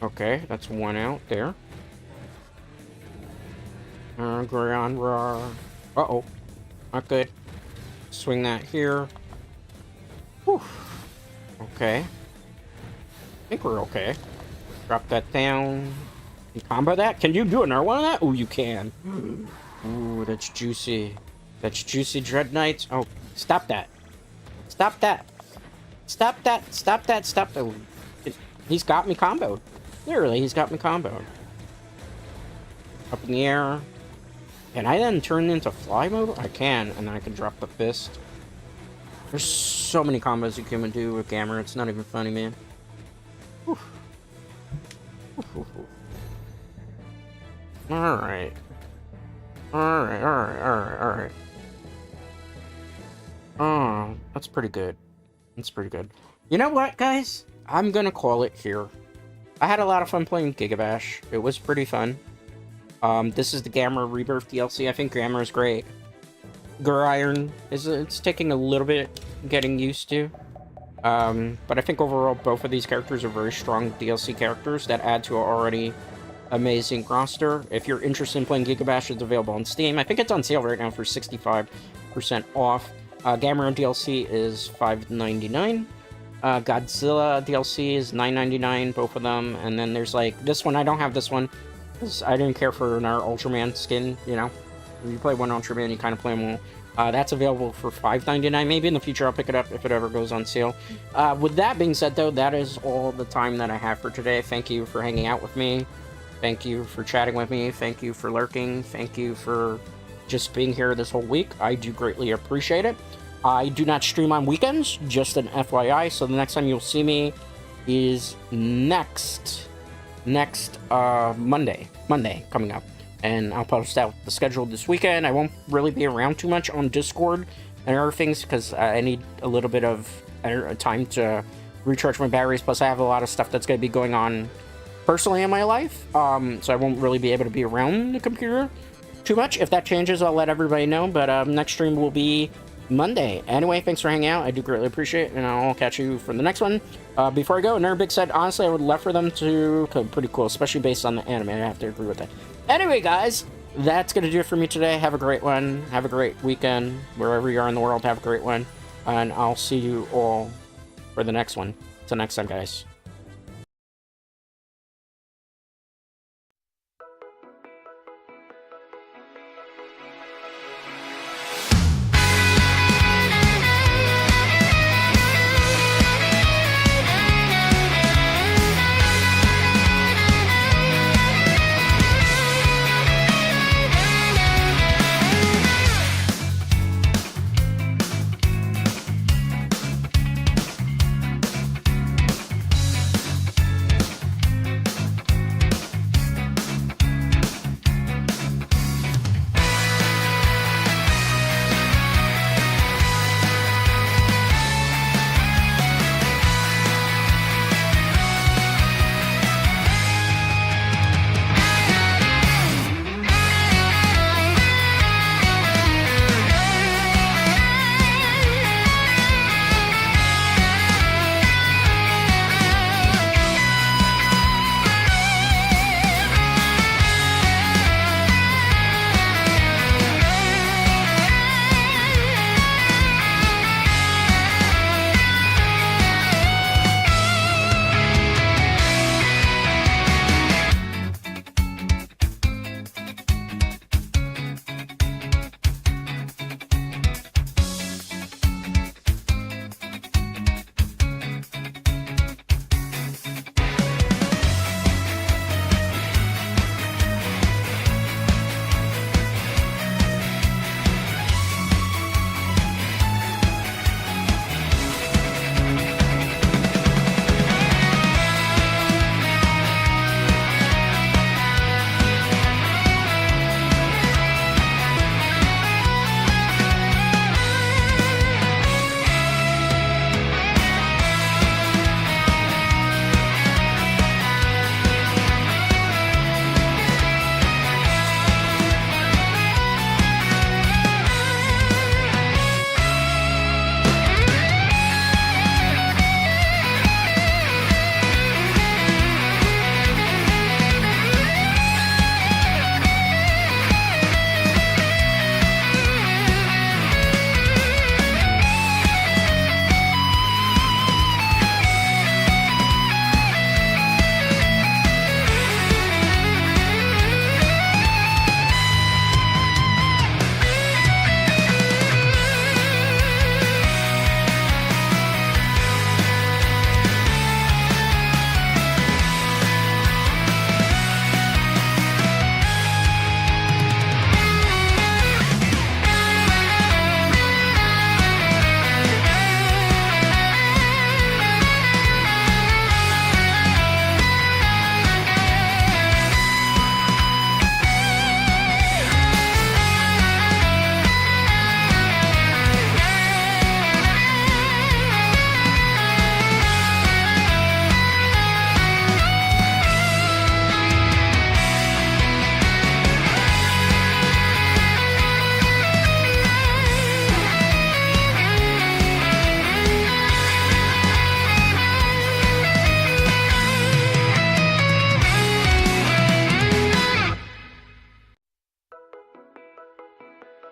Okay, that's one out there. Ground raw. Uh-oh. Not good. Swing that here. Whew. Okay. I think we're okay. Drop that down. You combo that? Can you do another one of that? Oh, you can. Ooh, that's juicy. That's juicy Dread Knights. Oh, stop that. Stop that. Stop that. Stop that. Stop that. He's got me comboed. Literally, he's got me comboed. Up in the air. Can I then turn into fly mode? I can, and then I can drop the fist. There's so many combos you can do with Gamera. It's not even funny, man. Whew. Alright. Alright. Oh, that's pretty good. That's pretty good. You know what, guys? I'm gonna call it here. I had a lot of fun playing Gigabash. It was pretty fun. This is the Gamera Rebirth DLC. I think Gamera is great. Guiron it's taking a little bit getting used to. But I think overall both of these characters are very strong DLC characters that add to an already amazing roster. If you're interested in playing Gigabash, it's available on Steam. I think it's on sale right now for 65% off. Gamera DLC is $5.99. Godzilla DLC is $9.99, both of them. And then there's like this one. I don't have this one because I didn't care for our Ultraman skin. You know, when you play one Ultraman, you kind of play them all. That's available for $5.99. Maybe in the future I'll pick it up if it ever goes on sale. With that being said, though, that is all the time that I have for today. Thank you for hanging out with me. Thank you for chatting with me. Thank you for lurking. Thank you for just being here this whole week. I do greatly appreciate it. I do not stream on weekends, just an FYI. So the next time you'll see me is next Monday coming up. And I'll post out the schedule this weekend. I won't really be around too much on Discord and other things because I need a little bit of time to recharge my batteries. Plus, I have a lot of stuff that's going to be going on personally in my life. So I won't really be able to be around the computer too much. If that changes, I'll let everybody know. But next stream will be Monday. Anyway, thanks for hanging out. I do greatly appreciate it. And I'll catch you for the next one. Before I go, another big said, honestly, I would love for them to come pretty cool, especially based on the anime. I have to agree with that. Anyway, guys, that's going to do it for me today. Have a great one. Have a great weekend. Wherever you are in the world, have a great one. And I'll see you all for the next one. Till next time, guys.